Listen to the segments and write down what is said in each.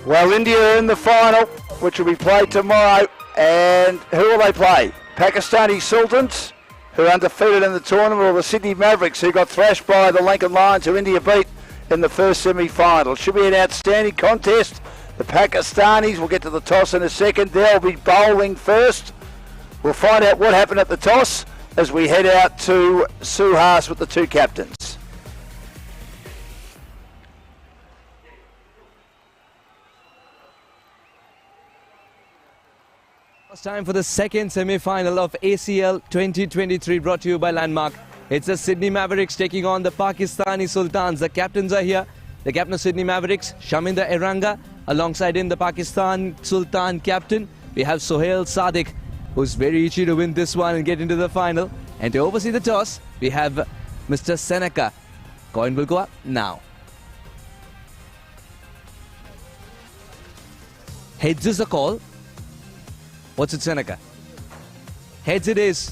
Well, India are in the final, which will be played tomorrow. And who will they play? Pakistani Sultans, who are undefeated in the tournament, or the Sydney Mavericks, who got thrashed by the Lincoln Lions, who India beat in the first semi-final. Should be an outstanding contest. The Pakistanis will get to the toss in a second. They'll be bowling first. We'll find out what happened at the toss as we head out to Suhas with the two captains. It's time for the second semi-final of ACL 2023, brought to you by Landmark. It's the Sydney Mavericks taking on the Pakistani Sultans. The captains are here. The captain of Sydney Mavericks, Shaminda Eranga, alongside him the Pakistan Sultan captain. We have Sohail Sadiq, who's very itchy to win this one and get into the final. And to oversee the toss, we have Mr. Seneca. Coin will go up now. Heads is the call. What's it, Seneca? Heads it is.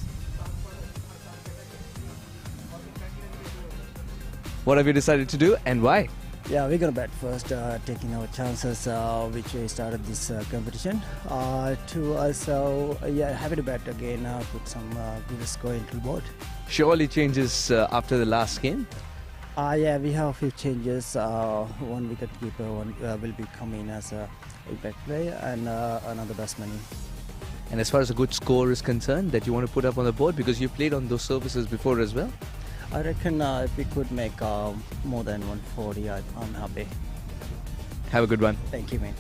What have you decided to do and why? Yeah, we're going to bat first, taking our chances, which we started this competition. Yeah, happy to bat again, put some good score into the board. Surely changes after the last game? Yeah, we have a few changes. One wicket keeper will be coming as a impact player, and another batsman. And as far as a good score is concerned that you want to put up on the board, because you played on those surfaces before as well? I reckon if we could make more than 140, I'm happy. Have a good one. Thank you, man.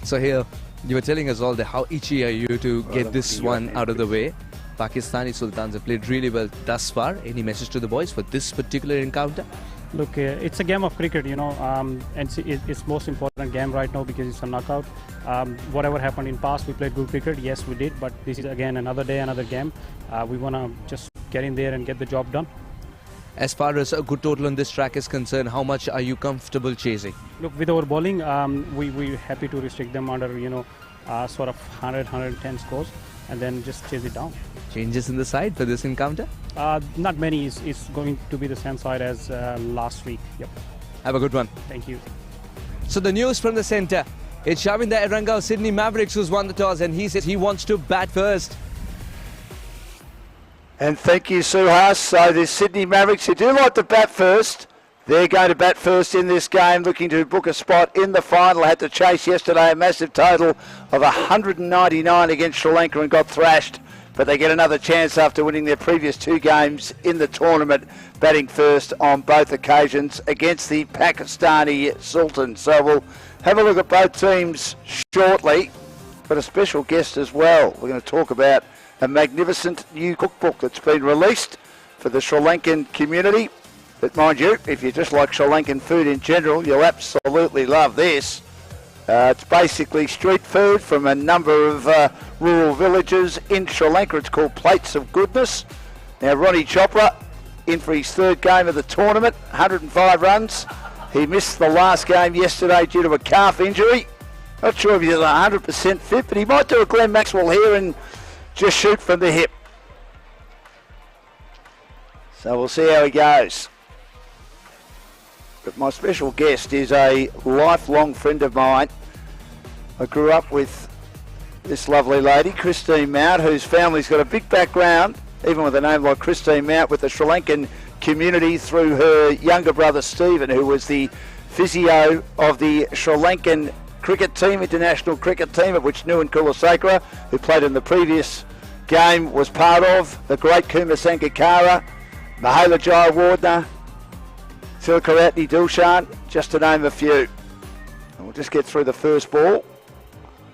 So here, you were telling us all that how itchy are you to get this one out of the way. Pakistani Sultans have played really well thus far. Any message to the boys for this particular encounter? Look, it's a game of cricket, you know, and it's most important game right now because it's a knockout. Whatever happened in past, we played good cricket. Yes, we did, but this is again another day, another game. We want to just get in there and get the job done. As far as a good total on this track is concerned, how much are you comfortable chasing? Look, with our bowling, we're happy to restrict them under, you know, sort of 100, 110 scores, and then just chase it down. Changes in the side for this encounter? Not many. It's going to be the same side as last week. Yep. Have a good one. Thank you. So the news from the centre. It's Shaminda Eranga of Sydney Mavericks who's won the toss, and he says he wants to bat first. And thank you, Suhas. So the Sydney Mavericks, who do like to bat first, they're going to bat first in this game, looking to book a spot in the final. Had to chase yesterday a massive total of 199 against Sri Lanka and got thrashed. But they get another chance after winning their previous two games in the tournament, batting first on both occasions against the Pakistani Sultans. So we'll have a look at both teams shortly, but a special guest as well. We're going to talk about a magnificent new cookbook that's been released for the Sri Lankan community. But mind you, if you just like Sri Lankan food in general, you'll absolutely love this. It's basically street food from a number of rural villages in Sri Lanka. It's called Plates of Goodness. Now, Ronnie Chopra in for his third game of the tournament, 105 runs. He missed the last game yesterday due to a calf injury. Not sure if he's 100% fit, but he might do a Glenn Maxwell here and just shoot from the hip. So we'll see how he goes. But my special guest is a lifelong friend of mine. I grew up with this lovely lady, Christine Mount, whose family's got a big background, even with a name like Christine Mount, with the Sri Lankan community through her younger brother Stephen, who was the physio of the Sri Lankan cricket team, international cricket team, of which Nuwan Kulasekara, who played in the previous game, was part of. The great Kumar Sangakkara, Mahela Jayawardena, Tilkaratne Dilshan, just to name a few. And we'll just get through the first ball.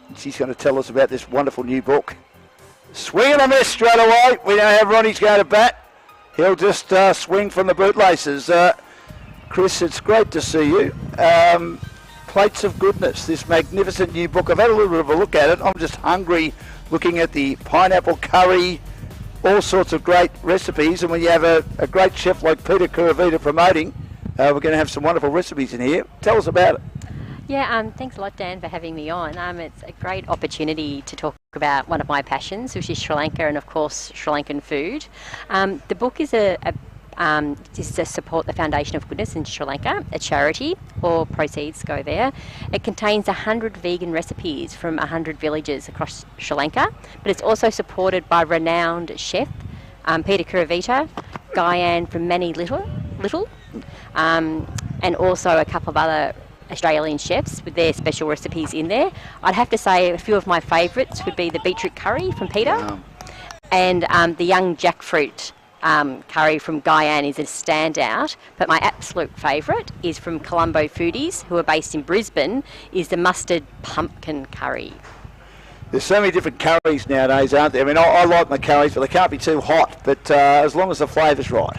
And she's going to tell us about this wonderful new book. Swing and a miss straight away. We know how Ronnie's going to bat. He'll just swing from the bootlaces. Chris, it's great to see you. Plates of Goodness, this magnificent new book. I've had a little bit of a look at it. I'm just hungry looking at the pineapple curry, all sorts of great recipes. And when you have a great chef like Peter Kuravita promoting, we're going to have some wonderful recipes in here. Tell us about it. Yeah, thanks a lot, Dan, for having me on. It's a great opportunity to talk about one of my passions, which is Sri Lanka and, of course, Sri Lankan food. The book is a is to support the Foundation of Goodness in Sri Lanka, a charity. All proceeds go there. It contains 100 vegan recipes from 100 villages across Sri Lanka, but it's also supported by renowned chef Peter Kuravita, Guyan from Manny Little, and also a couple of other Australian chefs with their special recipes in there. I'd have to say a few of my favourites would be the beetroot curry from Peter, and the young jackfruit curry from Guyan is a standout, but my absolute favourite is from Colombo Foodies, who are based in Brisbane, is the mustard pumpkin curry. There's so many different curries nowadays, aren't there? I mean, I like my curries, but they can't be too hot, but as long as the flavour's right.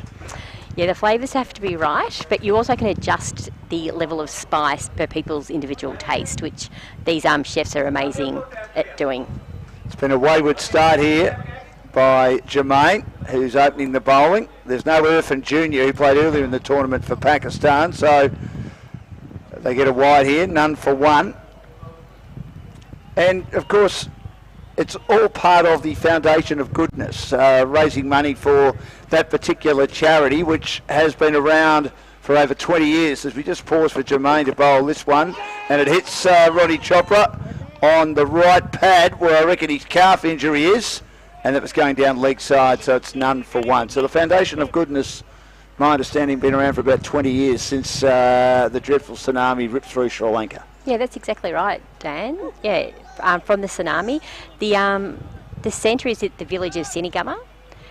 Yeah, the flavours have to be right, but you also can adjust the level of spice per people's individual taste, which these chefs are amazing at doing. It's been a wayward start here by Jermaine, who's opening the bowling. There's no Irfan Jr., who played earlier in the tournament for Pakistan, so they get a wide here, none for one. And, of course, it's all part of the Foundation of Goodness, raising money for that particular charity, which has been around for over 20 years. As we just pause for Jermaine to bowl this one, and it hits Ronnie Chopra on the right pad, where I reckon his calf injury is, and that was going down leg side, so it's none for one. So the Foundation of Goodness, my understanding, been around for about 20 years since the dreadful tsunami ripped through Sri Lanka. Yeah, that's exactly right, Dan. Yeah, from the tsunami. The centre is at the village of Sinigama,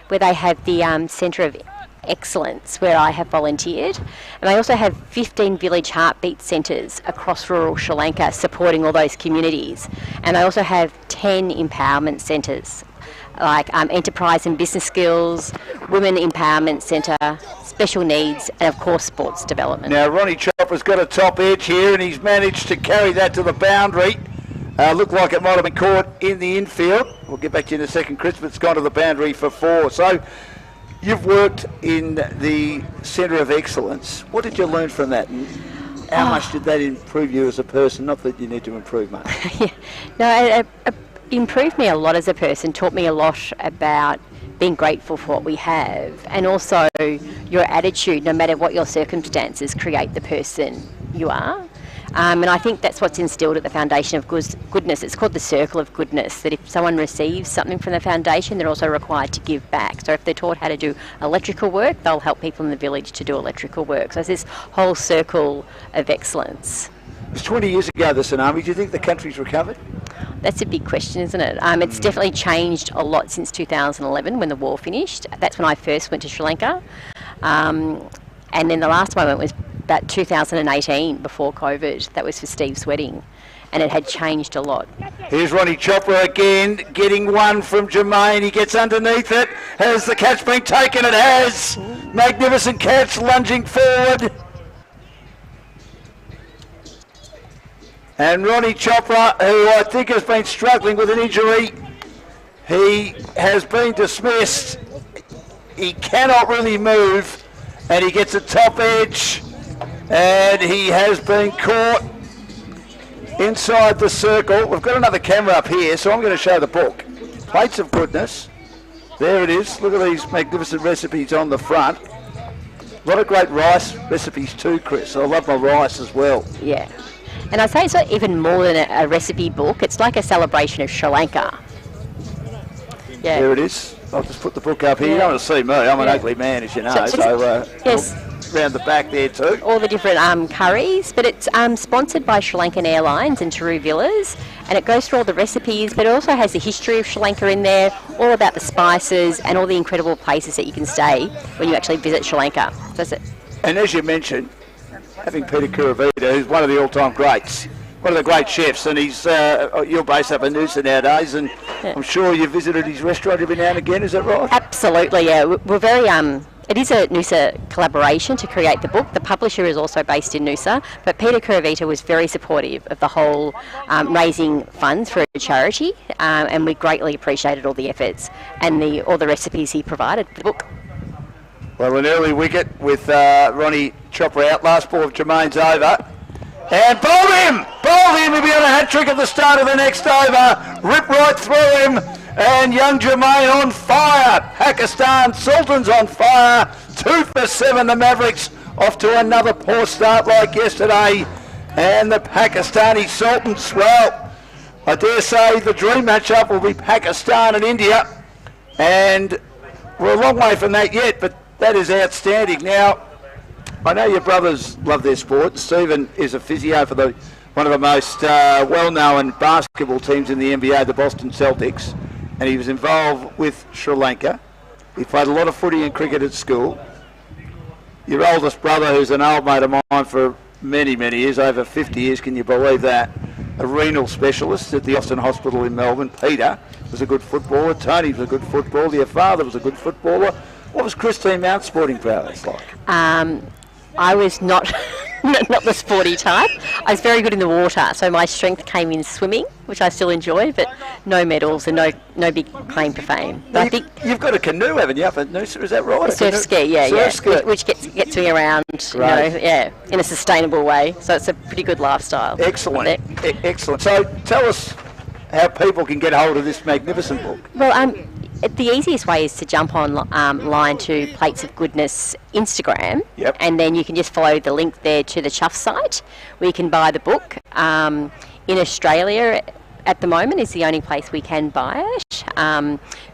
where they have the Centre of Excellence, where I have volunteered. And they also have 15 village heartbeat centres across rural Sri Lanka supporting all those communities. And they also have 10 empowerment centres, like enterprise and business skills, women empowerment centre, special needs, and of course sports development. Now Ronnie Chopra's got a top edge here, and he's managed to carry that to the boundary. Looked like it might have been caught in the infield. We'll get back to you in a second, Chris, but it's gone to the boundary for 4. So you've worked in the Centre of Excellence. What did you learn from that, and how much did that improve you as a person? Not that you need to improve much. Yeah. No, it improved me a lot as a person, taught me a lot about being grateful for what we have, and also your attitude, no matter what your circumstances, create the person you are. And I think that's what's instilled at the Foundation of Goodness. It's called the Circle of Goodness, that if someone receives something from the Foundation, they're also required to give back. So if they're taught how to do electrical work, they'll help people in the village to do electrical work. So it's this whole circle of excellence. It was 20 years ago, the tsunami. Do you think the country's recovered? That's a big question, isn't it? It's definitely changed a lot since 2011 when the war finished. That's when I first went to Sri Lanka. And then the last time I went was about 2018, before COVID. That was for Steve's wedding. And it had changed a lot. Here's Ronnie Chopra again, getting one from Jermaine. He gets underneath it. Has the catch been taken? It has. Magnificent catch, lunging forward. And Ronnie Chopra, who I think has been struggling with an injury, he has been dismissed. He cannot really move, and he gets a top edge, and he has been caught inside the circle. We've got another camera up here, so I'm going to show the book. Plates of Goodness. There it is. Look at these magnificent recipes on the front. A lot of great rice recipes too, Chris. I love my rice as well. Yeah. And I'd say it's not even more than a recipe book. It's like a celebration of Sri Lanka. Yeah. There it is. I'll just put the book up here. You don't want to see me. I'm an ugly man, as you know. So yes. Around the back there too. All the different curries, but it's sponsored by Sri Lankan Airlines and Taru Villas, and it goes through all the recipes, but it also has the history of Sri Lanka in there, all about the spices and all the incredible places that you can stay when you actually visit Sri Lanka. That's it. And as you mentioned, having Peter Kuravita, who's one of the all-time greats, one of the great chefs, and he's you're based up in Noosa nowadays, and I'm sure you visited his restaurant every now and again. Is that right? Absolutely, yeah. We're very it is a Noosa collaboration to create the book. The publisher is also based in Noosa, but Peter Kuravita was very supportive of the whole raising funds for a charity, and we greatly appreciated all the efforts and all the recipes he provided for the book. Well, an early wicket with Ronnie Chopra out. Last ball of Jermaine's over. And bowled him! Bowled him! He'll be on a hat-trick at the start of the next over. Rip right through him. And young Jermaine on fire. Pakistan, Sultans on fire. 2 for 7, the Mavericks off to another poor start like yesterday. And the Pakistani Sultans, well, I dare say the dream matchup will be Pakistan and India. And we're a long way from that yet, but that is outstanding. Now, I know your brothers love their sport. Stephen is a physio for one of the most well-known basketball teams in the NBA, the Boston Celtics, and he was involved with Sri Lanka. He played a lot of footy and cricket at school. Your oldest brother, who's an old mate of mine for many, many years, over 50 years, can you believe that? A renal specialist at the Austin Hospital in Melbourne. Peter was a good footballer. Tony was a good footballer. Your father was a good footballer. What was Christine Mount's sporting prowess like? I was not not the sporty type. I was very good in the water, so my strength came in swimming, which I still enjoy, but no medals and no big claim to fame. Well, you've got a canoe, haven't you, up at Noosa, is that right? A surf ski, which gets me around, in a sustainable way. So it's a pretty good lifestyle. Excellent, excellent. So tell us how people can get hold of this magnificent book. Well, the easiest way is to jump online to Plates of Goodness Instagram, and then you can just follow the link there to the Chuff site where you can buy the book. In Australia at the moment is the only place we can buy it,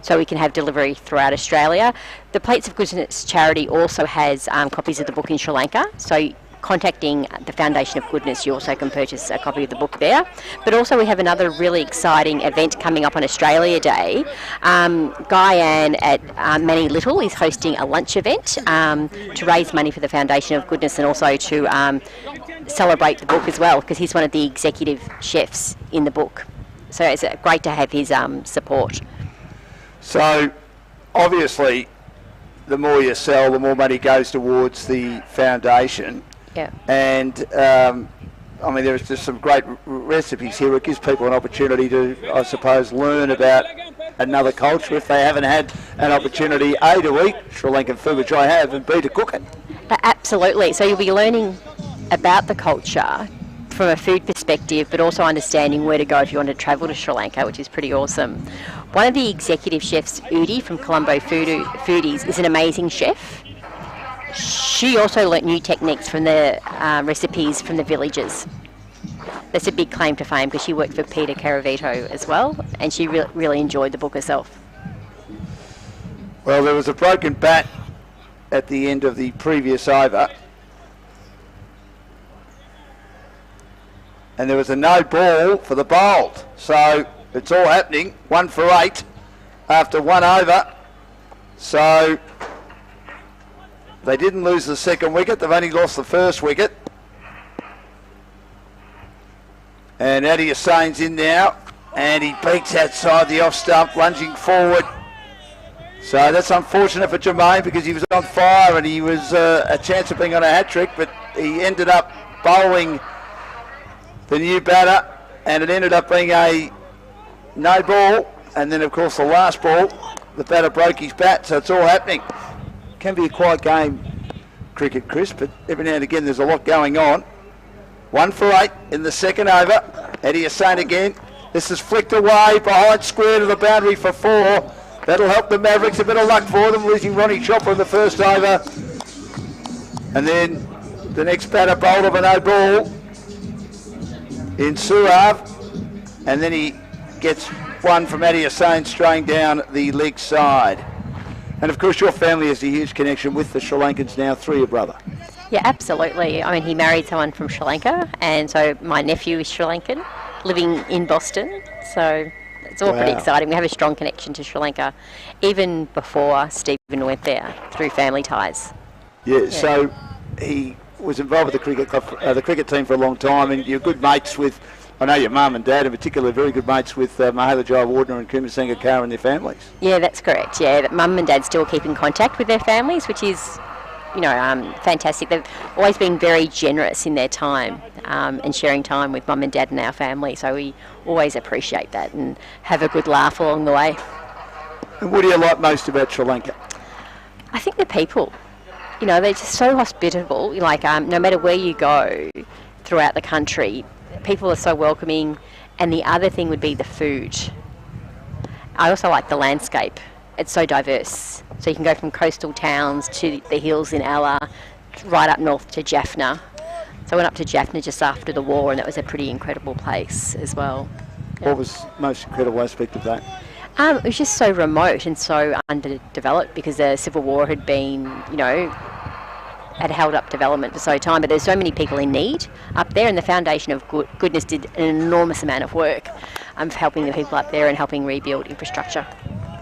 so we can have delivery throughout Australia. The Plates of Goodness charity also has copies of the book in Sri Lanka, so contacting the Foundation of Goodness, you also can purchase a copy of the book there. But also we have another really exciting event coming up on Australia Day. Guyan at Manny Little is hosting a lunch event to raise money for the Foundation of Goodness and also to celebrate the book as well, because he's one of the executive chefs in the book. So it's great to have his support. So obviously the more you sell, the more money goes towards the foundation. Yeah. And I mean, there's just some great recipes here. It gives people an opportunity to, I suppose, learn about another culture if they haven't had an opportunity, A, to eat Sri Lankan food, which I have, and B, to cook it. Absolutely. So you'll be learning about the culture from a food perspective, but also understanding where to go if you want to travel to Sri Lanka, which is pretty awesome. One of the executive chefs, Udi from Colombo Foodies, is an amazing chef. She also learnt new techniques from the recipes from the villagers. That's a big claim to fame because she worked for Peter Caravito as well, and she really enjoyed the book herself. Well, there was a broken bat at the end of the previous over, and there was a no ball for the bowled. So it's all happening. 1 for 8 after 1 over. So they didn't lose the second wicket. They've only lost the first wicket. And Adi Hussain's in now. And he beats outside the off stump, lunging forward. So that's unfortunate for Jermaine because he was on fire and he was a chance of being on a hat-trick, but he ended up bowling the new batter, and it ended up being a no ball. And then, of course, the last ball, the batter broke his bat, so it's all happening. Can be a quiet game, cricket, Chris, but every now and again there's a lot going on. 1 for 8 in the second over. Adi Hussain again. This is flicked away behind square to the boundary for 4. That'll help the Mavericks. A bit of luck for them, losing Ronnie Chopper in the first over. And then the next batter bowled of a no ball in Suav. And then he gets one from Adi Hussain straying down the leg side. And of course your family has a huge connection with the Sri Lankans now through your brother. Yeah, absolutely. I mean, he married someone from Sri Lanka, and so my nephew is Sri Lankan, living in Boston. So it's all pretty exciting. We have a strong connection to Sri Lanka, even before Stephen went there through family ties. Yeah. So he was involved with the cricket club, the cricket team for a long time, and you're good mates with, I know your mum and dad in particular, very good mates with Mahela Jayawardena and Kumar Sangakkara and their families. Yeah, that's correct. Yeah, mum and dad still keep in contact with their families, which is, fantastic. They've always been very generous in their time and sharing time with mum and dad and our family. So we always appreciate that and have a good laugh along the way. And what do you like most about Sri Lanka? I think the people. They're just so hospitable. Like, no matter where you go throughout the country, people are so welcoming. And the other thing would be the food. I also like the landscape. It's so diverse. So you can go from coastal towns to the hills in Ella, right up north to Jaffna. So I went up to Jaffna just after the war, and that was a pretty incredible place as well. What was the most incredible aspect of that? It was just so remote and so underdeveloped because the Civil War had been, had held up development for so time, but there's so many people in need up there, and the Foundation of Goodness did an enormous amount of work for helping the people up there and helping rebuild infrastructure.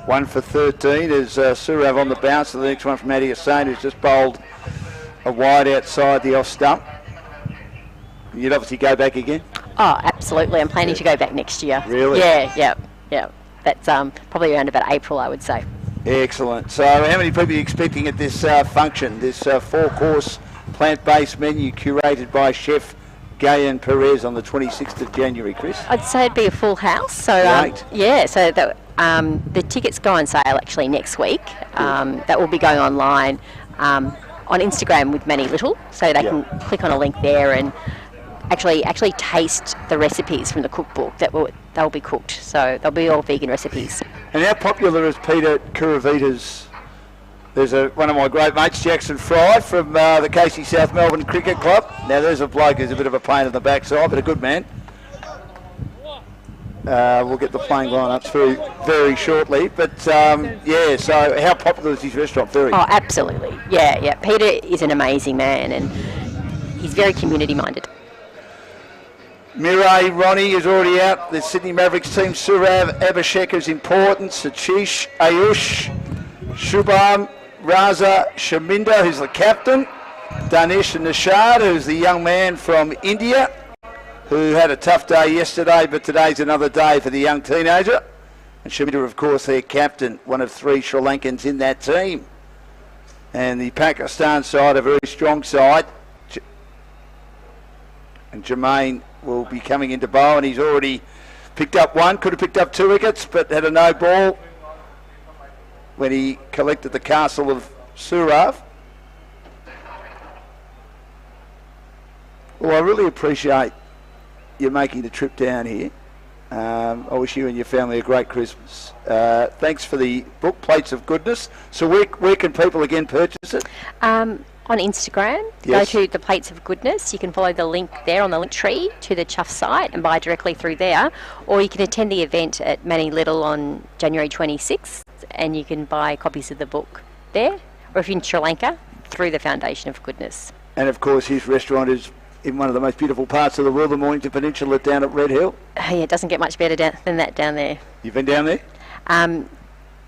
1 for 13 is Surav on the bounce, and the next one from Maddie Hussain, who's just bowled a wide outside the off stump. You'd obviously go back again? Oh, absolutely. I'm planning to go back next year. Really? Yeah. That's probably around about April, I would say. Excellent. So how many people are you expecting at this function, this 4-course plant-based menu curated by Chef Gayan Perez on the 26th of January, Chris? I'd say it'd be a full house. So Right. so the tickets go on sale actually next week. That will be going online on Instagram with Manny Little, so they can click on a link there and actually taste the recipes from the cookbook they'll be cooked. So they'll be all vegan recipes. And how popular is Peter Kuravita's? There's one of my great mates, Jackson Fry, from the Casey South Melbourne Cricket Club. Now there's a bloke who's a bit of a pain in the backside, but a good man. We'll get the playing lineups very, very shortly. But so how popular is his restaurant? Very. Oh, absolutely. Yeah. Peter is an amazing man, and he's very community-minded. Mirai Ronnie is already out. The Sydney Mavericks team, Surav Abhishek is important. Satish, Ayush, Shubham, Raza, Shaminda, who's the captain. Danish and Nishad, who's the young man from India, who had a tough day yesterday, but today's another day for the young teenager. And Shaminda, of course, their captain, one of 3 Sri Lankans in that team. And the Pakistan side, a very strong side. And Jermaine will be coming into bowl, and he's already picked up 1, could have picked up 2 wickets, but had a no ball when he collected the castle of Surav. Well, I really appreciate you making the trip down here. I wish you and your family a great Christmas. Thanks for the book, Plates of Goodness. So where can people again purchase it? On Instagram, Yes. Go to the Plates of Goodness. You can follow the link there on the link tree to the Chuff site and buy directly through there, or you can attend the event at Manny Little on January 26th, and you can buy copies of the book there, or if you're in Sri Lanka, through the Foundation of Goodness. And of course, his restaurant is in one of the most beautiful parts of the world, the Mornington Peninsula down at Red Hill. Yeah, it doesn't get much better than that down there. You've been down there?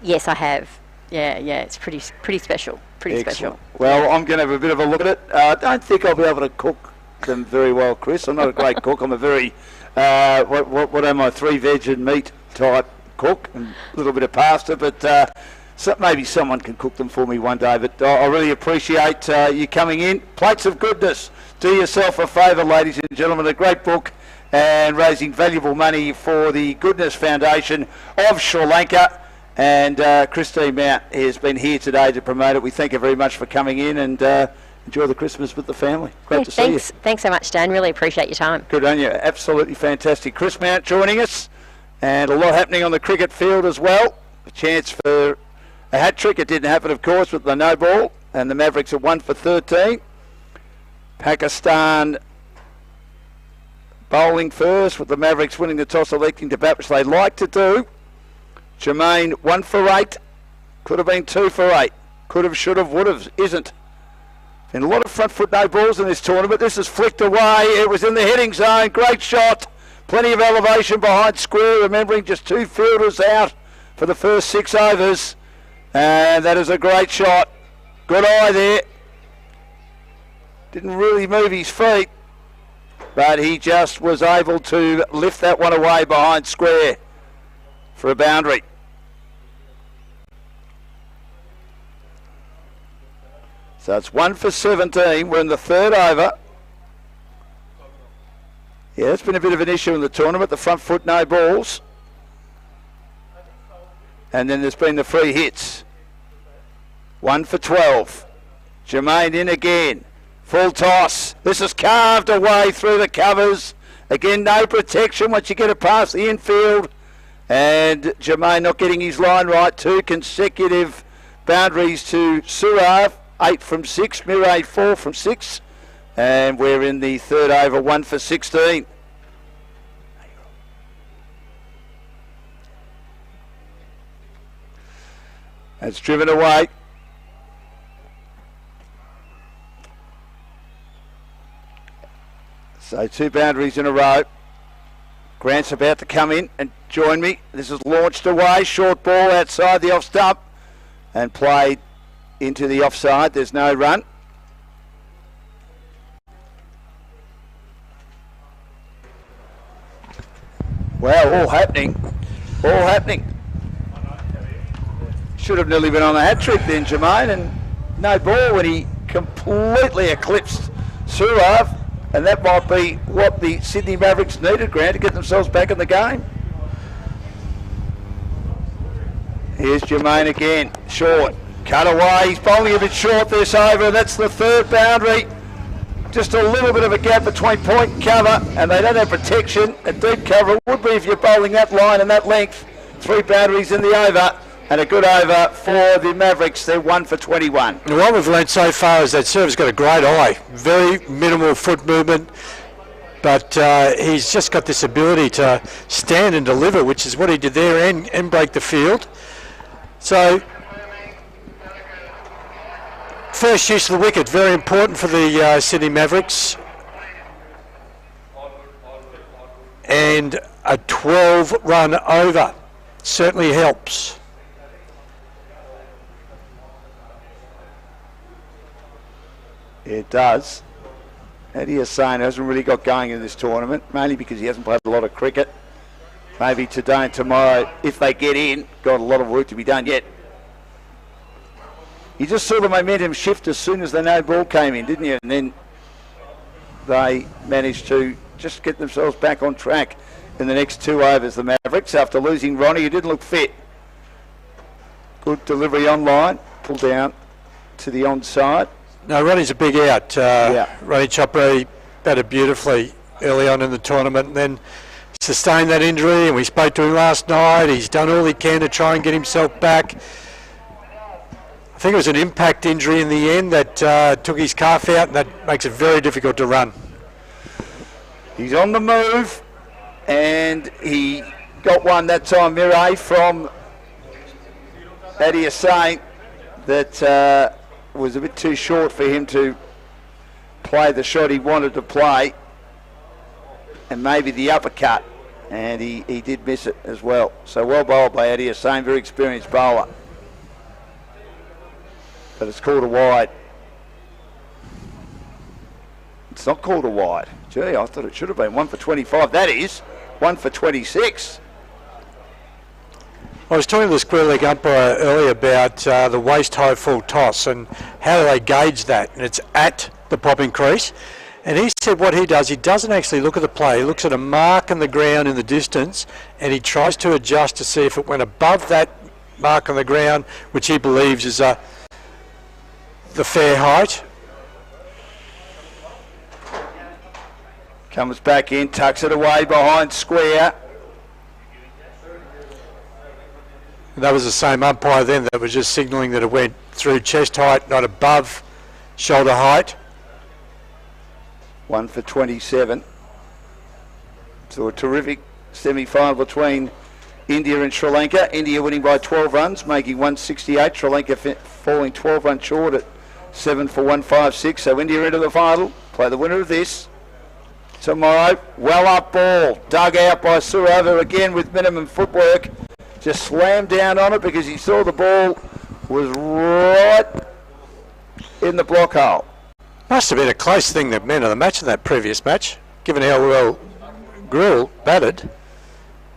Yes, I have. Yeah, it's pretty special. Pretty Excellent. special. Well, I'm going to have a bit of a look at it. I don't think I'll be able to cook them very well, Chris. I'm not a great cook. I'm a very, what am I, 3 veg and meat type cook, and a little bit of pasta, but maybe someone can cook them for me one day. But I really appreciate you coming in. Plates of Goodness. Do yourself a favour, ladies and gentlemen. A great book and raising valuable money for the Goodness Foundation of Sri Lanka. And Christine Mount has been here today to promote it. We thank her very much for coming in, and enjoy the Christmas with the family. Great to see you. Thanks so much, Dan. Really appreciate your time. Good on you. Absolutely fantastic. Chris Mount joining us, and a lot happening on the cricket field as well. A chance for a hat trick. It didn't happen, of course, with the no ball, and the Mavericks are 1 for 13. Pakistan bowling first, with the Mavericks winning the toss, electing to bat, which they like to do. Jermaine 1 for 8, could have been 2 for 8, could have, should have, would have, isn't. And a lot of front foot no balls in this tournament. This is flicked away, it was in the hitting zone, great shot, plenty of elevation behind square, remembering just 2 fielders out for the first 6 overs, and that is a great shot. Good eye there, didn't really move his feet, but he just was able to lift that one away behind square for a boundary. So it's 1 for 17. We're in the 3rd over. Yeah, that's been a bit of an issue in the tournament, the front foot no balls. And then there's been the free hits. 1 for 12. Jermaine in again. Full toss. This is carved away through the covers. Again, no protection once you get it past the infield. And Jermaine not getting his line right. 2 consecutive boundaries to Surav, 8 from 6, Mirai 4 from 6, and we're in the third over, 1 for 16. That's driven away. So 2 boundaries in a row. Grant's about to come in and join me. This is launched away. Short ball outside the off stump and played into the offside. There's no run. Wow, all happening. All happening. Should have nearly been on the hat trick then, Jermaine, and no ball when he completely eclipsed Surav, and that might be what the Sydney Mavericks needed, Grant, to get themselves back in the game. Here's Jermaine again, short, cut away, he's bowling a bit short this over, and that's the third boundary. Just a little bit of a gap between point and cover, and they don't have protection, and deep cover it would be if you're bowling that line and that length. 3 boundaries in the over. And a good over for the Mavericks. They're 1 for 21. And what we've learned so far is that serve's got a great eye. Very minimal foot movement, but he's just got this ability to stand and deliver, which is what he did there, and break the field. So, first use of the wicket, very important for the Sydney Mavericks. And a 12-run over certainly helps. It does. Eddie Hassan hasn't really got going in this tournament, mainly because he hasn't played a lot of cricket. Maybe today and tomorrow, if they get in, got a lot of work to be done yet. You just saw the momentum shift as soon as the no ball came in, didn't you? And then they managed to just get themselves back on track in the next 2 overs, the Mavericks, after losing Ronnie, who didn't look fit. Good delivery online, pull down to the onside. No, Ronnie's a big out. Ronnie Chopra batted beautifully early on in the tournament, and then sustained that injury, and we spoke to him last night. He's done all he can to try and get himself back. I think it was an impact injury in the end that took his calf out, and that makes it very difficult to run. He's on the move, and he got one that time, Mirai, from Eddie Hassan, that was a bit too short for him to play the shot he wanted to play, and maybe the uppercut, and he did miss it as well. So well bowled by Eddie Hassan, very experienced bowler. But it's called a wide. It's not called a wide. Gee, I thought it should have been 1 for 25. That is 1 for 26. I was talking to the Square Leg umpire earlier about the waist-high full toss and how do they gauge that, and it's at the popping crease. And he said what he does, he doesn't actually look at the play, he looks at a mark on the ground in the distance, and he tries to adjust to see if it went above that mark on the ground, which he believes is the fair height. Comes back in, tucks it away behind square. That was the same umpire then that was just signalling that it went through chest height, not above shoulder height. 1 for 27. So a terrific semi-final between India and Sri Lanka. India winning by 12 runs, making 168. Sri Lanka falling 12 runs short at 7 for 156. So India into the final. Play the winner of this tomorrow. Well up ball, dug out by Surav again with minimum footwork. Just slammed down on it because he saw the ball was right in the block hole. Must have been a close thing that man of the match in that previous match, given how well Grill batted.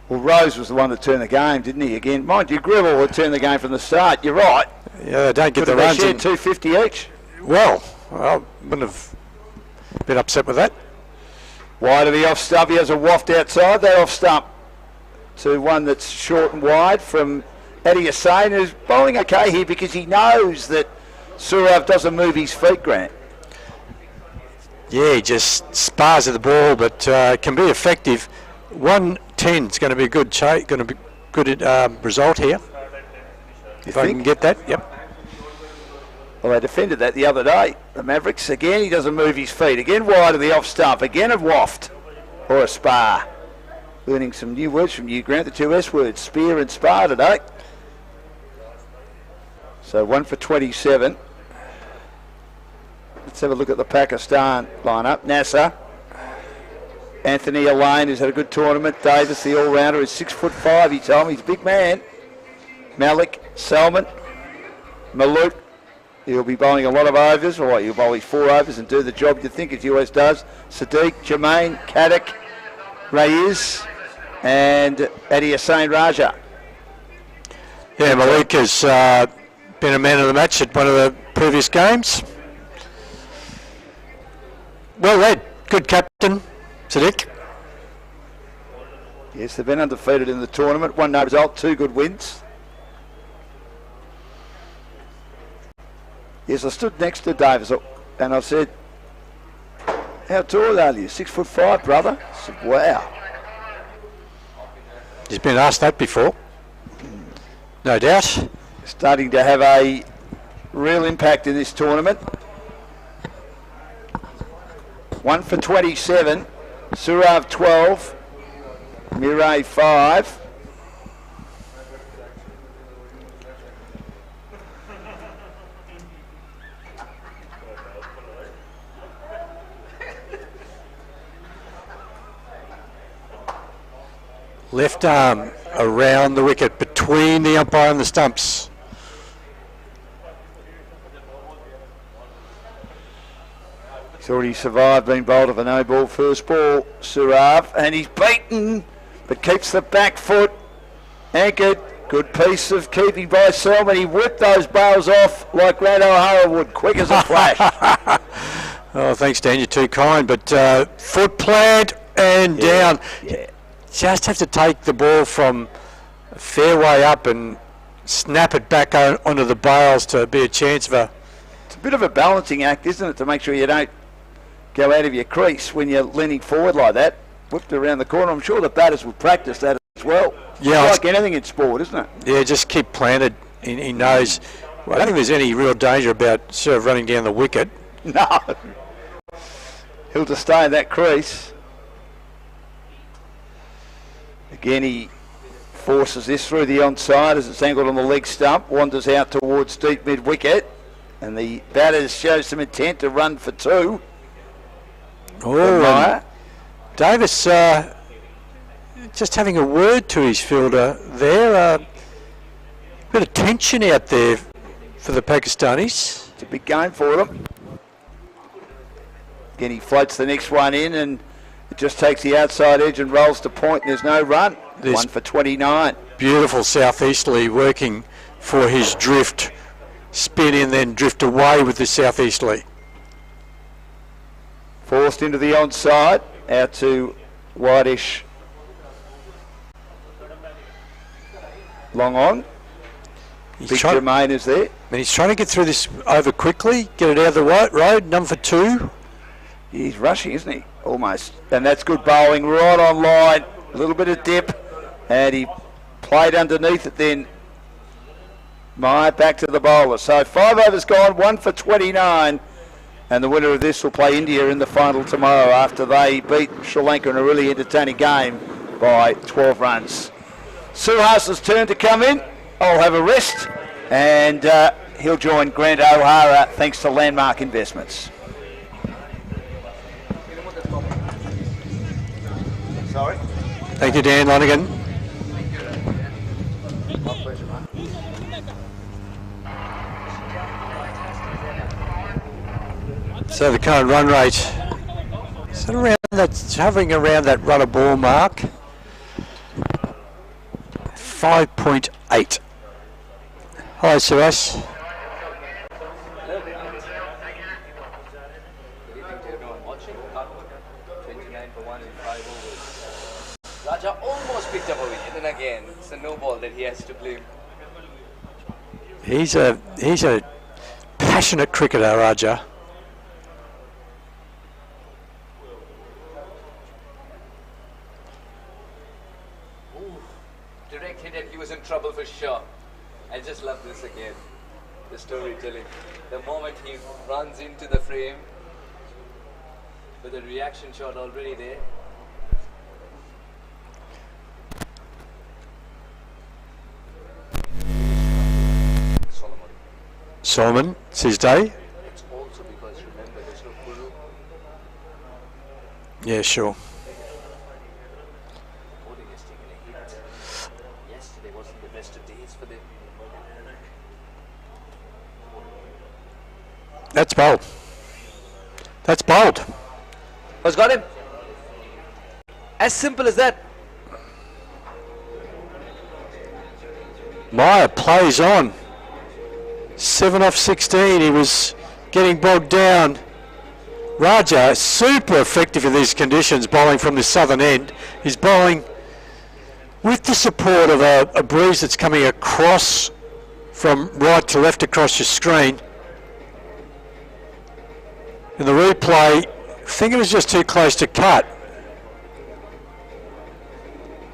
Well, Rose was the one that turned the game, didn't he? Again, mind you, Grill would turn the game from the start. You're right. Yeah, they don't get the They runs. shared 250 each. Well, I wouldn't have been upset with that. Wide of the off stump, he has a waft outside. That off stump to one that's short and wide from Eddie Hassan, who's bowling okay here because he knows that Surav doesn't move his feet, Grant. Yeah, he just spars at the ball, but can be effective. 110 is going to be a good result here. If I can get that, yep. Well, they defended that the other day, the Mavericks. Again, he doesn't move his feet. Again, wide of the off stump. Again, a waft or a spar. Learning some new words from you, Grant, the two S words, spear and spar today. So 1 for 27. Let's have a look at the Pakistan lineup. Nasser, Anthony Elaine, who's had a good tournament. Davis, the all-rounder, is 6'5", he told me. He's a big man. Malik, Salman, Malouk. He'll be bowling a lot of overs, or he'll bowl his 4 overs and do the job you think his US does. Sadiq, Jermaine, Kadek, Reyes, and Adi Hussain Raja. Yeah, Malik has been a man of the match at one of the previous games. Well led, good captain, Sadiq. Yes, they've been undefeated in the tournament. 1 no result, 2 good wins. Yes, I stood next to Davis and I said, how tall are you? 6'5", brother? I said, wow. He's been asked that before, no doubt. Starting to have a real impact in this tournament. 1 for 27, Surav 12, Mirai 5. Left arm around the wicket between the umpire and the stumps. He's already survived being bowled of a no ball first ball, Surav, and he's beaten but keeps the back foot anchored. Good piece of keeping by Selman. He whipped those bails off like Grant O'Hara would, quick as a flash. Oh, thanks, Dan, you're too kind, but foot plant and down. Yeah. Just have to take the ball from fairway up and snap it back onto the bails to be a chance of a... It's a bit of a balancing act, isn't it, to make sure you don't go out of your crease when you're leaning forward like that. Whipped around the corner. I'm sure the batters would practice that as well. Yeah, it's like anything in sport, isn't it? Yeah, just keep planted. He knows. Well, I don't think there's any real danger about sort of running down the wicket. No. He'll just stay in that crease. Again, he forces this through the onside as it's angled on the leg stump. Wanders out towards deep mid-wicket. And the batters show some intent to run for 2. Oh, Davis just having a word to his fielder there. Bit of tension out there for the Pakistanis. It's a big game for them. Again, he floats the next one in and it just takes the outside edge and rolls to point, and there's no run. 1 for 29. Beautiful southeasterly working for his drift. Spin in, then drift away with the southeasterly. Forced into the onside, out to Whitish. Long on. Big Jermaine is there. And he's trying to get through this over quickly, get it out of the road, number 2. He's rushing, isn't he? Almost. And that's good bowling, right on line. A little bit of dip. And he played underneath it then. Meyer back to the bowler. So 5 overs gone, 1 for 29. And the winner of this will play India in the final tomorrow after they beat Sri Lanka in a really entertaining game by 12 runs. Suhas's turn to come in. I'll have a rest. And he'll join Grant O'Hara thanks to Landmark Investments. Sorry. Thank you, Dan Lonigan. My pleasure, mate. So the current run rate is around that, hovering around that run a ball mark. 5.8. Hi, Suresh. Raja almost picked up a wicket, and then again, it's a no ball that he has to blame. He's a passionate cricketer, Raja. Direct hit and he was in trouble for sure. I just love this again. the storytelling. The moment he runs into the frame with a reaction shot already there. Solomon, it's his day. It's also because remember there's no Kuru. Yeah, sure. Bowling has taken a hit. Yesterday wasn't the best of days for them. That's bold. That's bold. Has got him. As simple as that. Meyer plays on. 7 off 16. He was getting bogged down. Raja, super effective in these conditions, bowling from the southern end. He's bowling with the support of a breeze that's coming across from right to left across your screen. In the replay, I think it was just too close to cut.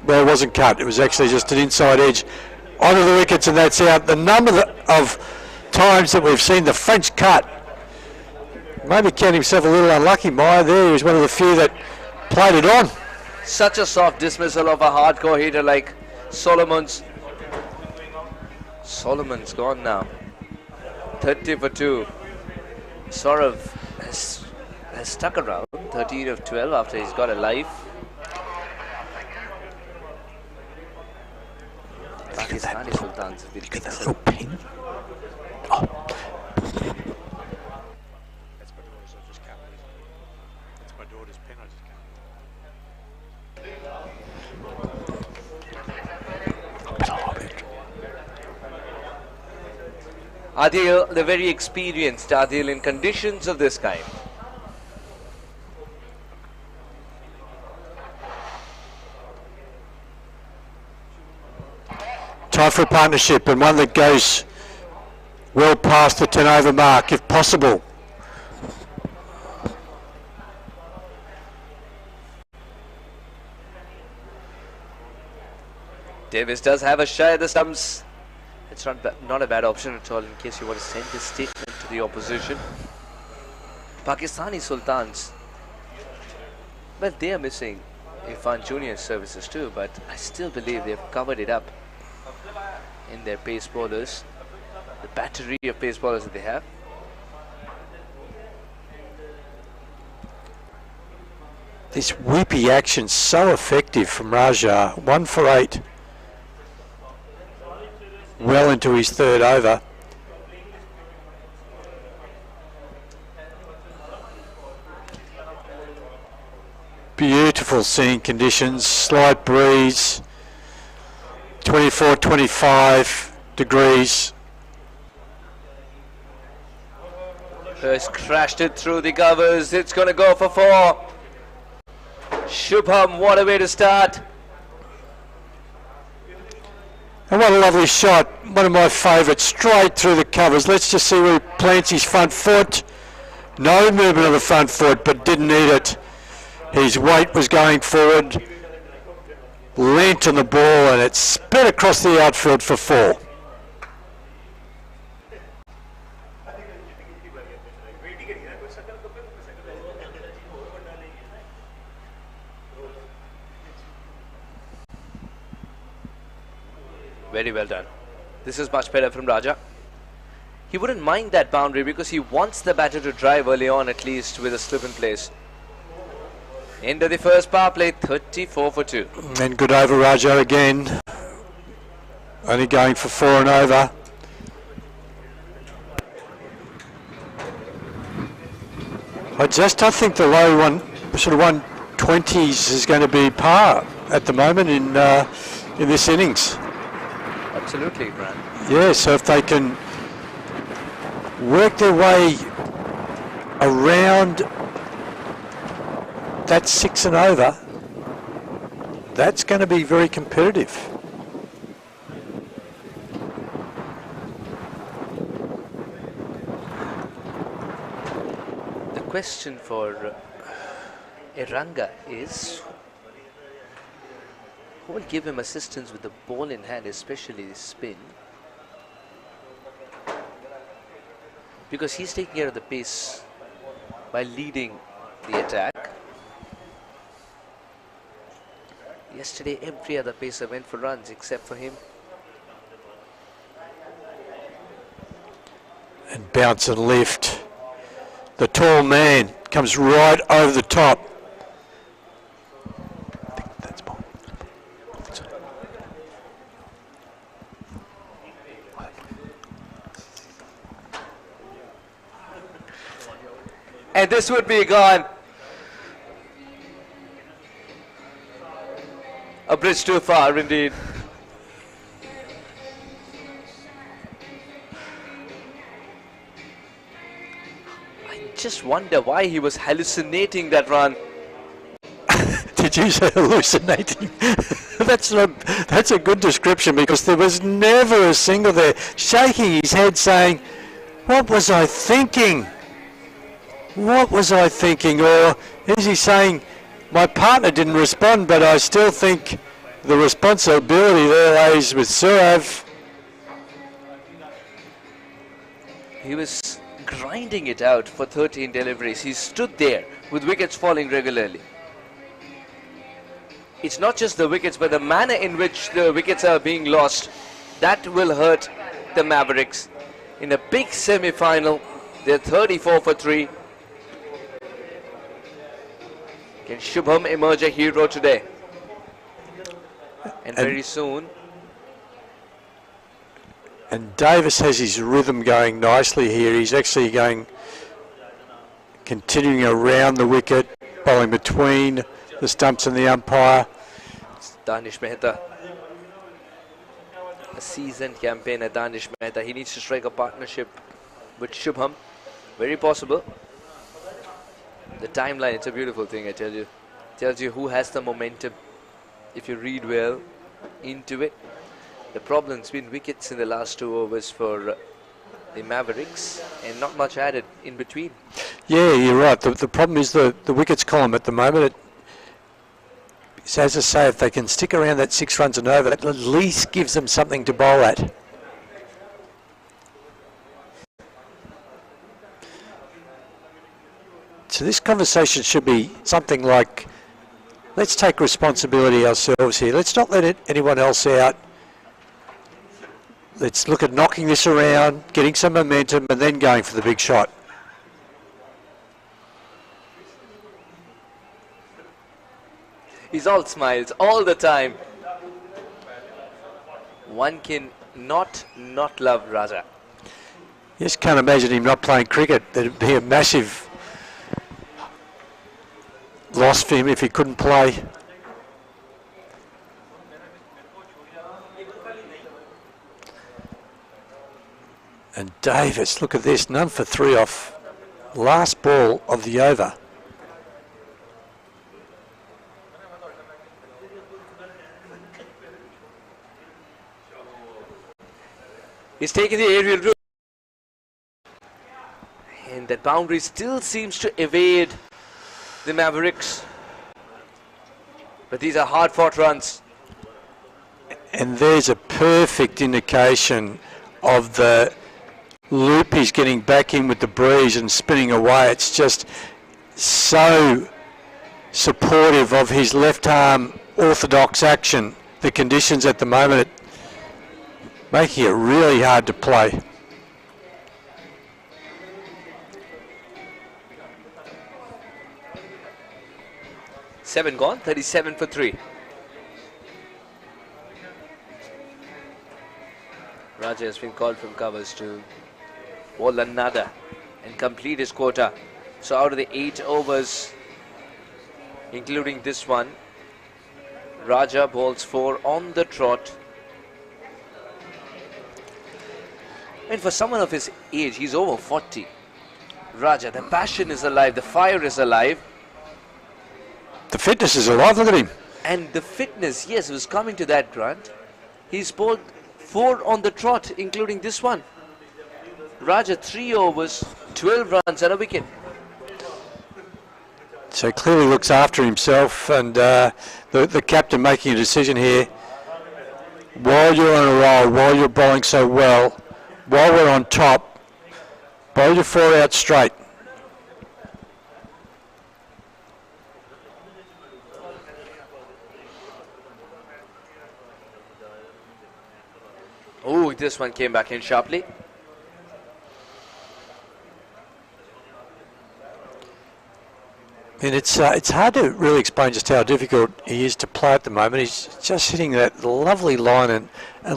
Well, it wasn't cut. It was actually just an inside edge onto the wickets, and that's out. The number of times that we've seen the French cut, maybe count himself a little unlucky. Meyer there, he was one of the few that played it on. Such a soft dismissal of a hardcore hitter like Solomon's. Solomon's gone now. 30 for 2. Saurav has stuck around. 13 of 12 after he's got a life. Pakistani Sultans have been Look at that little pin. Oh. That's my daughter's, I just can't believe it. That's my daughter's pen, I just can't. Adil, the very experienced Adil in conditions of this kind. Time for a partnership, and one that goes well past the 10 over mark if possible. Davis does have a shy at the stumps. It's not a bad option at all in case you want to send this statement to the opposition. Pakistani Sultans, well, they are missing Irfan Junior's services too, but I still believe they've covered it up in their pace bowlers, the battery of pace bowlers that they have. This whippy action so effective from Raja. 1 for 8. Well into his third over. Beautiful seeing conditions, slight breeze, 24-25 degrees. Has crashed it through the covers. It's going to go for 4. Shubham, what a way to start. And what a lovely shot. One of my favourites, straight through the covers. Let's just see where he plants his front foot. No movement of the front foot, but didn't need it. His weight was going forward. Leant on the ball, and it sped across the outfield for 4. Very well done. This is much better from Raja. He wouldn't mind that boundary because he wants the batter to drive early on, at least with a slip in place. End of the first power play, 34 for 2. And good over Raja again. Only going for 4 and over. I don't think the low one, sort of 120s, is going to be par at the moment in this innings. Absolutely, Brad. Yeah, so if they can work their way around that 6 and over, that's going to be very competitive. The question for Eranga is, who will give him assistance with the ball in hand, especially the spin? because he's taking care of the pace by leading the attack. Yesterday, every other pacer went for runs except for him. And bounce and lift. The tall man comes right over the top. I think that's ball. And this would be gone. A bridge too far indeed. I just wonder why he was hallucinating that run. Did you say hallucinating? That's a good description, because there was never a single there shaking his head saying, "What was I thinking? What was I thinking?" Or is he saying, "My partner didn't respond, but I still think the responsibility there lays with Surav." He was grinding it out for 13 deliveries. He stood there with wickets falling regularly. It's not just the wickets, but the manner in which the wickets are being lost that will hurt the Mavericks. In a big semi-final, they're 34 for 3. Can Shubham emerge a hero today? And very soon. And Davis has his rhythm going nicely here. He's actually continuing around the wicket, bowling between the stumps and the umpire. Danish Mehta. A seasoned campaigner, Danish Mehta. He needs to strike a partnership with Shubham. Very possible. The timeline, it's a beautiful thing, I tell you. Tells you who has the momentum. If you read well into it. The problem's been wickets in the last 2 overs for the Mavericks, and not much added in between. Yeah, you're right. The problem is the wickets column at the moment. So as I say, if they can stick around that 6 runs and over, that at least gives them something to bowl at. So this conversation should be something like, let's take responsibility ourselves here. Let's not let anyone else out. Let's look at knocking this around, getting some momentum, and then going for the big shot. He's all smiles all the time. One can not love Raja. Just can't imagine him not playing cricket. That'd be a massive loss for him if he couldn't play. And Davis, look at this, none for 3 off last ball of the over. He's taking the aerial route. And that boundary still seems to evade the Mavericks. But these are hard-fought runs. And there's a perfect indication of the loop he's getting back in with the breeze and spinning away. It's just so supportive of his left arm orthodox action. The conditions at the moment making it really hard to play. Seven gone, 37 for 3. Raja has been called from covers to bowl another and complete his quota. So out of the 8 overs, including this one, Raja bowls 4 on the trot. And for someone of his age, he's over 40. Raja, the passion is alive, the fire is alive. The fitness is alive, look at him. And the fitness, yes, was coming to that, Grant. He's bowled 4 on the trot, including this one. Raja, 3 overs, 12 runs and a wicket. So clearly looks after himself, and the captain making a decision here. While you're on a roll, while you're bowling so well, while we're on top, Bow to 4 out straight. Oh, this one came back in sharply. And it's hard to really explain just how difficult he is to play at the moment. He's just hitting that lovely line and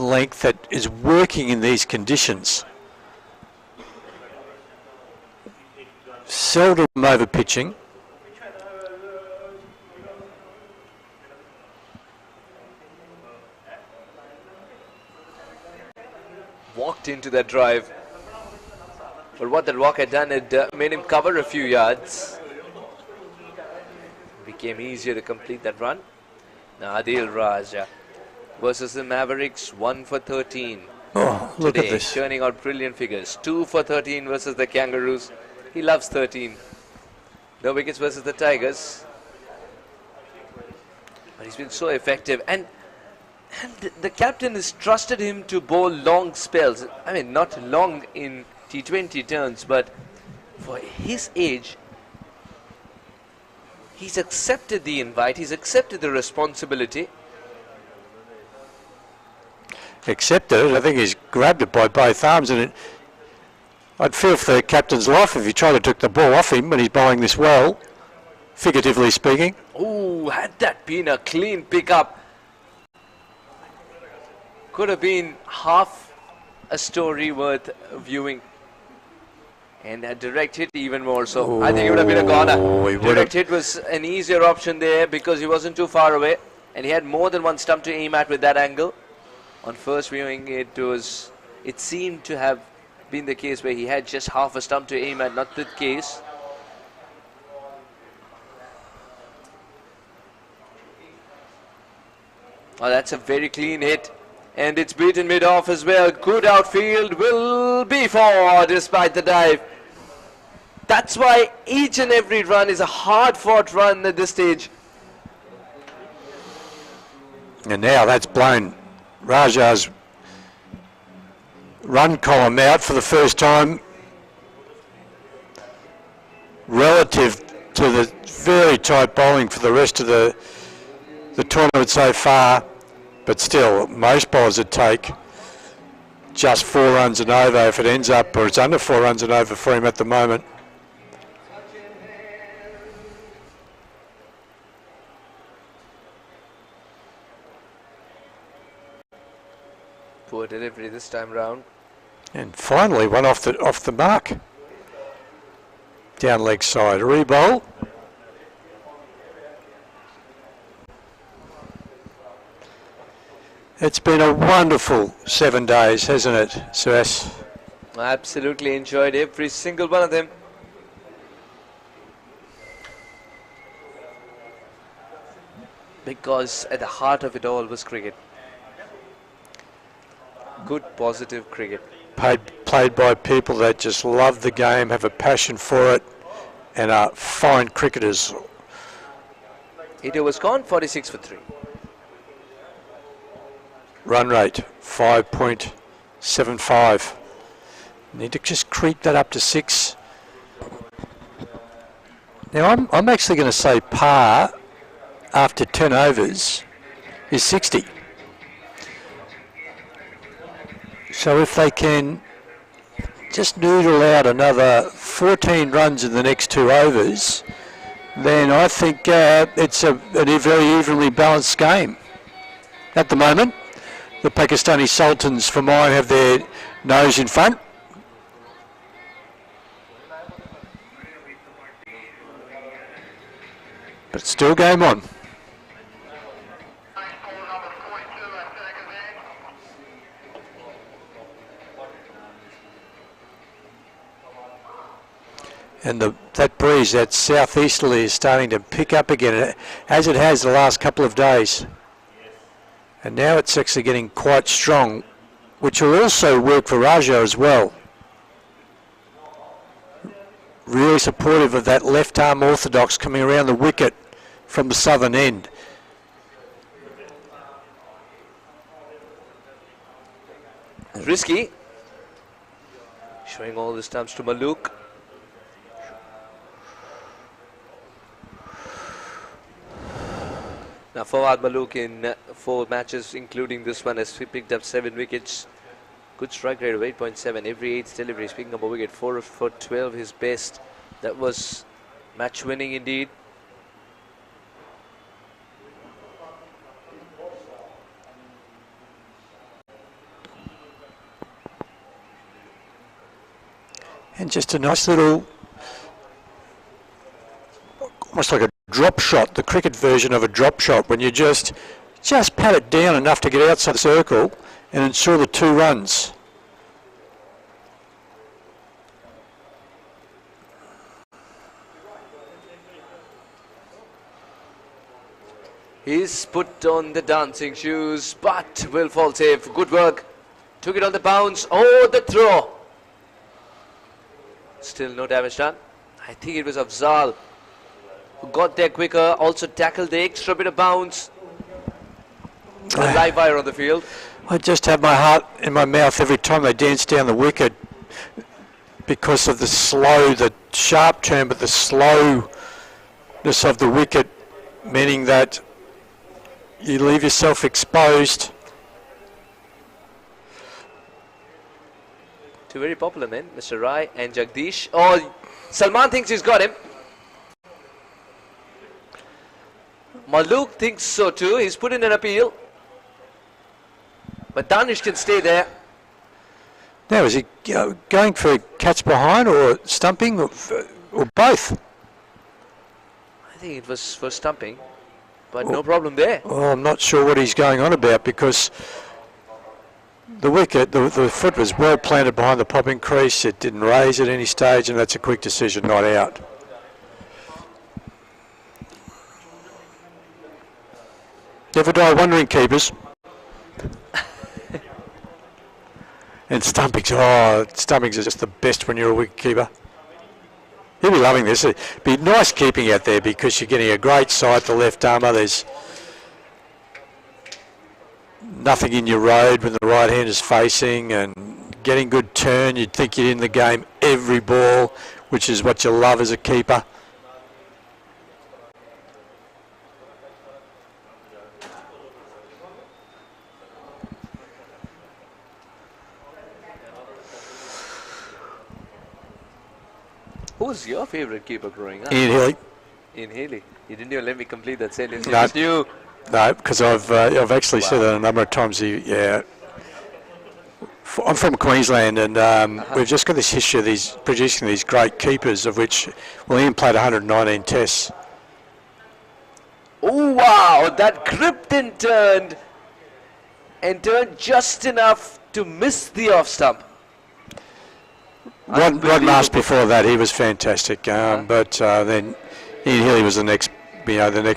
length that is working in these conditions. Seldom over pitching. Walked into that drive. But what that walk had done, it made him cover a few yards. Became easier to complete that run. Now Adil Raja versus the Mavericks, 1 for 13. Oh, look today, at this. Churning out brilliant figures. 2 for 13 versus the Kangaroos. He loves 13. No wickets versus the Tigers. But he's been so effective. And the captain has trusted him to bowl long spells. I mean, not long in T20 turns, but for his age, he's accepted the invite, he's accepted the responsibility. Accepted it. I think he's grabbed it by both arms, and I'd feel for the captain's life if he tried to took the ball off him when he's bowling this well, figuratively speaking. Oh, had that been a clean pickup, could have been half a story worth viewing. And a direct hit even more so. I think it would have been a corner. Direct hit was an easier option there because he wasn't too far away. And he had more than one stump to aim at with that angle. On first viewing, it seemed to have been the case where he had just half a stump to aim at, not the case. Oh, that's a very clean hit. And it's beaten mid-off as well. Good outfield will be four despite the dive. That's why each and every run is a hard-fought run at this stage. And now that's blown Raja's run column out for the first time relative to the very tight bowling for the rest of the tournament so far. But still, most bowlers would take just 4 runs and over if it ends up, or it's under 4 runs and over for him at the moment. Poor delivery this time round. And finally, one off the mark. Down leg side, re-bowl. It's been a wonderful 7 days, hasn't it, Suresh? I absolutely enjoyed every single one of them. Because at the heart of it all was cricket. Good, positive cricket. Played by people that just love the game, have a passion for it, and are fine cricketers. It was gone 46 for 3. Run rate 5.75. Need to just creep that up to 6. Now I'm actually going to say par after 10 overs is 60. So if they can just noodle out another 14 runs in the next 2 overs, then I think it's a very evenly balanced game. At the moment, the Pakistani Sultans, for mine, have their nose in front. But it's still game on. And that breeze, that southeasterly, is starting to pick up again, as it has the last couple of days. And now it's actually getting quite strong, which will also work for Raja as well. Really supportive of that left arm orthodox coming around the wicket from the southern end. Risky. Showing all the stumps to Maluk. Now Fawad Maluk in 4 matches, including this one, has picked up 7 wickets. Good strike rate of 8.7 every 8 deliveries, picking up a wicket. 4 for 12, his best. That was match winning indeed. And just a nice little, almost like a drop shot, the cricket version of a drop shot, when you just pat it down enough to get outside the circle and ensure the 2 runs. He's put on the dancing shoes, but will fall safe. Good work. Took it on the bounce. Oh, the throw. Still no damage done. I think it was Afzal who got there quicker. Also tackled the extra bit of bounce. A live wire on the field. I just have my heart in my mouth every time they dance down the wicket because of the sharp turn, but the slowness of the wicket, meaning that you leave yourself exposed. 2 very popular men, Mr. Rai and Jagdish. Oh, Salman thinks he's got him. Maluk thinks so too. He's put in an appeal. But Danish can stay there. Now, is he going for a catch behind or stumping or both? I think it was for stumping, but no problem there. Well, I'm not sure what he's going on about because the wicket, the foot was well planted behind the popping crease. It didn't raise at any stage, and that's a quick decision, not out. Never die wondering, keepers. And stumpings are just the best when you're a wicket keeper. He'll be loving this. It'd be nice keeping out there because you're getting a great side to left armour. There's nothing in your road when the right hand is facing and getting good turn. You'd think you're in the game every ball, which is what you love as a keeper. Who's your favourite keeper growing up? Ian Healy. Ian Healy. You didn't even let me complete that sentence. No. It's you. No, because I've actually said that a number of times. I'm from Queensland, and we've just got this history of producing these great keepers, of which Ian played 119 tests. Oh wow! That gripped and turned just enough to miss the off stump. Rod Marsh before that, he was fantastic, but then Ian Healy was the next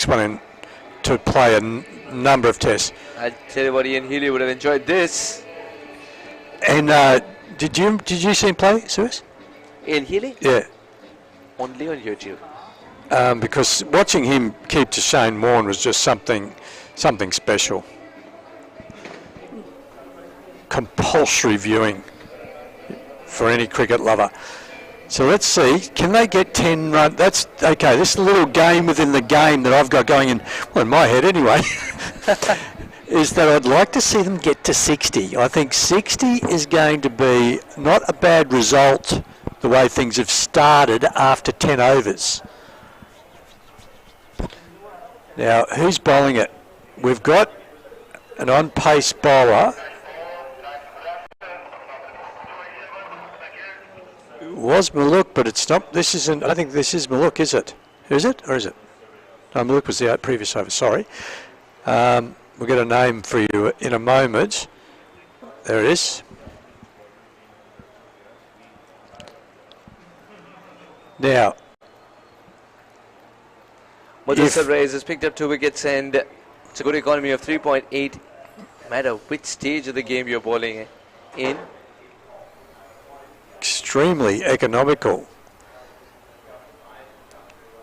one to play a number of tests. I tell you what, Ian Healy would have enjoyed this. And did you see him play, Suez? Ian Healy? Yeah. Only on YouTube. Because watching him keep to Shane Warne was just something special. Compulsory viewing for any cricket lover. So let's see, can they get 10 runs? That's okay. This is a little game within the game that I've got going in my head anyway, is that I'd like to see them get to 60. I think 60 is going to be not a bad result the way things have started after 10 overs. Now, who's bowling it? We've got an on-pace bowler. Was Maluk, but it's not. This isn't. I don't think this is Maluk, is it? Is it, or is it? No, Maluk was the previous over. Sorry. We'll get a name for you in a moment. There it is. Now, Mudassar Reyes has picked up 2 wickets, and it's a good economy of 3.8. No matter which stage of the game you're bowling in. Extremely economical.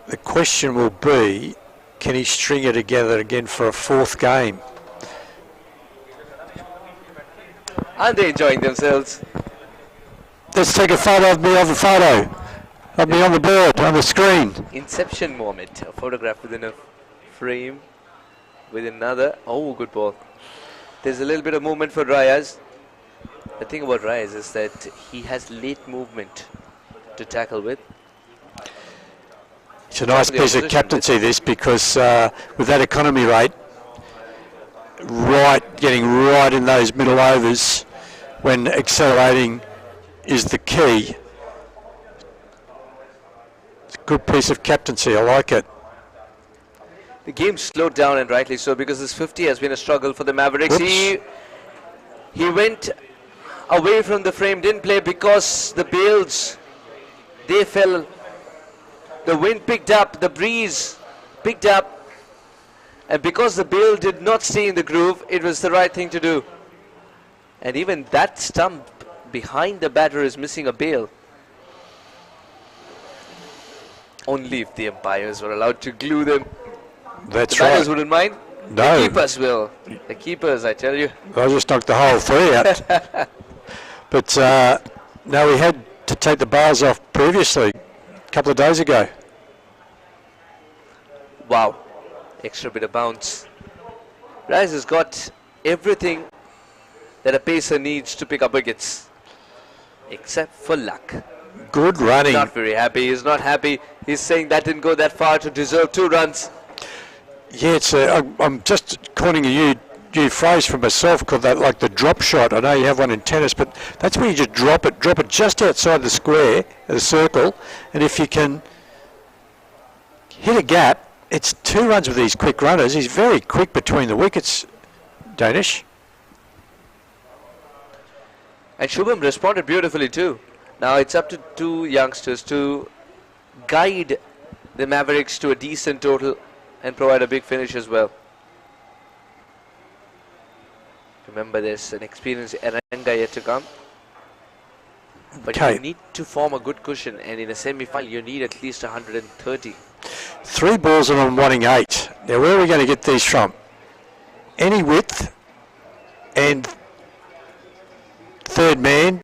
The question will be, can he string it together again for a 4th game? Aren't they enjoying themselves? Let's take a photo of me on the photo. Of me on the board, on the screen. Inception moment. A photograph within a frame with another. Oh, good ball. There's a little bit of movement for Reyes. The thing about Reyes is that he has late movement to tackle with. It's a nice piece of captaincy, this, because with that economy rate, getting right in those middle overs when accelerating is the key. It's a good piece of captaincy, I like it. The game slowed down, and rightly so, because this 50 has been a struggle for the Mavericks. He went away from the frame, didn't play because the bails, they fell. The wind picked up, the breeze picked up, and because the bail did not stay in the groove, it was the right thing to do. And even that stump behind the batter is missing a bail. Only if the umpires were allowed to glue them. That's the batters wouldn't mind. No. The keepers will. The keepers, I tell you. I just knocked the whole three out. But now we had to take the bars off previously, a couple of days ago. Wow. Extra bit of bounce. Rice has got everything that a pacer needs to pick up wickets, except for luck. Good running. Not very happy. He's not happy. He's saying that didn't go that far to deserve 2 runs. Yeah, it's I'm just coining a new phrase for myself called that, like the drop shot. I know you have one in tennis, but that's where you just drop it just outside the square, the circle, and if you can hit a gap, it's 2 runs with these quick runners. He's very quick between the wickets, Danish. And Shubham responded beautifully too. Now it's up to 2 youngsters to guide the Mavericks to a decent total and provide a big finish as well. Remember, there's an experienced Eranga yet to come. But you need to form a good cushion, and in a semi-final you need at least 130. 3 balls and I'm wanting 8. Now where are we going to get these from? Any width, and third man,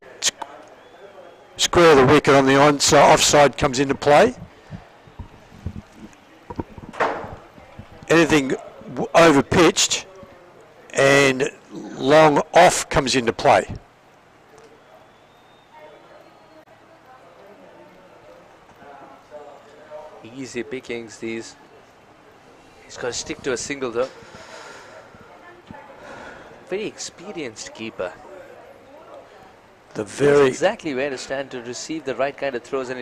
square the wicket on the offside comes into play. Anything over pitched and long off comes into play. Easy pickings these. He's got to stick to a single though. Very experienced keeper. Knows exactly where to stand to receive the right kind of throws, and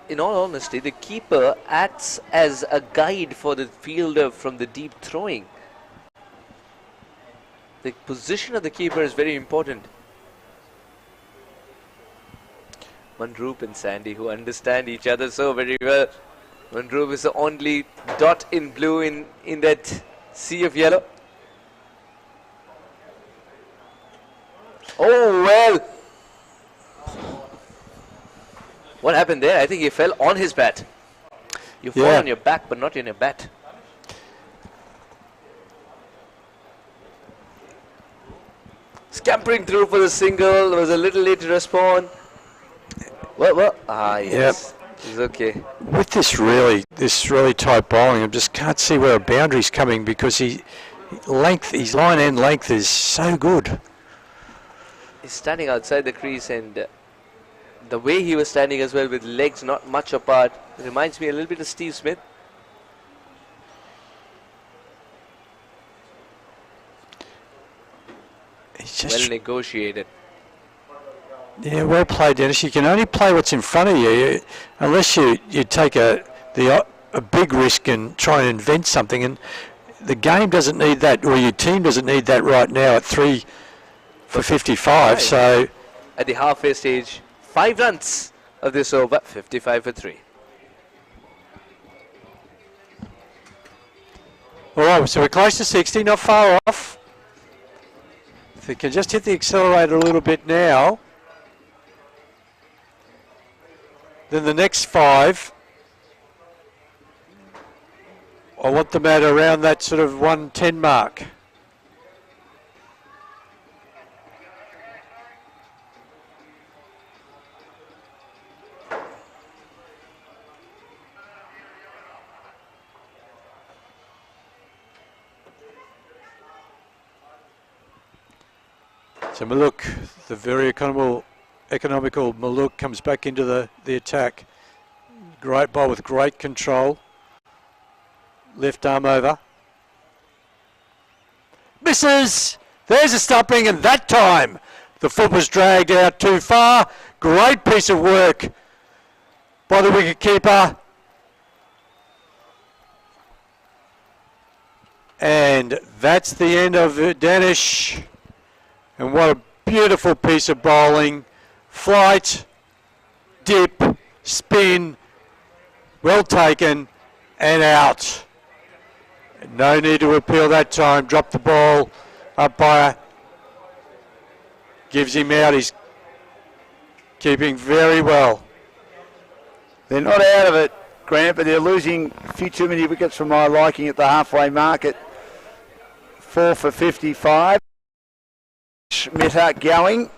in all honesty, the keeper acts as a guide for the fielder from the deep throwing. The position of the keeper is very important. Manroop and Sandy, who understand each other so very well. Manroop is the only dot in blue in that sea of yellow. Oh, well. What happened there? I think he fell on his bat. You fall on your back, but not in your bat. Scampering through for the single. Was a little late to respond. Well. Yes. He's okay. With this really tight bowling, I just can't see where a boundary's coming because his line end length is so good. He's standing outside the crease, and the way he was standing as well, with legs not much apart, reminds me a little bit of Steve Smith. He's just well negotiated. Yeah, well played, Dennis. You can only play what's in front of you unless you take a big risk and try and invent something. And the game doesn't need that, or your team doesn't need that right now at 3 for 55. So at the halfway stage, 5 runs of this over, 55 for 3. All right, so we're close to 60, not far off. If we can just hit the accelerator a little bit now, then the next 5, I want them at around that sort of 110 mark. So Maluk, the very economical Maluk, comes back into the attack. Great ball with great control. Left arm over. Misses! There's a stumping, and that time the foot was dragged out too far. Great piece of work by the wicket keeper. And that's the end of Danish. And what a beautiful piece of bowling. Flight, dip, spin, well taken, and out. No need to appeal that time. Drop the ball. Umpire gives him out. He's keeping very well. They're not out of it, Grant, but they're losing a few too many wickets for my liking at the halfway market. 4 for 55. Mehta going.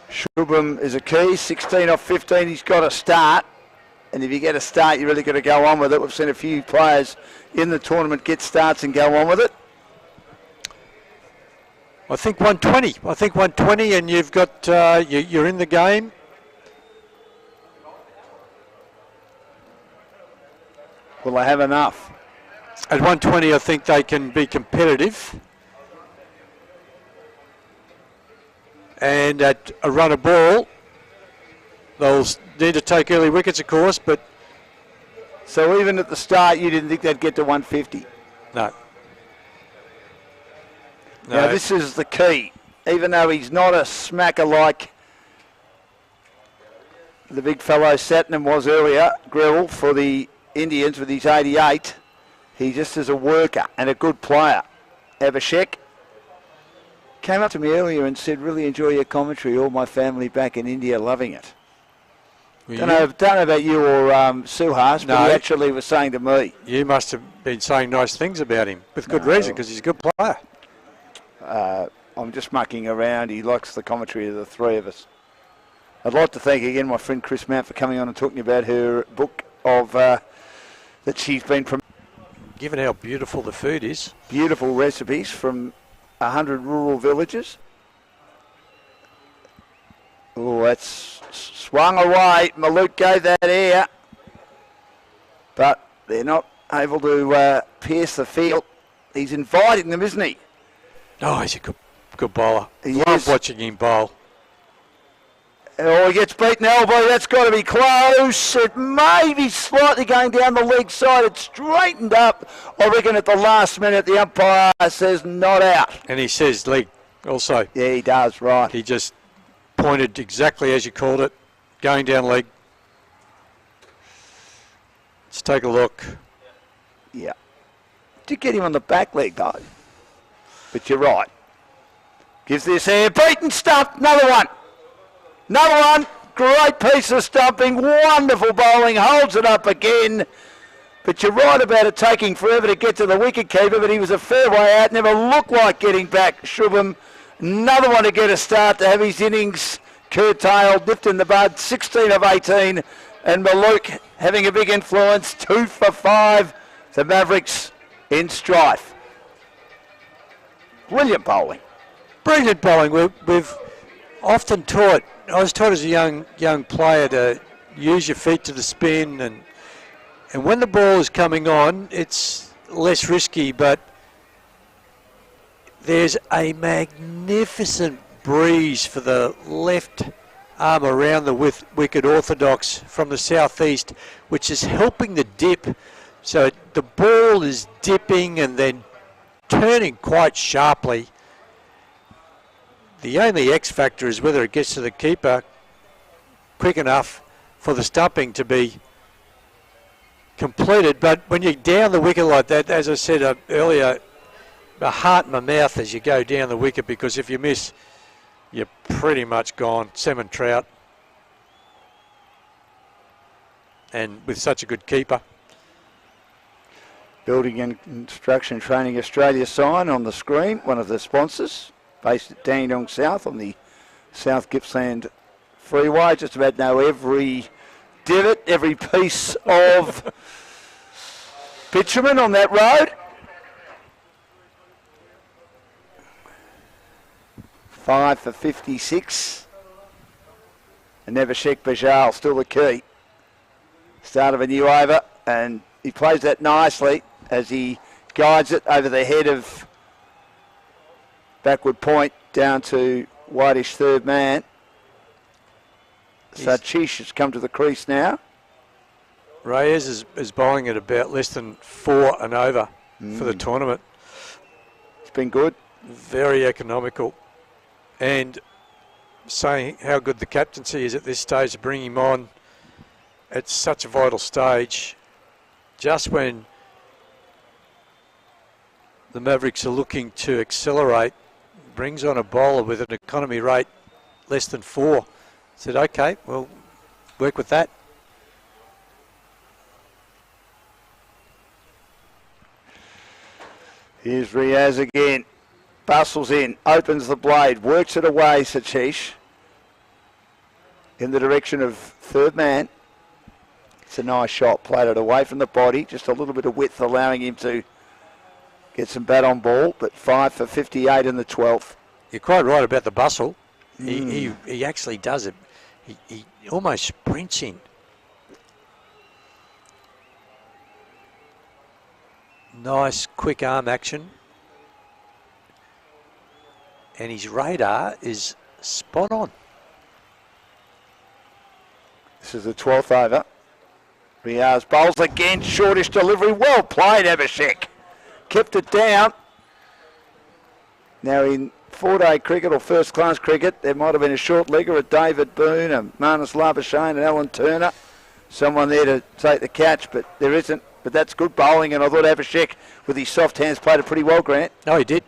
Shubham is a key. 16 off 15. He's got to start. And if you get a start, you really got to go on with it. We've seen a few players in the tournament get starts and go on with it. I think 120. And you've got you're in the game. Will they have enough? At 120, I think they can be competitive. And at a run of ball, they'll need to take early wickets, of course, but... So even at the start, you didn't think they'd get to 150? No. Now, this is the key. Even though he's not a smacker like the big fellow Satnam was earlier, Grewal, for the Indians with his 88, he just is a worker and a good player. Abhishek came up to me earlier and said, really enjoy your commentary. All my family back in India loving it. Don't know about you or Suhas, but he actually was saying to me. You must have been saying nice things about him, with good reason, because he's a good player. I'm just mucking around. He likes the commentary of the three of us. I'd like to thank again my friend Chris Mount for coming on and talking about her book of that she's been promoting. Given how beautiful the food is. Beautiful recipes from 100 rural villages. Oh, that's swung away. Maluk gave that air. But they're not able to pierce the field. He's inviting them, isn't he? Oh, he's a good bowler. He Love is. watching him bowl. Oh, he gets beaten elbow. That's got to be close. It may be slightly going down the leg side. It's straightened up. I reckon at the last minute the umpire says not out. And he says leg also. Yeah, he does, right. He just pointed exactly as you called it, going down leg. Let's take a look. Yeah. Did get him on the back leg, though. But you're right. Gives this air. Beaten, stumped. Another one. Another one. Great piece of stumping. Wonderful bowling. Holds it up again. But you're right about it taking forever to get to the wicket keeper, but he was a fair way out. Never looked like getting back. Shubham. Another one to get a start to have his innings curtailed. Nipped in the bud. 16 of 18. And Maluk having a big influence. 2 for 5. The Mavericks in strife. Brilliant bowling. Brilliant bowling. We've often taught, I was taught as a young player to use your feet to the spin, and when the ball is coming on, it's less risky, but there's a magnificent breeze for the left arm around the wicket orthodox from the southeast, which is helping the dip. So the ball is dipping and then turning quite sharply. The only X factor is whether it gets to the keeper quick enough for the stumping to be completed. But when you're down the wicket like that, as I said earlier, my heart in my mouth as you go down the wicket, because if you miss, you're pretty much gone. Salmon trout. And with such a good keeper. Building and Construction Training Australia sign on the screen, one of the sponsors, based at Dandenong South on the South Gippsland Freeway. Just about know every divot, every piece of bitumen on that road. 5 for 56. And Nevershek Bajal still the key. Start of a new over, and he plays that nicely as he guides it over the head of backward point down to whitish third man. Sachish has come to the crease now. Reyes is bowling at about less than 4 and over for the tournament. It's been good. Very economical. And saying how good the captaincy is at this stage to bring him on at such a vital stage, just when the Mavericks are looking to accelerate, brings on a bowler with an economy rate less than 4. Said, okay, well, work with that. Here's Riaz again. Bustles in, opens the blade, works it away, Sachish, in the direction of third man. It's a nice shot, played it away from the body, just a little bit of width allowing him to get some bat on ball, but 5 for 58 in the 12th. You're quite right about the bustle. He actually does it. He almost sprints in. Nice quick arm action. And his radar is spot on. This is the 12th over. Riaz bowls again, shortish delivery. Well played, Abhishek. Kept it down. Now in 4-day cricket or first-class cricket, there might have been a short legger, a David Boone, a Marnus Labuschagne, and Alan Turner. Someone there to take the catch, but there isn't. But that's good bowling, and I thought Abhishek, with his soft hands, played it pretty well, Grant. No, he did.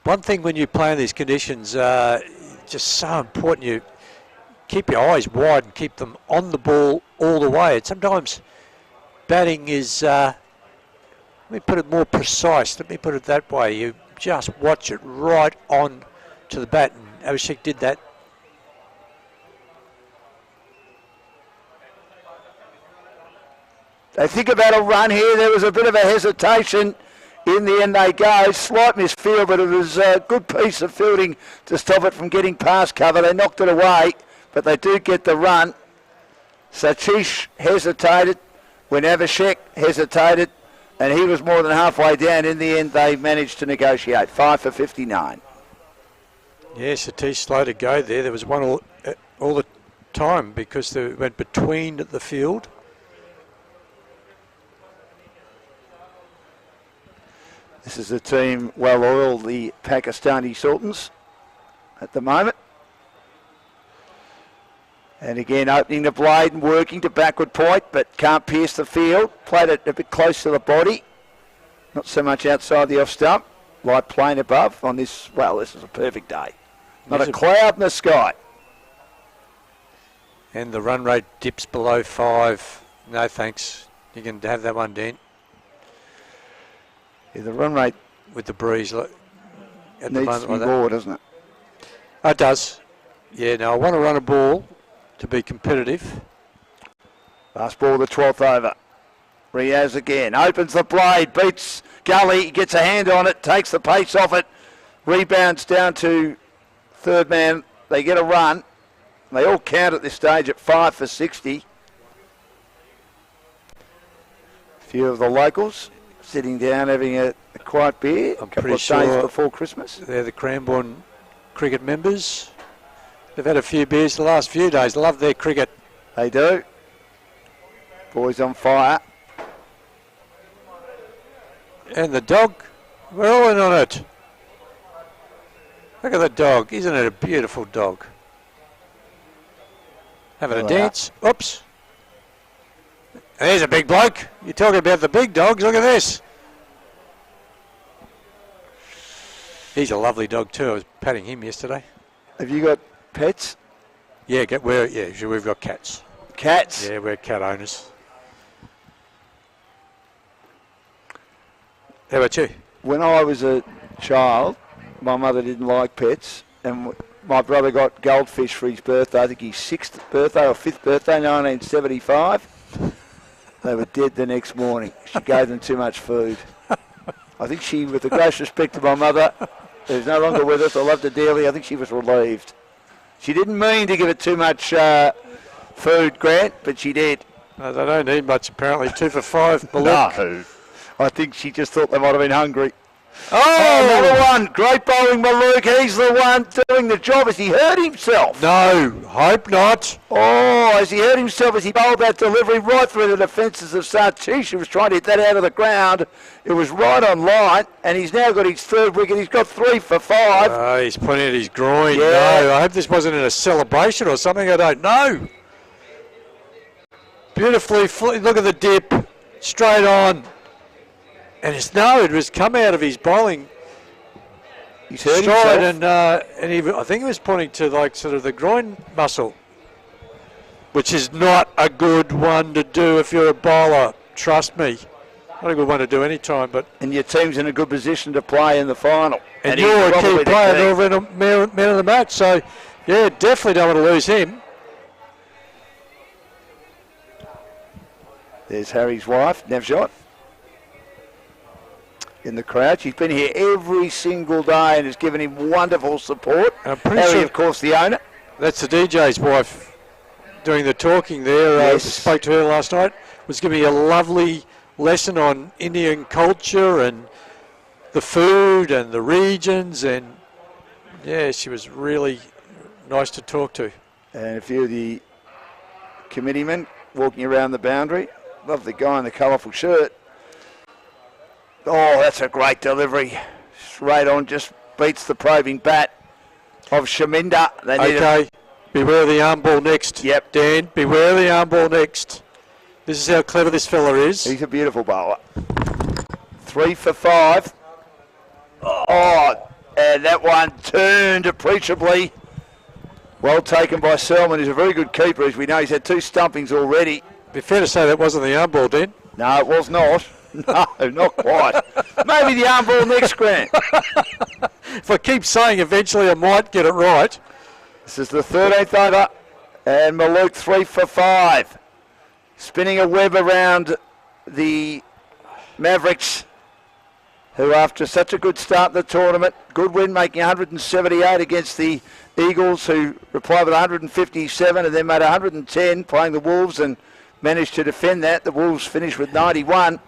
One thing when you play in these conditions, just so important, you keep your eyes wide and keep them on the ball all the way. And sometimes batting is, let me put it more precise, let me put it that way. You just watch it right on to the bat, and Abhishek did that. They think about a run here. There was a bit of a hesitation. In the end they go. Slight misfield, but it was a good piece of fielding to stop it from getting past cover. They knocked it away, but they do get the run. Sachish hesitated when Abhishek hesitated, and he was more than halfway down. In the end, they managed to negotiate. 5 for 59. Yeah, Satish slow to go there. There was one all the time because they went between the field. This is the team well-oiled, the Pakistani Sultans at the moment. And again, opening the blade and working to backward point, but can't pierce the field. Played it a bit close to the body. Not so much outside the off stump. Light plane above on this, well, this is a perfect day. Not a cloud in the sky. And the run rate dips below 5. No thanks. You can have that one, Dan. Yeah, the run rate with the breeze at the needs moment to be like more, doesn't it? Oh, it does. Yeah, no, I want to run a ball to be competitive. Last ball, the 12th over. Riaz again, opens the blade, beats Gully, gets a hand on it, takes the pace off it, rebounds down to third man. They get a run. They all count at this stage at 5 for 60. A few of the locals sitting down having a quiet beer. I'm pretty sure days before Christmas. They're the Cranbourne cricket members. They've had a few beers the last few days. Love their cricket. They do. Boys on fire. And the dog, we're all in on it. Look at the dog. Isn't it a beautiful dog? Having a dance. Oops. There's a big bloke. You're talking about the big dogs. Look at this. He's a lovely dog too. I was patting him yesterday. Have you got pets? Yeah, we've got cats. Cats? Yeah, we're cat owners. How about you? When I was a child, my mother didn't like pets, and my brother got goldfish for his birthday. I think his 6th birthday or 5th birthday, 1975. They were dead the next morning. She gave them too much food. I think she, with the greatest respect to my mother, who's no longer with us. I loved her dearly. I think she was relieved. She didn't mean to give it too much food, Grant, but she did. No, they don't need much, apparently. 2 for 5. Malik. No. I think she just thought they might have been hungry. Oh, another one. Great bowling, Malouk. He's the one doing the job. Has he hurt himself? No, hope not. Oh, has he hurt himself as he bowled that delivery right through the defences of Satish, who was trying to hit that out of the ground. It was right on line, and he's now got his 3rd wicket. He's got 3 for 5. Oh, he's pointing at his groin. Yeah. No, I hope this wasn't in a celebration or something. I don't know. Beautifully, look at the dip. Straight on. And it was come out of his bowling He's hurt stride, himself. and I think he was pointing to like sort of the groin muscle, which is not a good one to do if you're a bowler. Trust me, not a good one to do any time. But And your team's in a good position to play in the final. and he's you're a probably key the player, key. over in man of the match. So yeah, definitely don't want to lose him. There's Harry's wife, Navjot, in the crowd. She's been here every single day and has given him wonderful support. And I'm pretty Harry, sure of course, the owner. that's the DJ's wife doing the talking there. Yes. Spoke to her last night. Was giving me a lovely lesson on Indian culture and the food and the regions, and yeah, she was really nice to talk to. And a few of the committeemen walking around the boundary. Love the guy in the colourful shirt. Oh, that's a great delivery. Straight on, just beats the probing bat of Shaminda. They need Okay, beware of the arm ball next. Yep. Dan, beware of the arm ball next. This is how clever this fella is. He's a beautiful bowler. 3 for 5. Oh, and that one turned appreciably. Well taken by Selman, who's a very good keeper. As we know, he's had 2 stumpings already. Be fair to say that wasn't the arm ball, Dan. No, it was not. No, not quite. Maybe the arm ball next, Grant. If I keep saying eventually I might get it right. This is the 13th over. And Malouk 3 for 5. Spinning a web around the Mavericks, who after such a good start in the tournament, good win, making 178 against the Eagles, who replied with 157 and then made 110 playing the Wolves and managed to defend that. The Wolves finished with 91.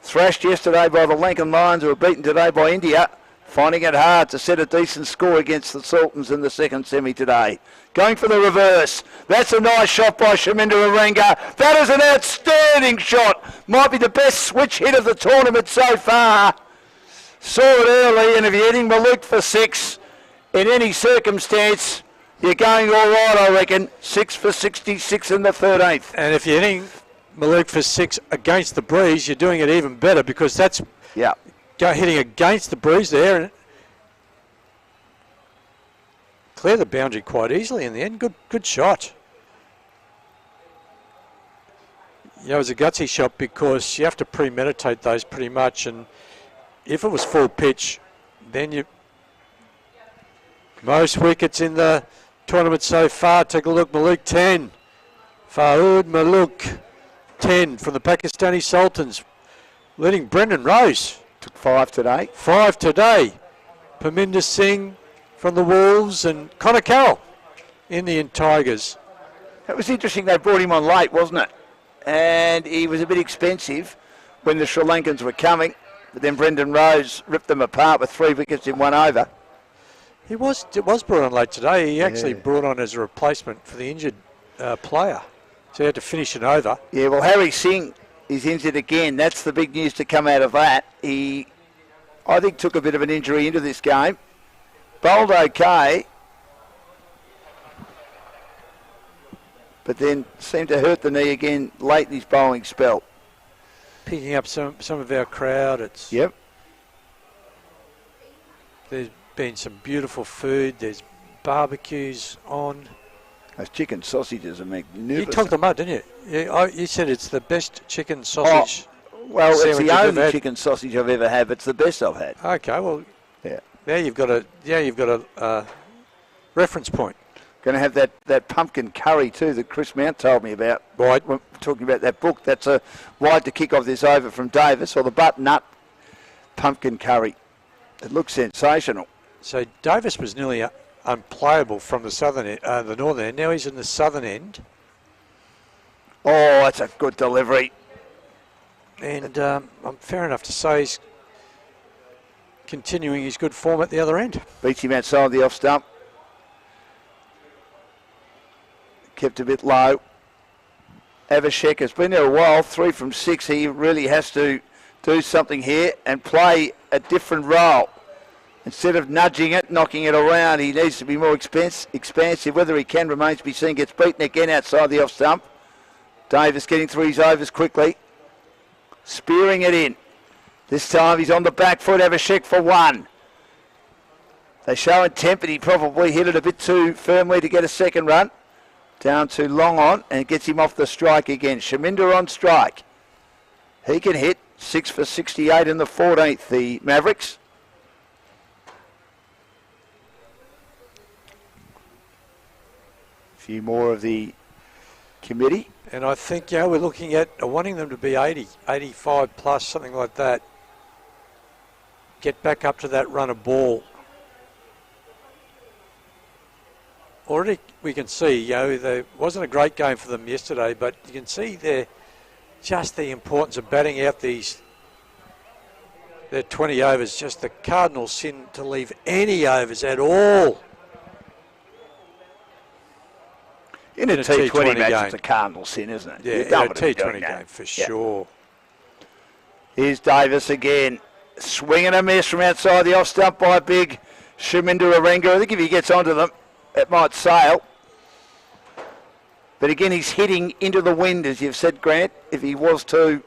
Thrashed yesterday by the Lankan Lions, who were beaten today by India, finding it hard to set a decent score against the Sultans in the second semi today. Going for the reverse. That's a nice shot by Shaminda Aranga. That is an outstanding shot. Might be the best switch hit of the tournament so far. Saw it early, and if you're hitting Malouk for 6 in any circumstance, you're going all right, I reckon. 6 for 66 in the 13th. And if you're hitting Malouk for 6 against the breeze, you're doing it even better, because that's hitting against the breeze there. And clear the boundary quite easily in the end. Good shot. You know, it was a gutsy shot because you have to premeditate those pretty much, and if it was full pitch, then most wickets in the tournament so far. Take a look, Malouk 10. Fahoud Malouk 10 from the Pakistani Sultans, leading Brendan Rose. Took 5 today. 5 today. Parminder Singh from the Wolves and Connor Carroll, Indian Tigers. It was interesting they brought him on late, wasn't it? And he was a bit expensive when the Sri Lankans were coming. But then Brendan Rose ripped them apart with 3 wickets in 1 over. It was brought on late today. He actually brought on as a replacement for the injured player. So he had to finish an over. Yeah, well, Harry Singh is injured again. That's the big news to come out of that. He, I think, took a bit of an injury into this game. Bowled okay, but then seemed to hurt the knee again late in his bowling spell. Picking up some of our crowd. Yep. There's been some beautiful food. There's barbecues on. Those chicken sausages are magnificent. You talked them up, didn't you? You said it's the best chicken sausage. Well, it's sandwich the you've ever only had. chicken sausage I've ever had. But it's the best I've had. Okay, well, Yeah. now you've got a reference point. Going to have that pumpkin curry too that Chris Mount told me about. Right. When talking about that book. That's a wide to kick off this over from Davis, or the butternut pumpkin curry. It looks sensational. So Davis was nearly unplayable from the southern end, the northern end. Now he's in the southern end. Oh, that's a good delivery. And I'm fair enough to say he's continuing his good form at the other end. Beats him outside the off stump. Kept a bit low. Avishek has been there a while, 3 from 6. He really has to do something here and play a different role. Instead of nudging it, knocking it around, he needs to be more expansive. Whether he can remains to be seen. Gets beaten again outside the off stump. Davis getting through his overs quickly. Spearing it in. This time he's on the back foot. Avishek for 1. They show intent, but he probably hit it a bit too firmly to get a second run. Down to long on, and gets him off the strike again. Shaminder on strike. He can hit 6 for 68 in the 14th, the Mavericks. A few more of the committee. And I think, we're looking at wanting them to be 80, 85 plus, something like that. Get back up to that run of ball. Already we can see, there wasn't a great game for them yesterday, but you can see just the importance of batting out their 20 overs, just the cardinal sin to leave any overs at all. In a T20 match, it's a cardinal sin, isn't it? Yeah, in a T20 game, for sure. Here's Davis again. Swing and a miss from outside the off stump by big Shaminder Arenga. I think if he gets onto them, it might sail. But again, he's hitting into the wind, as you've said, Grant, if he was to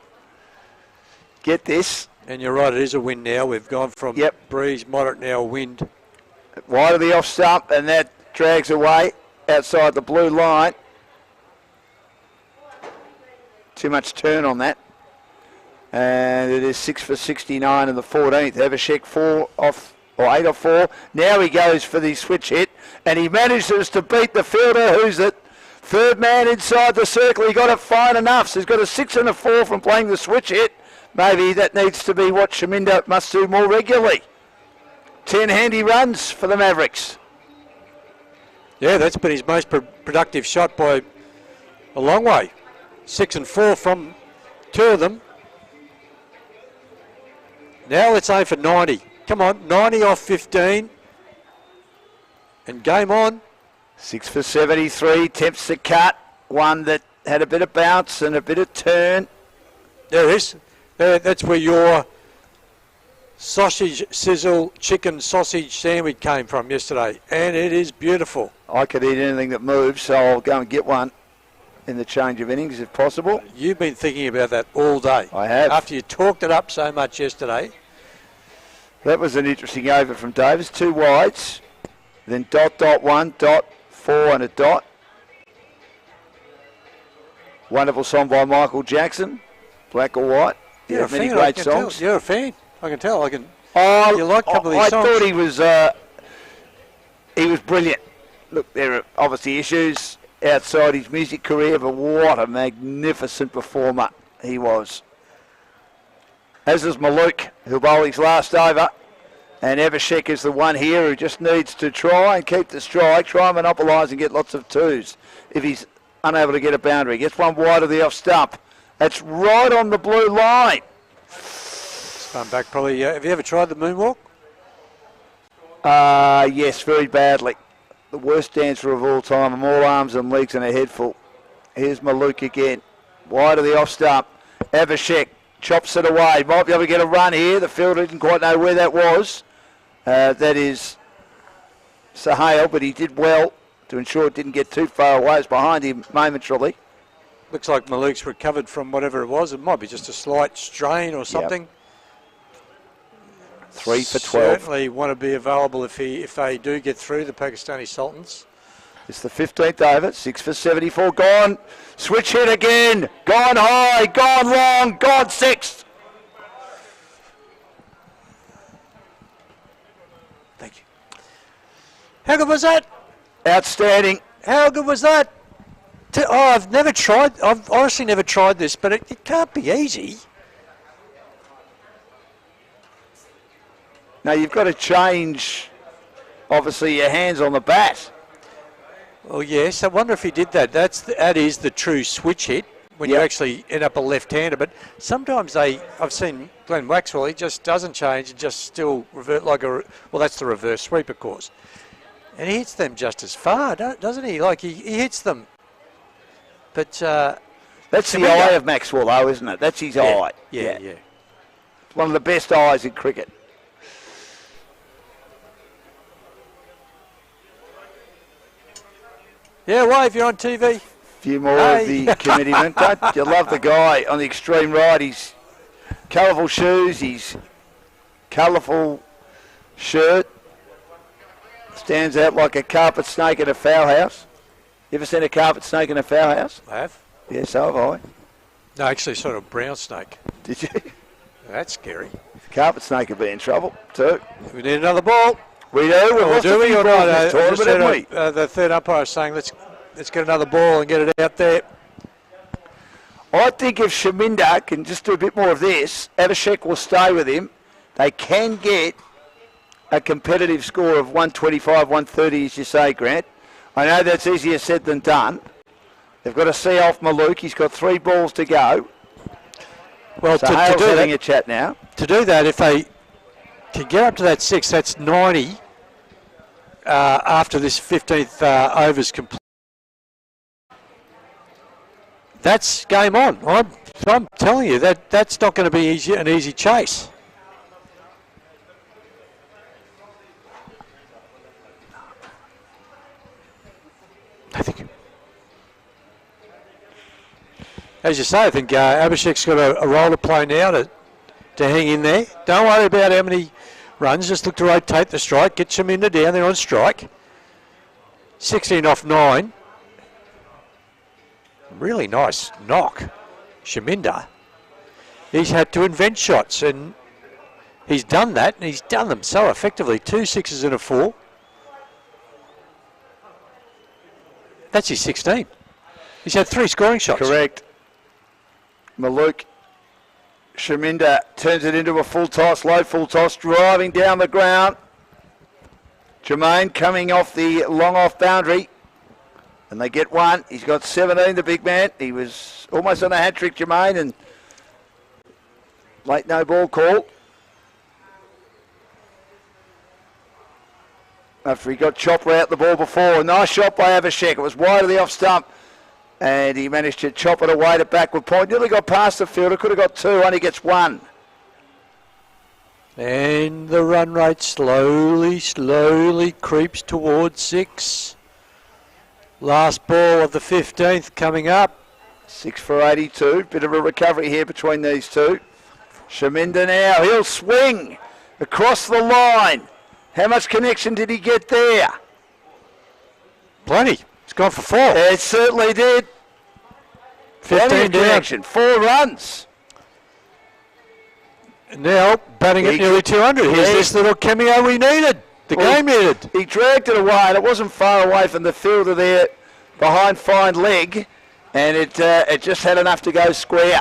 get this. And you're right, it is a wind now. We've gone from breeze, moderate, now wind. Wide of the off stump, and that drags away outside the blue line. Too much turn on that. And it is 6 for 69 in the 14th. Avishek 4 off, or 8 off 4. Now he goes for the switch hit, and he manages to beat the fielder, who's the third man inside the circle. He got it fine enough. So he's got a 6 and a 4 from playing the switch hit. Maybe that needs to be what Shaminder must do more regularly. 10 handy runs for the Mavericks. Yeah, that's been his most productive shot by a long way. 6 and 4 from 2 of them. Now let's aim for 90. Come on, 90 off 15. And game on. 6 for 73, attempts to cut. One that had a bit of bounce and a bit of turn. There it is. That's where your sausage sizzle chicken sausage sandwich came from yesterday. And it is beautiful. I could eat anything that moves, so I'll go and get one in the change of innings if possible. You've been thinking about that all day. I have. After you talked it up so much yesterday. That was an interesting over from Davis. 2 wides. Then dot, dot, 1, dot, 4 and a dot. Wonderful song by Michael Jackson. Black or White. You're a many fan. great songs. You're a fan. I can tell. You like a couple of I these songs. thought he was brilliant. Look, there are obviously issues outside his music career, but what a magnificent performer he was. As is Maluk, who'll bowl his last over. And Avishek is the one here who just needs to try and keep the strike, try and monopolise and get lots of 2s if he's unable to get a boundary. Gets one wide of the off stump. That's right on the blue line. Spun back probably. Have you ever tried the moonwalk? Yes, very badly. The worst dancer of all time. I'm all arms and legs and a head full. Here's Maluk again. Wide of the off stump. Avishek chops it away. Might be able to get a run here. The fielder didn't quite know where that was. That is Sahale, but he did well to ensure it didn't get too far away. It's behind him momentarily. Looks like Maluk's recovered from whatever it was. It might be just a slight strain or something. Yep. 3 for 12. Certainly want to be available if they do get through, the Pakistani Sultans. It's the 15th over, 6 for 74, gone. Switch hit again, gone high, gone long, gone 6. Thank you. How good was that? Outstanding. How good was that? I've honestly never tried this, but it can't be easy. Now you've got to change obviously your hands on the bat. Well, yes, I wonder if he did that. That is the true switch hit when you actually end up a left-hander. But sometimes I've seen Glenn Waxwell, he just doesn't change and just still revert like that's the reverse sweep, of course. And he hits them just as far, doesn't he? Like he hits them. But that's the eye of Maxwell, though, isn't it? That's his eye. Yeah. It's one of the best eyes in cricket. Yeah, wave, you're on TV. Few more of the committeemen. Don't you love the guy on the extreme right? He's colourful shoes, he's colourful shirt. Stands out like a carpet snake in a fowl house. You ever seen a carpet snake in a fowl house? I have. Yeah, so have I. No, actually, sort of brown snake. Did you? That's scary. The carpet snake would be in trouble too. We need another ball. We do. We've lost a few balls in this tournament, haven't we? The third umpire is saying let's get another ball and get it out there. I think if Shaminda can just do a bit more of this, Abhishek will stay with him. They can get a competitive score of 125, 130, as you say, Grant. I know that's easier said than done. They've got to see off Maluk. He's got 3 balls to go. Well, so to Hale's do having that, a chat now. To do that, if they can get up to that 6, that's 90 after this 15th over's complete. That's game on. I'm telling you that's not going to be an easy chase. I think, as you say, I think Abhishek's got a role to play now to hang in there. Don't worry about how many runs. Just look to rotate the strike. Get Shaminda down there on strike. 16 off 9. Really nice knock, Shaminda. He's had to invent shots, and he's done that, and he's done them so effectively. 2 6s and a 4. That's his 16. He's had 3 scoring shots. Correct. Maluk Shaminda turns it into a full toss, low full toss, driving down the ground. Jermaine coming off the long off boundary. And they get 1. He's got 17, the big man. He was almost on a hat-trick, Jermaine, and late no ball call. After he got Chopper out the ball before. A nice shot by Abhishek. It was wide of the off stump. And he managed to chop it away to backward point. Nearly got past the fielder. Could have got 2. Only gets 1. And the run rate slowly creeps towards 6. Last ball of the 15th coming up. 6 for 82. Bit of a recovery here between these two. Shaminda now. He'll swing across the line. How much connection did he get there? Plenty. It's gone for 4. It certainly did. 15 connection. 4 runs. Now batting at nearly 200. Here's this little cameo we needed. The game needed. He dragged it away, and it wasn't far away from the fielder there behind fine leg, and it just had enough to go square.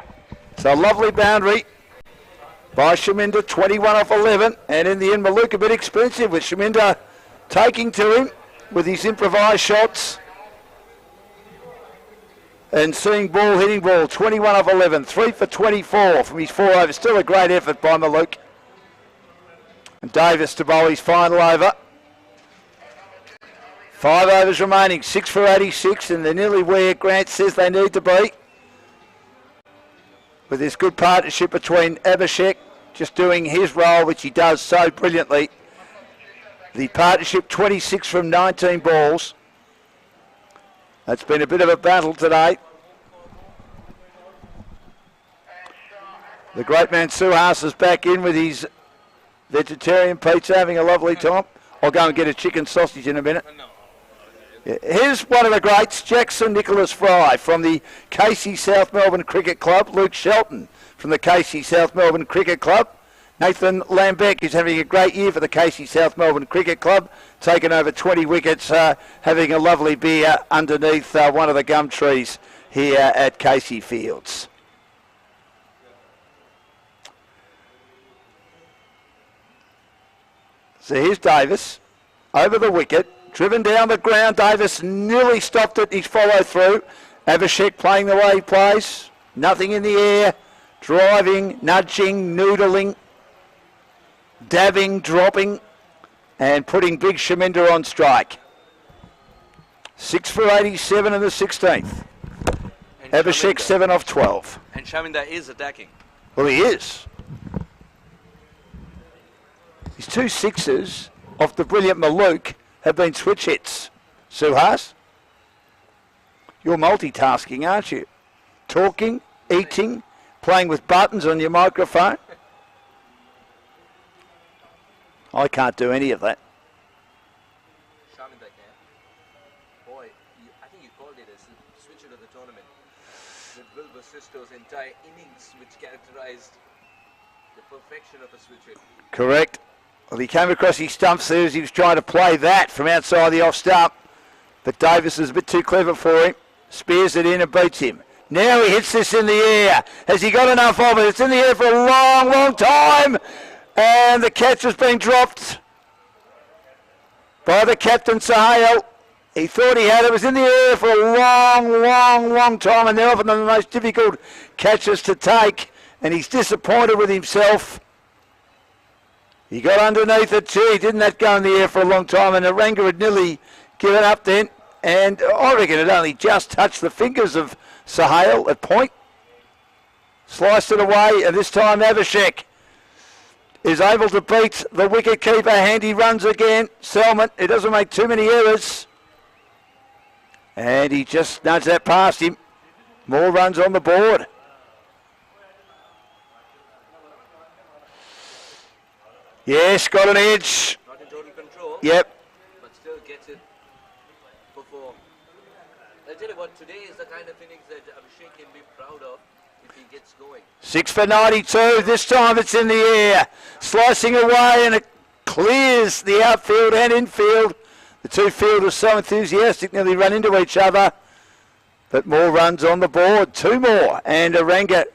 So a lovely boundary by Shaminda, 21 off 11, and in the end, Maluk a bit expensive with Shaminda taking to him with his improvised shots and seeing ball, hitting ball, 21 off 11, 3 for 24 from his 4 overs. Still a great effort by Maluk. And Davis to bowl his final over. 5 overs remaining, 6 for 86, and they're nearly where Grant says they need to be. With this good partnership between Abhishek just doing his role, which he does so brilliantly. The partnership 26 from 19 balls. That's been a bit of a battle today. The great man Suhas is back in with his vegetarian pizza, having a lovely time. I'll go and get a chicken sausage in a minute. Here's one of the greats, Jackson Nicholas Fry from the Casey South Melbourne Cricket Club. Luke Shelton from the Casey South Melbourne Cricket Club. Nathan Lambeck is having a great year for the Casey South Melbourne Cricket Club, taking over 20 wickets, having a lovely beer underneath one of the gum trees here at Casey Fields. So here's Davis over the wicket, driven down the ground. Davis nearly stopped it. He's follow through. Abhishek playing the way he plays. Nothing in the air. Driving, nudging, noodling, dabbing, dropping, and putting big Shaminder on strike. 6 for 87 in the 16th. And Abhishek 7 off 12. And Shaminder is attacking. Well, he is. His 2 sixes off the brilliant Maluk have been switch hits. Suhas, you're multitasking, aren't you? Talking, eating, playing with buttons on your microphone. I can't do any of that. Shaminder can. Boy, I think you called it a switcher of the tournament. With Wilbur Sisto's entire innings, which characterized the perfection of a switch hit. Correct. Well, he came across his stumps there as he was trying to play that from outside the off stump. But Davis is a bit too clever for him. Spears it in and beats him. Now he hits this in the air. Has he got enough of it? It's in the air for a long, long time. And the catch has been dropped by the captain, Sahel. He thought he had it. It was in the air for a long, long, long time. And they're often the most difficult catches to take. And he's disappointed with himself. He got underneath it. Gee, didn't that go in the air for a long time? And Naranga had nearly given up then. And I reckon it only just touched the fingers of Sahel at point. Sliced it away, and this time Abhishek is able to beat the wicket keeper. Handy runs again. Selman, he doesn't make too many errors. And he just nudged that past him. More runs on the board. Yes, got an edge. Not in total control. Yep. But still gets it before. I tell you what, today is the kind of innings that Abhishek can be proud of if he gets going. 6 for 92. This time it's in the air. Slicing away, and it clears the outfield and infield. The two fielders so enthusiastic, nearly run into each other. But more runs on the board. 2 more. And Aranga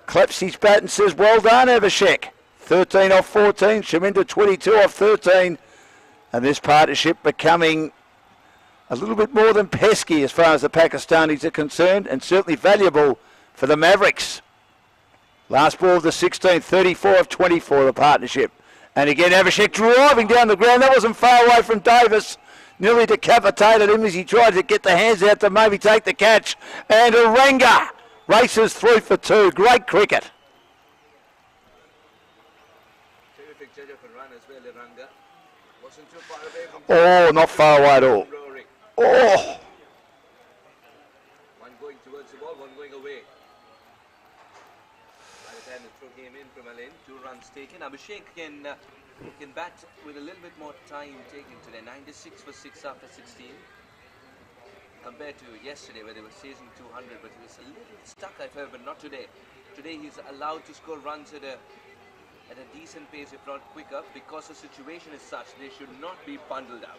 claps his bat and says, well done, Abhishek. 13 off 14. Shaminder 22 off 13. And this partnership becoming a little bit more than pesky as far as the Pakistanis are concerned, and certainly valuable for the Mavericks. Last ball of the 16th, 34 of 24, the partnership. And again, Abhishek driving down the ground. That wasn't far away from Davis. Nearly decapitated him as he tried to get the hands out to maybe take the catch. And Aranga races through for 2. Great cricket. Terrific judge of a run as well, Aranga. Wasn't too far away from Oh, not far away at all. Oh! One going towards the ball, one going away. By the time the throw came in from Alain, 2 runs taken. Abhishek can bat with a little bit more time taken today. 96 for 6 after 16. Compared to yesterday where they were chasing 200, but he was a little stuck, I felt, but not today. Today he's allowed to score runs at a decent pace, if not quicker, because the situation is such they should not be bundled up.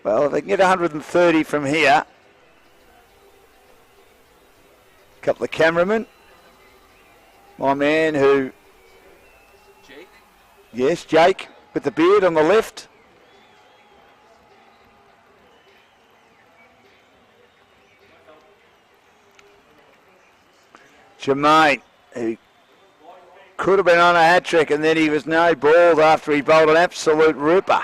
Well, if they can get 130 from here. A couple of cameramen. My man who... Jake? Yes, Jake, with the beard on the left. Jermaine, who could have been on a hat-trick, and then he was no-balled after he bowled an absolute ripper.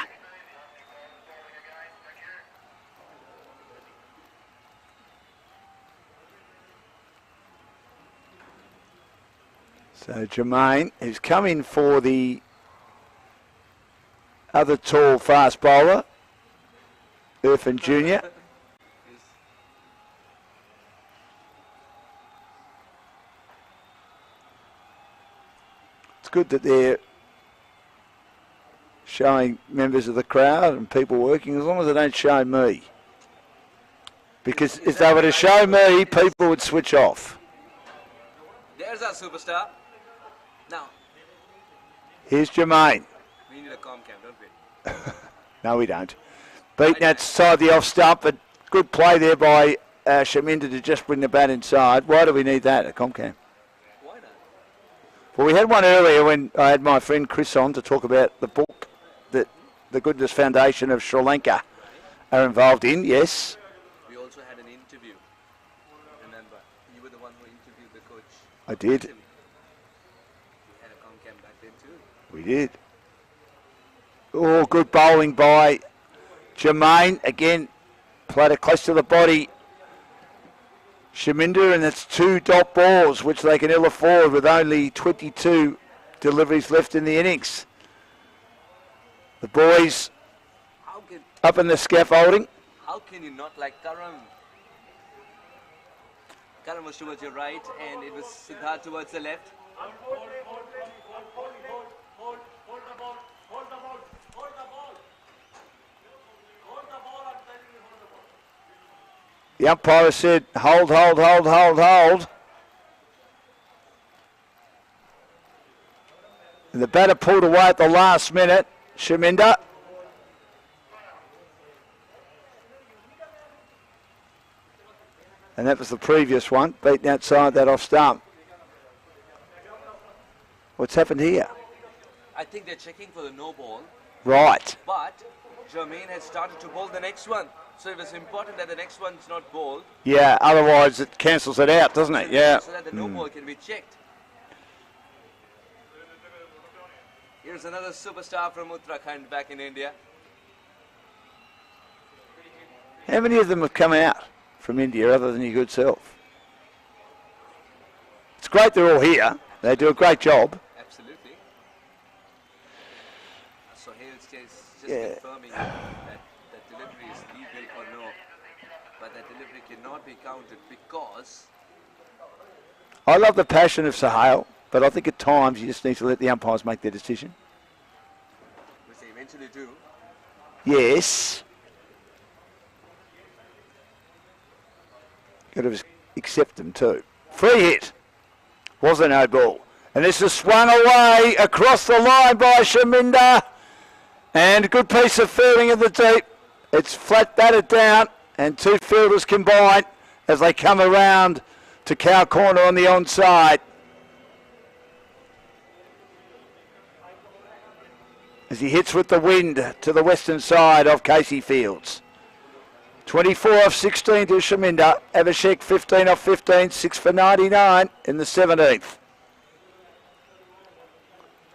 So Jermaine, who's come in for the other tall fast bowler, Irfan Jr. It's good that they're showing members of the crowd and people working, as long as they don't show me. Because if they were to show me, people would switch off. There's our superstar. Now, Here's Jermaine. we need a com cam, don't we? No, we don't. Beaten outside the off stump, but good play there by Shaminder to just bring the bat inside. Why do we need that, a Comcam? Why not? Well, we had one earlier when I had my friend Chris on to talk about the book that the Goodness Foundation of Sri Lanka are involved in, yes. We also had an interview. Remember, you were the one who interviewed the coach. I did. We had a Comcam back then too. We did. Oh, good bowling by Jermaine. Again, played it close to the body. Shaminder, and that's 2 dot balls, which they can ill afford with only 22 deliveries left in the innings. The boys up in the scaffolding. How can you not like Karam? Karam was towards your right and it was Siddharth towards the left. The umpire said, hold, hold, hold, hold, hold. And the batter pulled away at the last minute. Shaminder. And that was the previous one, beaten outside that off stump. What's happened here? I think they're checking for the no ball. Right. But Jermaine has started to bowl the next one. So it was important that the next one's not bowled. Yeah, otherwise it cancels it out, doesn't it? Yeah. So that the no ball can be checked. Here's another superstar from Uttarakhand back in India. How many of them have come out from India other than your good self? It's great they're all here. They do a great job. Absolutely. So Hale's just confirming that delivery is legal or no. But that delivery cannot be counted because... I love the passion of Sahale, but I think at times you just need to let the umpires make their decision. Which they eventually do. Yes. Got to accept them too. Free hit. Was a no ball. And this is swung away across the line by Shaminder. And a good piece of fielding in the deep. It's flat batted down and 2 fielders combined as they come around to cow corner on the onside. As he hits with the wind to the western side of Casey Fields. 24 off 16 to Shaminder. Abhishek 15 off 15, 6 for 99 in the 17th.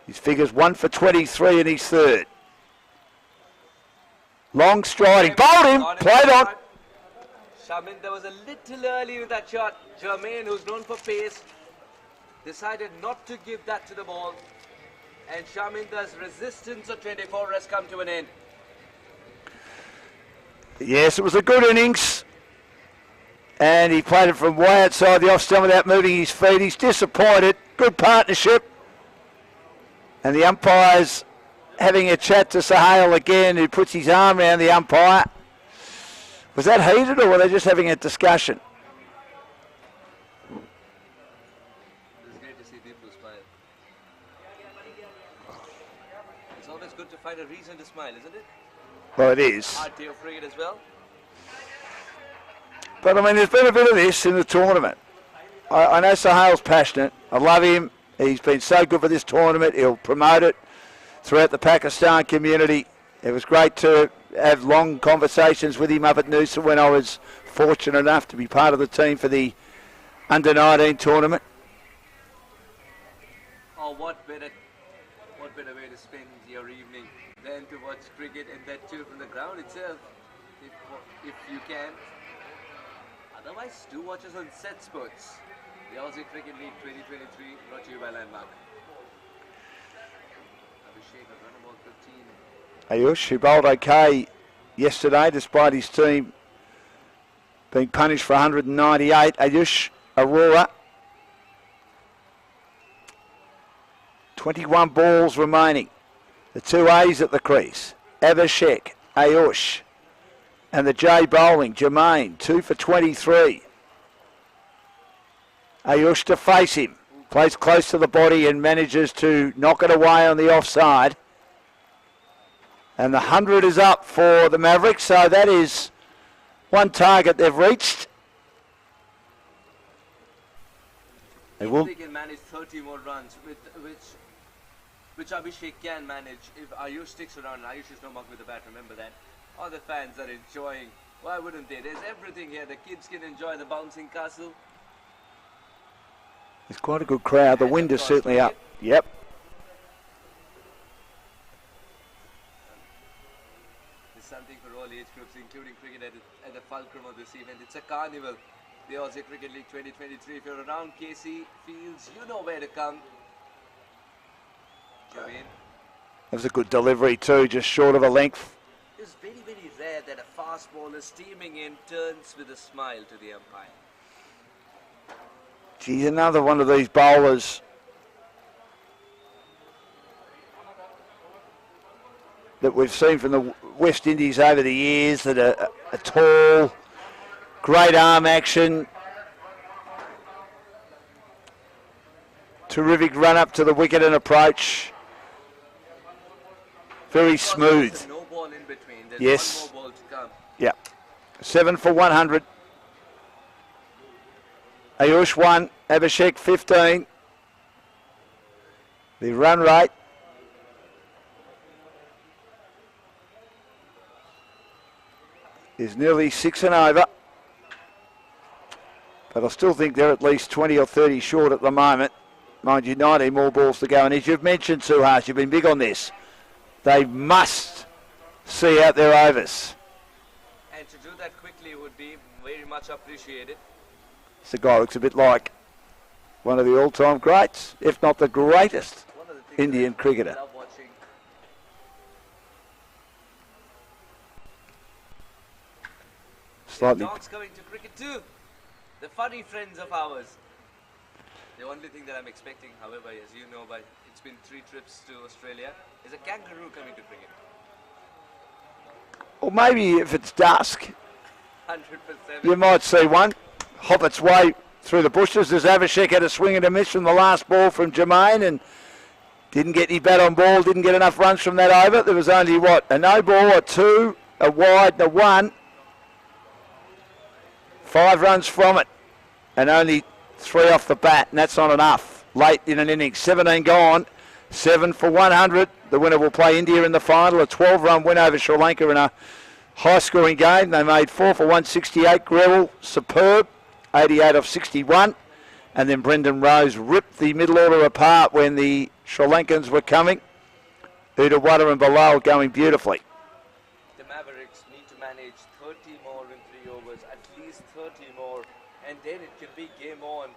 His figures 1 for 23 in his third. Long striding, bowled him, played on. Shaminder was a little early with that shot. Jermaine, who's known for pace, decided not to give that to the ball. And Shaminder's resistance of 24 has come to an end. Yes, it was a good innings. And he played it from way outside the off stump without moving his feet. He's disappointed. Good partnership. And the umpire's having a chat to Sahale again, who puts his arm around the umpire. Was that heated or were they just having a discussion? It's great to see people smile. It's always good to find a reason to smile, isn't it? Well, it is. Hard day of cricket as well. But, I mean, there's been a bit of this in the tournament. I know Sahale's passionate. I love him. He's been so good for this tournament. He'll promote it throughout the Pakistan community. It was great to have long conversations with him up at Noosa when I was fortunate enough to be part of the team for the Under-19 tournament. Oh, what better way to spend your evening than to watch cricket, and that too from the ground itself, if you can. Otherwise, do watch us on Set Sports. The Aussie Cricket League 2023, brought to you by Landmark. Abhishek on run ball 15. Ayush, who bowled okay yesterday despite his team being punished for 198. Ayush Aurora. 21 balls remaining. The 2 A's at the crease. Abhishek, Ayush. And the J bowling, Jermaine, 2 for 23. Ayush to face him. Plays close to the body and manages to knock it away on the offside. And the 100 is up for the Mavericks, so that is one target they've reached. They will. They can manage 30 more runs, which Abhishek can manage if Ayush sticks around. Ayush is no mark with the bat, remember that. All the fans are enjoying. Why wouldn't they? There's everything here. The kids can enjoy the bouncing castle. It's quite a good crowd. The wind is certainly up. Yep. There's something for all age groups, including cricket at the fulcrum of this event. It's a carnival. The Aussie Cricket League 2023. If you're around KC Fields, you know where to come. Javeen. That was a good delivery too, just short of a length. It's very, very rare that a fast bowler steaming in turns with a smile to the umpire. Geez, another one of these bowlers. That we've seen from the West Indies over the years, that are tall, great arm action, terrific run up to the wicket and approach. Very smooth. No ball in between. There's Yes. one more ball to come. Yeah. 7 for 100. Ayush 1, Abhishek 15. The run rate is nearly 6 and over. But I still think they're at least 20 or 30 short at the moment. Mind you, 19 more balls to go. And as you've mentioned, Suhas, you've been big on this. They must see out their overs. And to do that quickly would be very much appreciated. This guy looks a bit like one of the all-time greats, if not the greatest One of the things Indian that I cricketer. love watching. Slightly. Dogs coming to cricket too. The funny friends of ours. The only thing that I'm expecting, however, as you know, but it's been 3 trips to Australia, is a kangaroo coming to cricket. Or maybe if it's dusk, 100%. you might see one hop its way through the bushes. As Avishek had a swing and a miss from the last ball from Jermaine and didn't get any bat on ball, didn't get enough runs from that over. There was only, what, a no ball, a 2, a wide and a 1. 5 runs from it and only 3 off the bat, and that's not enough. Late in an innings, 17 gone, 7 for 100. The winner will play India in the final, a 12-run win over Sri Lanka in a high-scoring game. They made 4 for 168. Grewal, superb, 88 off 61. And then Brendan Rose ripped the middle order apart when the Sri Lankans were coming. Udawada and Bilal going beautifully. The Mavericks need to manage 30 more in 3 overs, at least 30 more, and then it can be game on.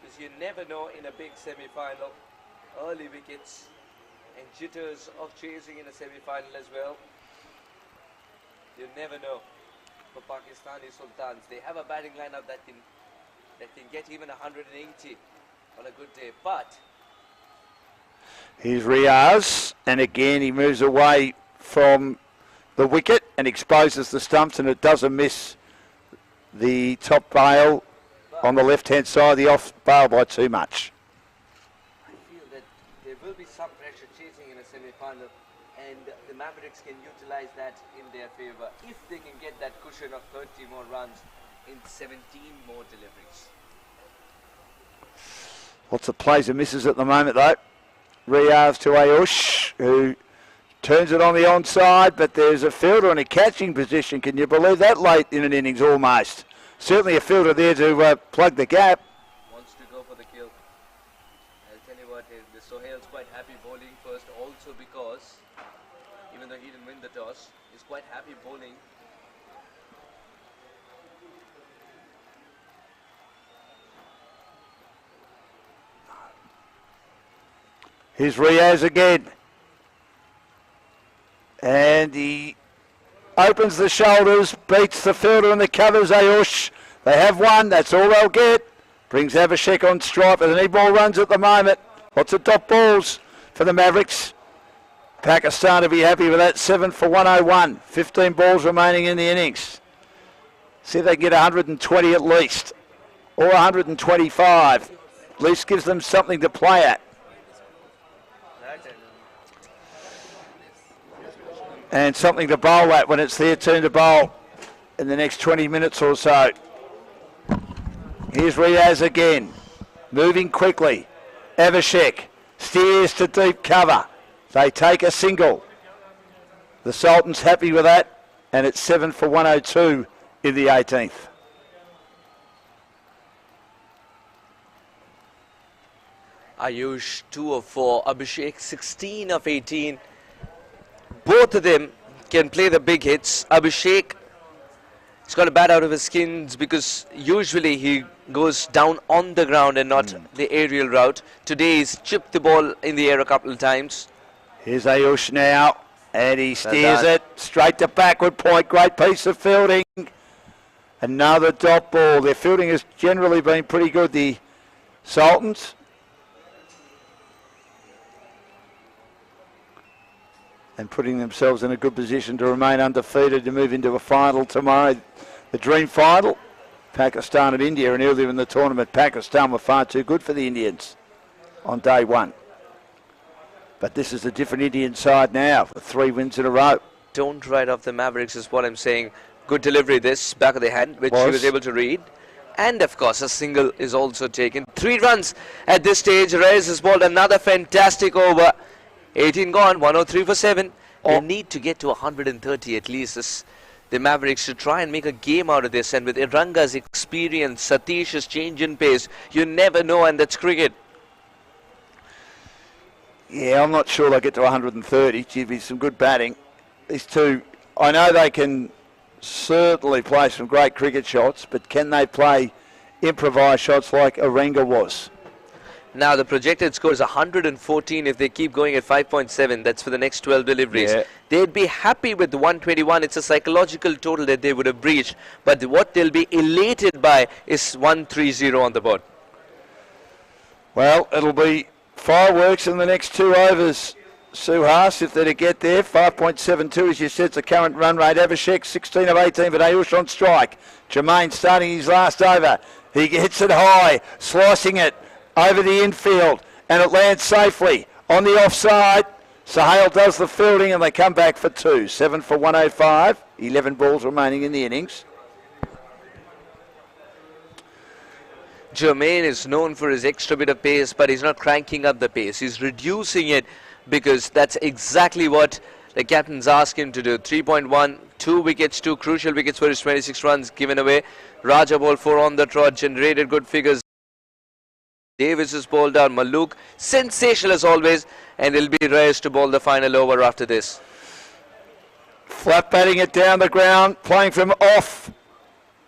Because you never know in a big semi-final, early wickets and jitters of chasing in a semi-final as well. You never know. For Pakistani Sultans, they have a batting lineup that can get even 180 on a good day. But Here's Riaz, and again he moves away from the wicket and exposes the stumps, and it doesn't miss the top bail on the left-hand side, the off bail by too much. I feel that there will be some pressure chasing in a semi-final, and the Mavericks can utilize that in their favour if they can get that cushion of 30 more runs in 17 more deliveries. Lots of plays and misses at the moment though. Riaz to Ayush, who turns it on the onside, but there's a fielder in a catching position. Can you believe that late in an innings almost? Certainly a fielder there to plug the gap. Wants to go for the kill. I'll tell you what, the Sohail's quite happy bowling first, also because even though he didn't win the toss, he's quite happy bowling. Here's Riaz again. And he opens the shoulders, beats the fielder and the covers Ayush. They have one, that's all they'll get. Brings Abhishek on strike, but they need more runs at the moment. Lots of top balls for the Mavericks. Pakistan to be happy with that, 7 for 101. 15 balls remaining in the innings. See if they can get 120 at least, or 125. At least gives them something to play at. And something to bowl at when it's their turn to bowl in the next 20 minutes or so. Here's Riaz again. moving quickly. Avishek steers to deep cover. They take a single. The Sultans happy with that, and it's 7 for 102 in the 18th. Ayush 2 of 4, Abhishek 16 of 18. Both of them can play the big hits. Abhishek, he's got a bat out of his skins because usually he goes down on the ground and not the aerial route. Today he's chipped the ball in the air a couple of times. Here's Ayush now, and he steers it straight to backward point. Great piece of fielding. Another dot ball. Their fielding has generally been pretty good, the Sultans. And putting themselves in a good position to remain undefeated to move into a final tomorrow. The dream final, Pakistan and India, and earlier in the tournament, Pakistan were far too good for the Indians on day one. But this is a different Indian side now, with 3 wins in a row. Don't write off the Mavericks is what I'm saying. Good delivery this, back of the hand, which he was able to read. And of course, a single is also taken. 3 runs at this stage. Reyes has bowled another fantastic over. 18 gone, 103 for 7. They need to get to 130 at least. The Mavericks should try and make a game out of this. And with Iranga's experience, Satish's change in pace, you never know, and that's cricket. Yeah, I'm not sure they'll get to 130. Give me some good batting. These two, I know they can certainly play some great cricket shots, but can they play improvised shots like Iranga was? Now the projected score is 114 if they keep going at 5.7. That's for the next 12 deliveries. Yeah. They'd be happy with the 121. It's a psychological total that they would have breached. But what they'll be elated by is 130 on the board. Well, it'll be fireworks in the next 2 overs, Suhas, if they're to get there. 5.72, as you said, it's the current run rate. Avishek, 16 of 18, but Ayush on strike. Jermaine starting his last over. He hits it high, slicing it over the infield, and it lands safely on the offside. Sahel does the fielding, and they come back for 2. 7 for 105. 11 balls remaining in the innings. Jermaine is known for his extra bit of pace, but he's not cranking up the pace. He's reducing it because that's exactly what the captains ask him to do. 3.1, 2 wickets, 2 crucial wickets for his 26 runs given away. Raja ball 4 on the trot, generated good figures. Davis is bowled down. Maluk, sensational as always, and it'll be Reyes to bowl the final over after this. Flat batting it down the ground, playing from off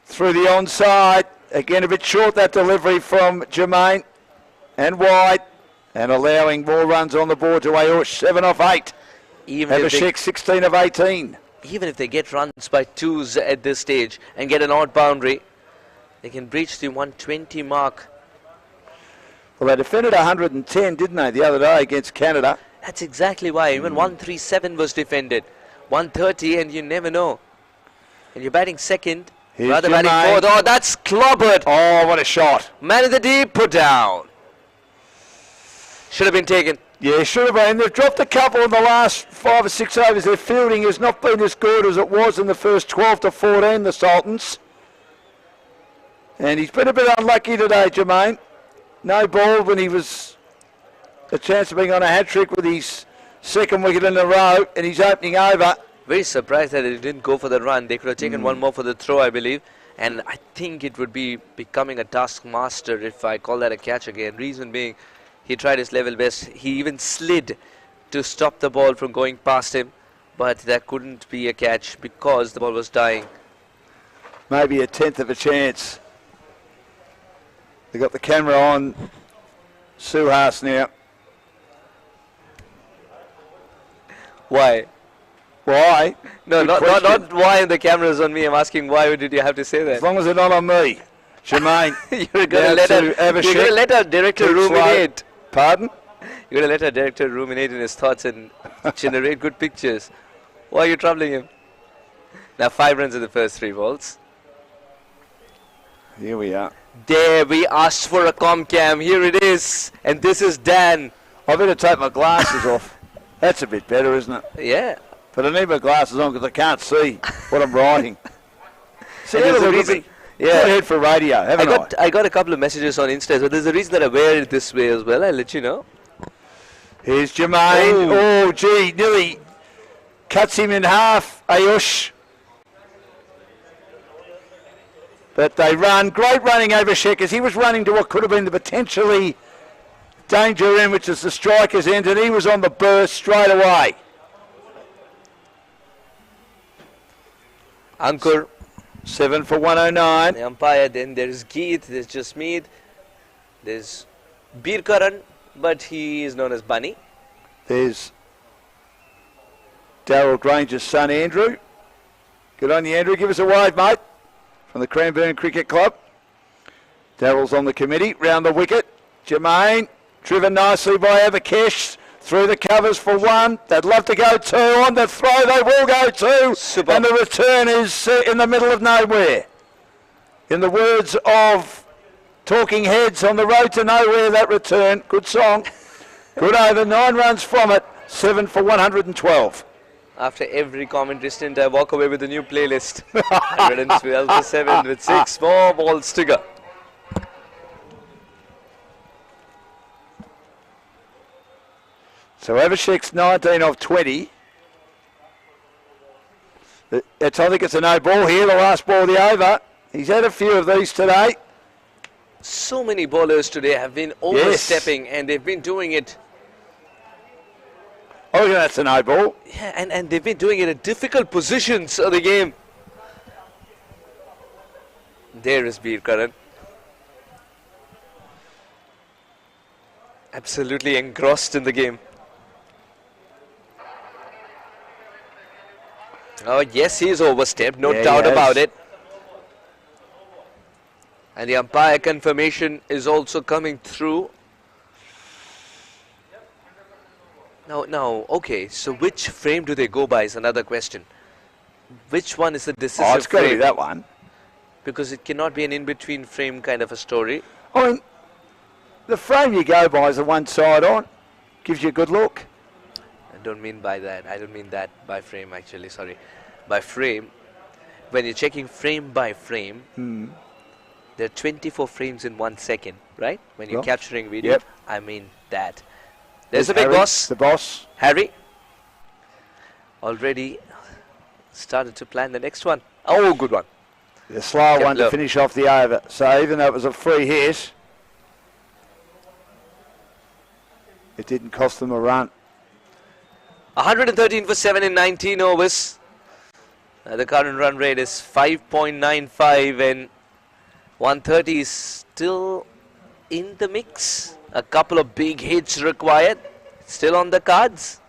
through the onside. Again, a bit short that delivery from Jermaine and wide, and allowing more runs on the board to Ayush. 7 off 8. Abhishek 16 of 18. Even if they get runs by 2s at this stage and get an odd boundary, they can breach the 120 mark. Well, they defended 110, didn't they, the other day against Canada? That's exactly why. Even 137 was defended. 130, and you never know. And you're batting second. Here's Rather batting Jermaine. fourth. Oh, that's clobbered. Oh, what a shot. Man of the deep, put down. Should have been taken. Yeah, should have been. They've dropped a couple in the last 5 or 6 overs. Their fielding has not been as good as it was in the first 12 to 14, the Sultans. And he's been a bit unlucky today, Jermaine. No ball when he was a chance of being on a hat-trick with his 2nd wicket in a row, and he's opening over. Very surprised that he didn't go for the run. They could have taken one more for the throw, I believe. And I think it would be becoming a taskmaster if I call that a catch again. Reason being, he tried his level best. He even slid to stop the ball from going past him. But that couldn't be a catch because the ball was dying. Maybe a 10th of a chance. They got the camera on Suhas now. Why? Why? No, not why the camera's on me. I'm asking why did you have to say that? As long as they're not on me. Jermaine. You're going to let our director ruminate. Pardon? You're going to let our director ruminate in his thoughts and generate good pictures. Why are you troubling him? Now 5 runs in the first 3 balls. Here we are. There, we asked for a comcam. Here it is. And this is Dan. I better take my glasses off. That's a bit better, isn't it? Yeah. But I need my glasses on because I can't see what I'm writing. See, there's a look, reason. Yeah. Good head for radio, haven't I? I got a couple of messages on Insta, but there's a reason that I wear it this way as well. I'll let you know. Here's Jermaine. Oh, gee, nearly cuts him in half. Ayush. But they run. Great running over Sheck as he was running to what could have been the potentially danger end, which is the striker's end, and he was on the burst straight away. Ankur. 7 for 109. The umpire, then there's Geet, there's Jasmeet, there's Bir Karan, but he is known as Bunny. There's Daryl Granger's son, Andrew. Good on you, Andrew. Give us a wave, mate, from the Cranbourne Cricket Club. Daryl's on the committee. Round the wicket. Jermaine, driven nicely by Avakesh. Through the covers for one. They'd love to go two. On the throw, they will go two. Super. And the return is in the middle of nowhere. In the words of Talking Heads, on the road to nowhere, that return. Good song. Good over. 9 runs from it. 7 for 112. After every commentary stint, I walk away with a new playlist. 112 for 7 with 6 more balls to go. So Avishek's 19 of 20. I think it's a no ball here, the last ball of the over. He's had a few of these today. So many bowlers today have been overstepping, and they've been doing it. Oh, yeah, that's a no ball. Yeah, and they've been doing it in difficult positions of the game. There is Bir Karan. Absolutely engrossed in the game. Oh, yes, he's overstepped, no doubt about it. And the umpire confirmation is also coming through. Now, okay, so which frame do they go by is another question. Which one is the decisive frame? It's got to be that one. Because it cannot be an in-between frame kind of a story. I mean, the frame you go by is the one side on. Gives you a good look. I don't mean by that. I don't mean that by frame, actually. Sorry. By frame, when you're checking frame by frame, there are 24 frames in 1 second, right? When you're capturing video. Yep. I mean that. There's the big Harry, boss. The boss. Harry. Already started to plan the next one. Oh, good one. The slow one to finish off the over. So even though it was a free hit, it didn't cost them a run. 113 for 7 in 19 overs. The current run rate is 5.95 and 130 is still in the mix. A couple of big hits required. Still on the cards.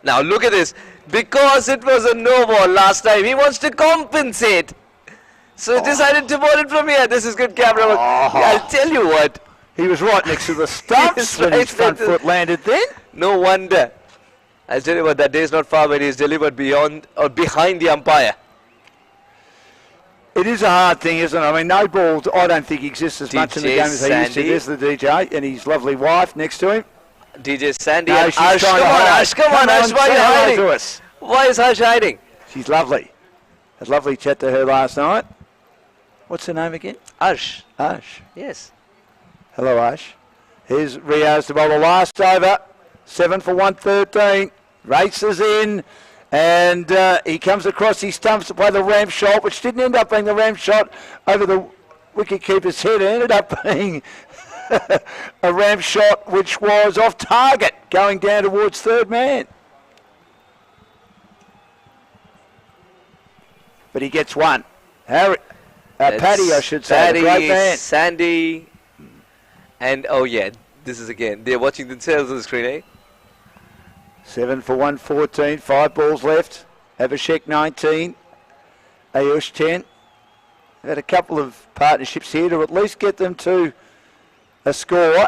Now look at this. Because it was a no ball last time, he wants to compensate. So he decided to ball it from here. This is good camera work. I'll tell you what. He was right next to the stumps when his front foot landed then. No wonder. I'll tell you what, that day is not far when he's delivered beyond or behind the umpire. It is a hard thing, isn't it? I mean, no balls, I don't think exists as much in the game as they used to. There's the DJ and his lovely wife next to him. DJ Sandy No, and Harsh. Come on, Harsh, why are you hiding? Why is Harsh hiding? She's lovely. Had a lovely chat to her last night. What's her name again? Harsh. Ash. Yes. Hello, Ash. Here's Rios to bowl the last over. 7 for 113. Races in. And he comes across his stumps to play the ramp shot, which didn't end up being the ramp shot over the wicket-keeper's head. It ended up being a ramp shot which was off target, going down towards third man. But he gets one. Harry, Paddy, I should say. Paddy, great man. Sandy, and oh yeah, this is again. They're watching themselves on the screen, eh? 7 for 114, 5 balls left. Avishek 19, Ayush 10. They've had a couple of partnerships here to at least get them to a score.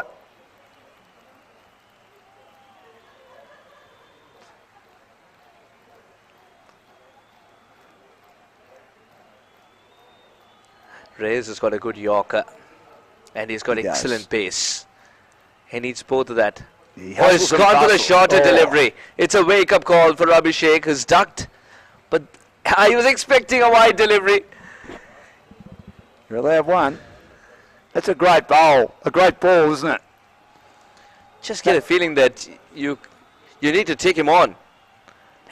Reyes has got a good Yorker and he's got excellent pace. He needs both of that. Oh, he's gone for the shorter delivery. It's a wake-up call for Abhishek, who's ducked. But I was expecting a wide delivery. You're allowed one. That's a great bowl. A great ball, isn't it? Just get a feeling that you need to take him on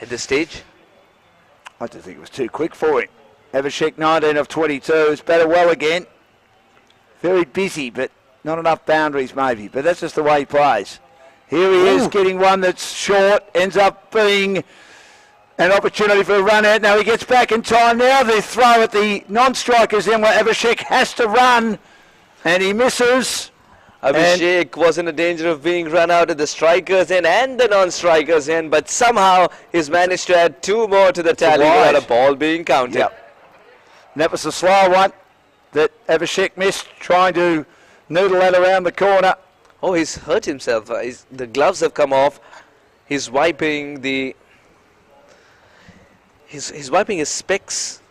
at this stage. I just think it was too quick for him. Mavericks 19 of 22. It's batted well again. Very busy, but not enough boundaries maybe. But that's just the way he plays. Here he is getting one that's short. Ends up being an opportunity for a run out. Now he gets back in time. Now they throw at the non-strikers in where Abhishek has to run. And he misses. Abhishek was in a danger of being run out at the strikers end and the non-strikers end, but somehow he's managed to add 2 more to the tally without a ball being counted. Yep. And that was the slow one that Abhishek missed, trying to noodle that around the corner. Oh, he's hurt himself. The gloves have come off. He's wiping the... He's wiping his specs.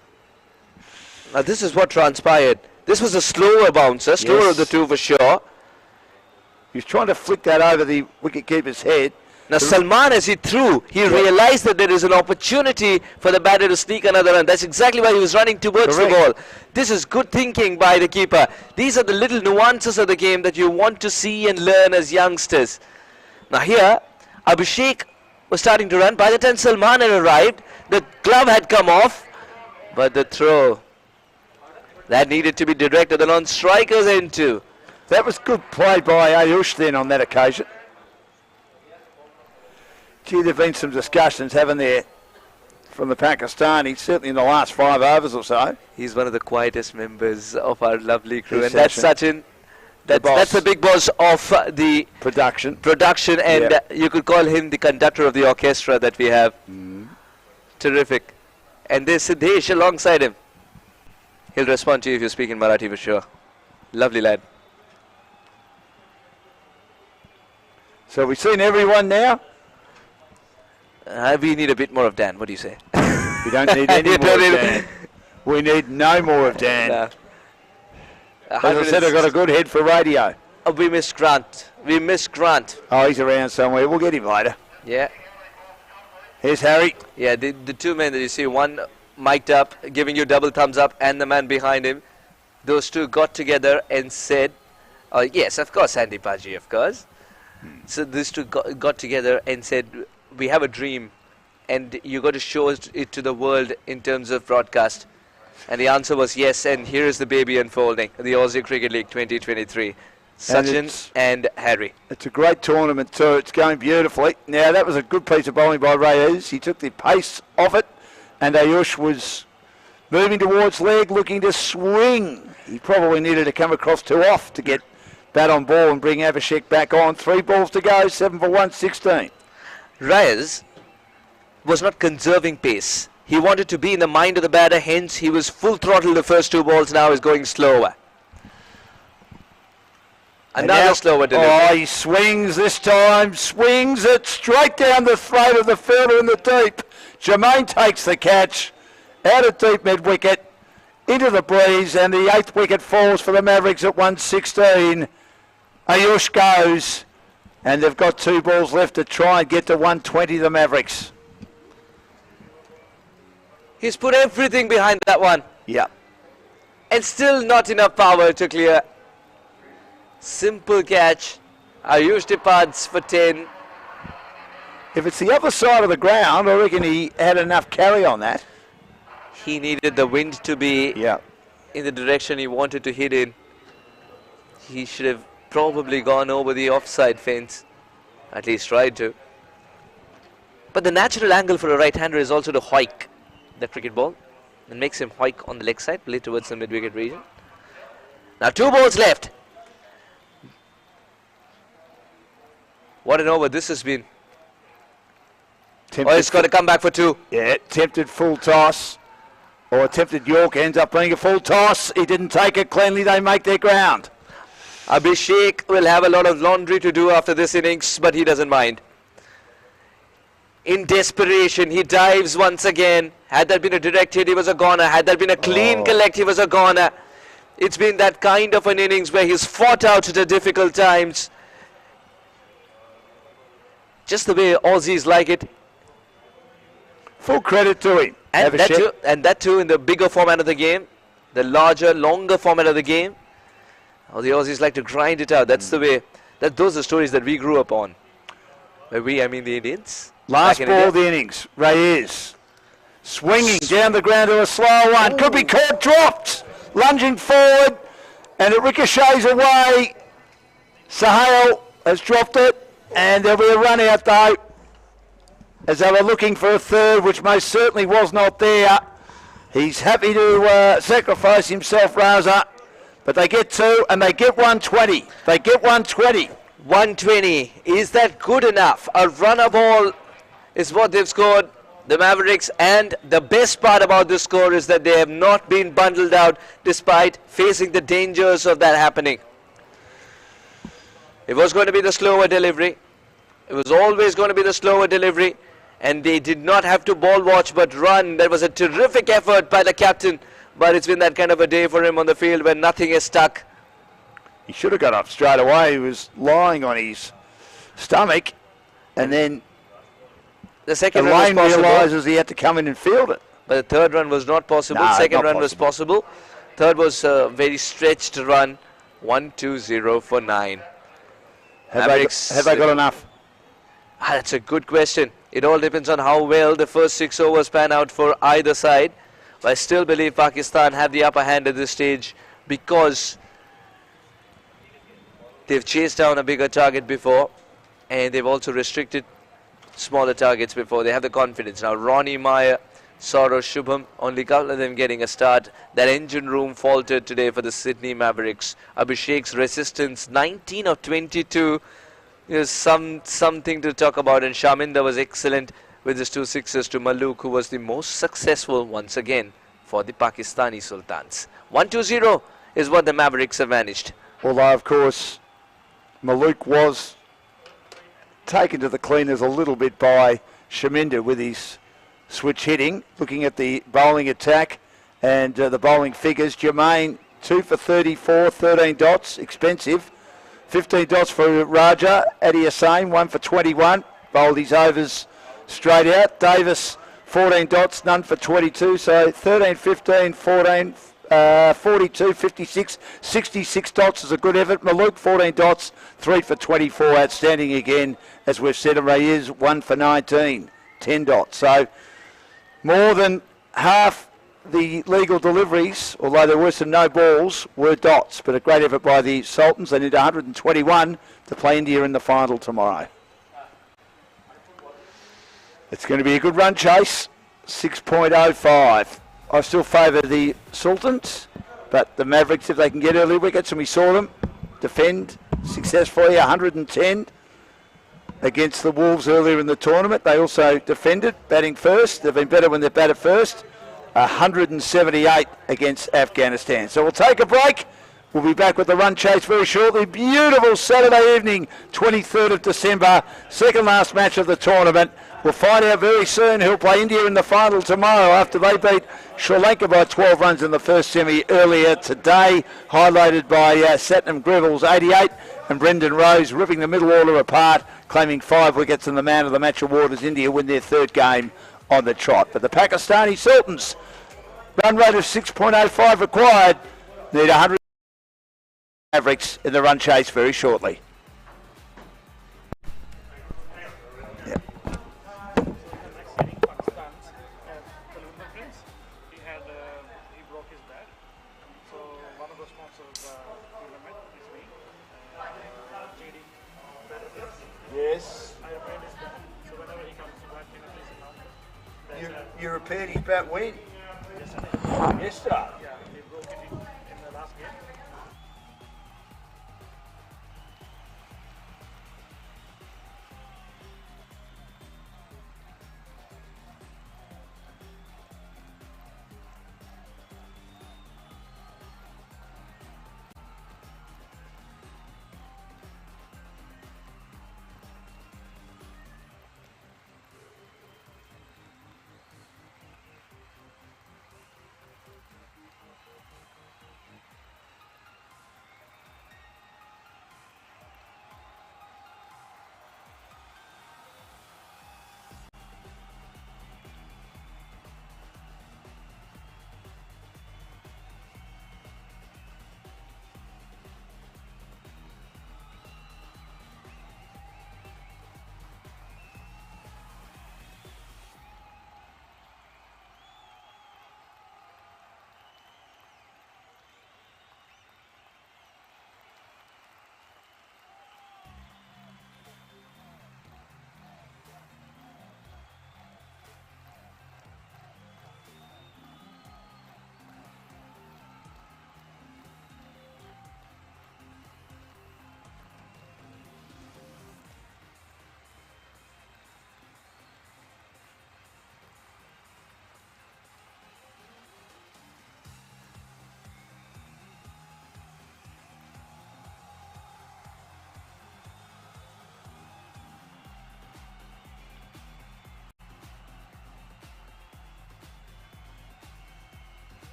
Now this is what transpired. This was a slower bouncer, slower of the two for sure. He was trying to flick that over the wicketkeeper's head. Now Salman, as he threw, he realized that there is an opportunity for the batter to sneak another run. That's exactly why he was running towards the ball. This is good thinking by the keeper. These are the little nuances of the game that you want to see and learn as youngsters. Now here, Abhishek was starting to run. By the time Salman had arrived, the glove had come off, but the throw that needed to be directed the non-strikers into. That was good play by Ayush then on that occasion. Gee, there have been some discussions, haven't there, from the Pakistanis, certainly in the last 5 overs or so. He's one of the quietest members of our lovely crew. Yes, and that's Sachin. That's the big boss of the production, and you could call him the conductor of the orchestra that we have. Terrific. And there's Siddesh alongside him. He'll respond to you if you speak in Marathi for sure. Lovely lad. So we've seen everyone now. We need a bit more of Dan. What do you say? We don't need any more of Dan. We need no more of Dan. No. As I said, I've got a good head for radio. Oh, we missed Grant. We missed Grant. Oh, he's around somewhere. We'll get him later. Yeah. Here's Harry. Yeah, the 2 men that you see, one mic'd up, giving you double thumbs up, and the man behind him, those 2 got together and said, yes, of course, Andy Paji, of course. So these 2 got together and said, we have a dream, and you got to show it to the world in terms of broadcast. And the answer was yes, and here is the baby unfolding, the Aussie Cricket League 2023. Sachin and Harry. It's a great tournament too. It's going beautifully. Now, that was a good piece of bowling by Reyes. He took the pace off it, and Ayush was moving towards leg, looking to swing. He probably needed to come across 2 off to get bat on ball and bring Abhishek back on. 3 balls to go, 7 for 116. Reyes was not conserving pace. He wanted to be in the mind of the batter, hence he was full throttle the first 2 balls, now is going slower. Another slower delivery. Oh, he swings this time, swings it straight down the throat of the fielder in the deep. Jermaine takes the catch, out of deep mid-wicket, into the breeze, and the 8th wicket falls for the Mavericks at 116. Ayush goes, and they've got 2 balls left to try and get to 120, the Mavericks. He's put everything behind that one. Yeah. And still not enough power to clear. Simple catch. Ayush departs for 10. If it's the other side of the ground, I reckon he had enough carry on that. He needed the wind to be in the direction he wanted to hit in. He should have probably gone over the offside fence. At least tried to. But the natural angle for a right-hander is also to hoik the cricket ball. And makes him hoik on the leg side, play towards the mid-wicket region. Now 2 balls left. What an over this has been. It's got to come back for 2. Yeah, tempted full toss. Or attempted York, ends up being a full toss. He didn't take it cleanly. They make their ground. Abhishek will have a lot of laundry to do after this innings, but he doesn't mind. In desperation, he dives once again. Had that been a direct hit, he was a goner. Had that been a clean collect, he was a goner. It's been that kind of an innings where he's fought out at the difficult times. Just the way Aussies like it. Full credit to him. Have a shake. And that too in the bigger format of the game, the larger, longer format of the game. Oh, the Aussies like to grind it out. That's the way. Those are stories that we grew up on. By we, I mean the Indians. Last ball of the innings. Reyes swinging down the ground to a slow one. Could be caught, dropped. Lunging forward, and it ricochets away. Sahel has dropped it, and there'll be a run out though, as they were looking for a third, which most certainly was not there. He's happy to sacrifice himself, Raza, but they get two, and they get 120. They get 120. 120. Is that good enough? A runner ball is what they've scored, the Mavericks, and the best part about this score is that they have not been bundled out despite facing the dangers of that happening. It was going to be the slower delivery. It was always going to be the slower delivery, and they did not have to ball watch but run. That was a terrific effort by the captain, but it's been that kind of a day for him on the field where nothing is stuck. He should have got up straight away. He was lying on his stomach, and then the second run was possible. realises he had to come in and field it. But the third run was not possible. No, Second not run was possible. Third was a very stretched run. 1-2-0 for 9. Have they got enough? That's a good question. It all depends on how well the first 6 overs pan out for either side. But I still believe Pakistan have the upper hand at this stage because they've chased down a bigger target before, and they've also restricted smaller targets before. They have the confidence. Now Ronnie Meyer, Saurav Shubham, only a couple of them getting a start. That engine room faltered today for the Sydney Mavericks. Abhishek's resistance, 19 of 22, is something to talk about. And Shaminda was excellent with his 2 sixes to Maluk, who was the most successful once again for the Pakistani Sultans. 1-2-0 is what the Mavericks have managed. Although, of course, Maluk was taken to the cleaners a little bit by Shaminda with his switch hitting. Looking at the bowling attack and the bowling figures, Jermaine 2 for 34, 13 dots, expensive. 15 dots for Raja. Adi Hussain 1 for 21, bowled his overs straight out. Davis 14 dots, none for 22, so 13, 15, 14, 42, 56, 66 dots is a good effort. Maluk 14 dots, 3 for 24, outstanding again. As we've said, Reyes 1 for 19, 10 dots. So more than half the legal deliveries, although there were some no balls, were dots. But a great effort by the Sultans. They need 121 to play India in the final tomorrow. It's going to be a good run chase, 6.05. I still favour the Sultans, but the Mavericks, if they can get early wickets, and we saw them defend successfully, 110 against the Wolves earlier in the tournament. They also defended, batting first. They've been better when they've batted first. 178 against Afghanistan. So we'll take a break. We'll be back with the run chase very shortly. Beautiful Saturday evening, 23rd of December, second last match of the tournament. We'll find out very soon who'll play India in the final tomorrow after they beat Sri Lanka by 12 runs in the first semi earlier today, highlighted by Satnam Greville's 88 and Brendan Rose ripping the middle order apart, claiming 5 wickets, and the man of the match award as India win their third game on the trot. But the Pakistani Sultans, run rate of 6.05 required, need 100 Mavericks in the run chase very shortly. Yes. You repaired his bat when? Yes, sir. Yeah, they broke it in the last game.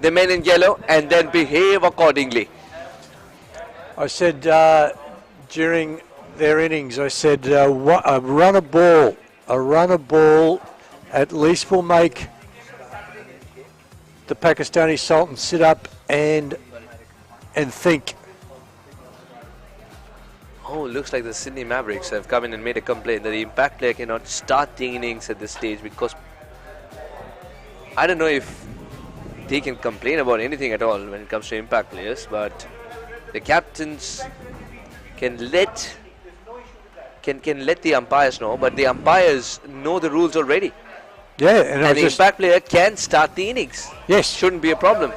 the men in yellow, and then behave accordingly. I said during their innings, I said a runner ball at least will make the Pakistani Sultans sit up and think. Oh, looks like the Sydney Mavericks have come in and made a complaint that the impact player cannot start the innings at this stage because I don't know if they can complain about anything at all when it comes to impact players, but the captains can let the umpires know, but the umpires know the rules already. Yeah, and the impact player can start the innings. Yes. Shouldn't be a problem.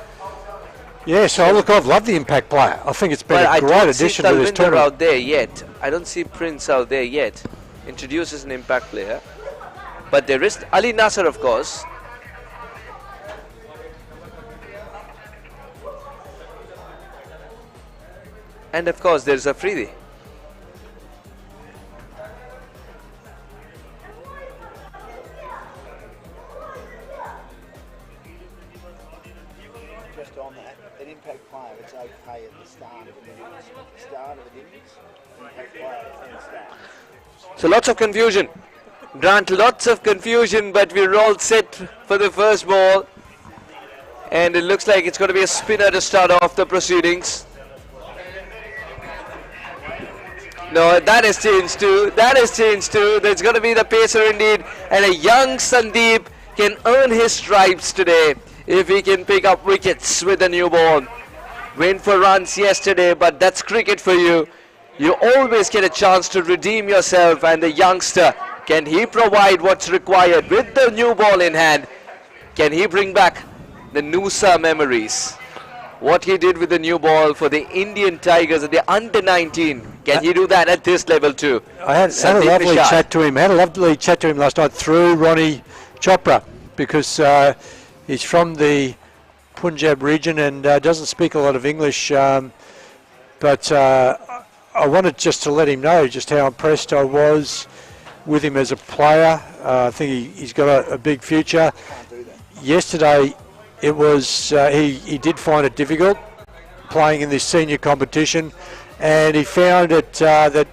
Yeah, so look, I've loved the impact player. I think it's been a great addition to this tournament. Out there yet. I don't see Prince out there yet. Introduces an impact player. But there is Ali Nasser, of course. And of course, there's Afridi. Just on that, an impact player, it's okay at the start of the innings. Start of the innings, impact player can start. So lots of confusion. Grant, lots of confusion, but we're all set for the first ball. And it looks like it's going to be a spinner to start off the proceedings. No, that has changed too. That has changed too. There's going to be the pacer indeed. And a young Sandeep can earn his stripes today if he can pick up wickets with the new ball. Went for runs yesterday, but that's cricket for you. You always get a chance to redeem yourself, and the youngster, can he provide what's required with the new ball in hand? Can he bring back the Noosa memories? What he did with the new ball for the Indian Tigers at the under-19. Can he do that at this level too? I had a lovely chat to him. Last night through Ronnie Chopra, because he's from the Punjab region and doesn't speak a lot of English. But I wanted just to let him know just how impressed I was with him as a player. I think he's got a big future. Yesterday, it was he did find it difficult playing in this senior competition, and he found it that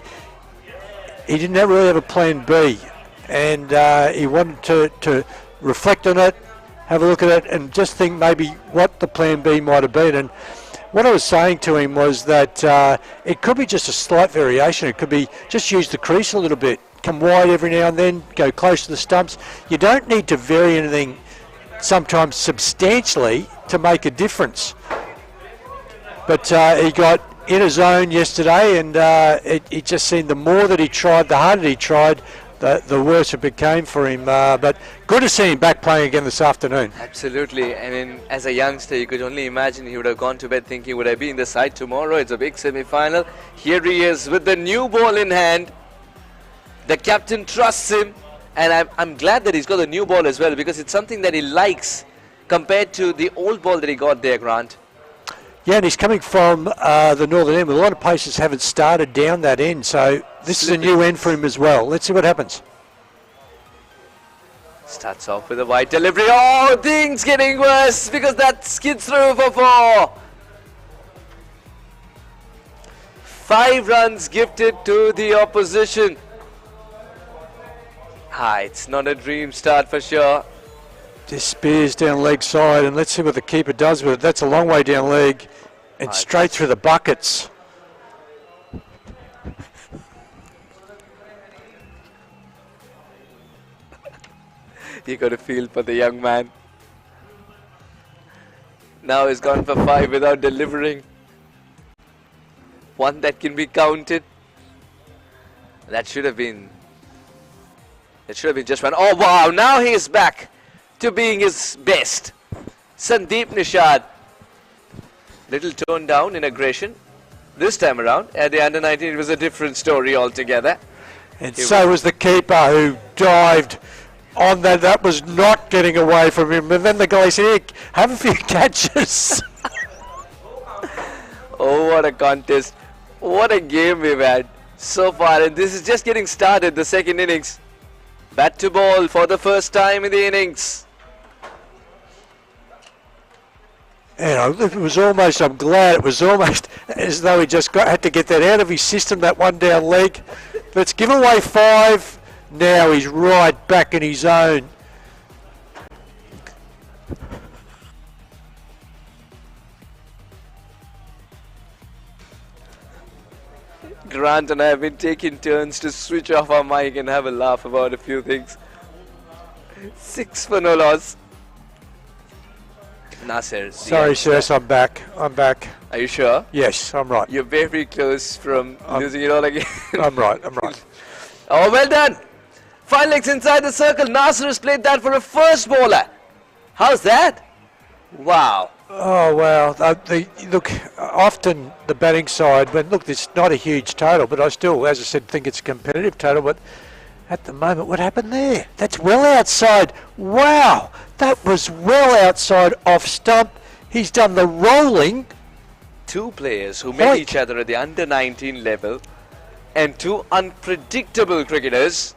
he didn't really have a plan B, and he wanted to reflect on it, have a look at it, and just think maybe what the plan B might have been. And what I was saying to him was that it could be just a slight variation. It could be just use the crease a little bit, come wide every now and then, go close to the stumps. You don't need to vary anything sometimes substantially to make a difference. But he got in a zone yesterday, and it just seemed the more that he tried, the harder he tried, the worse it became for him. But good to see him back playing again this afternoon. Absolutely. I mean, as a youngster, you could only imagine he would have gone to bed thinking, would I be in the side tomorrow? It's a big semi-final. Here he is with the new ball in hand. The captain trusts him. And I'm glad that he's got the new ball as well, because it's something that he likes compared to the old ball that he got there, Grant. Yeah, and he's coming from the northern end. A lot of paces haven't started down that end, so this is a new end for him as well. Let's see what happens. Starts off with a wide delivery. Oh, things getting worse because that skids through for 4. 5 runs gifted to the opposition. It's not a dream start for sure. Just spears down leg side, and let's see what the keeper does with it. That's a long way down leg and straight through the buckets. You got a feel for the young man. Now he's gone for 5 without delivering. One that can be counted. That should have been just one. Oh wow, now he's back to being his best. Sandeep Nishad. Little toned down in aggression. This time around, at the under-19, it was a different story altogether. And so was the keeper, who dived on that. That was not getting away from him. And then the guy said, hey, have a few catches. Oh, what a contest. What a game we've had so far. And this is just getting started, the second innings. Bat to ball for the first time in the innings. And it was almost, I'm glad it was almost as though he just had to get that out of his system, that one down leg. Let's give away 5. Now he's right back in his own. Grant and I have been taking turns to switch off our mic and have a laugh about a few things. 6 for no loss. Nasser. Sorry, Sirs, I'm back. Are you sure? Yes, I'm right. You're very close from losing it all again. I'm right. Oh, well done. 5 legs inside the circle. Nasser has played that for a first bowler. How's that? Wow. Oh, wow. Look, often the batting side, look, it's not a huge total, but I still, as I said, think it's a competitive total. But at the moment, what happened there? That's well outside. Wow. That was well outside off stump. He's done the rolling. 2 players who met each other at the under-19 level and 2 unpredictable cricketers.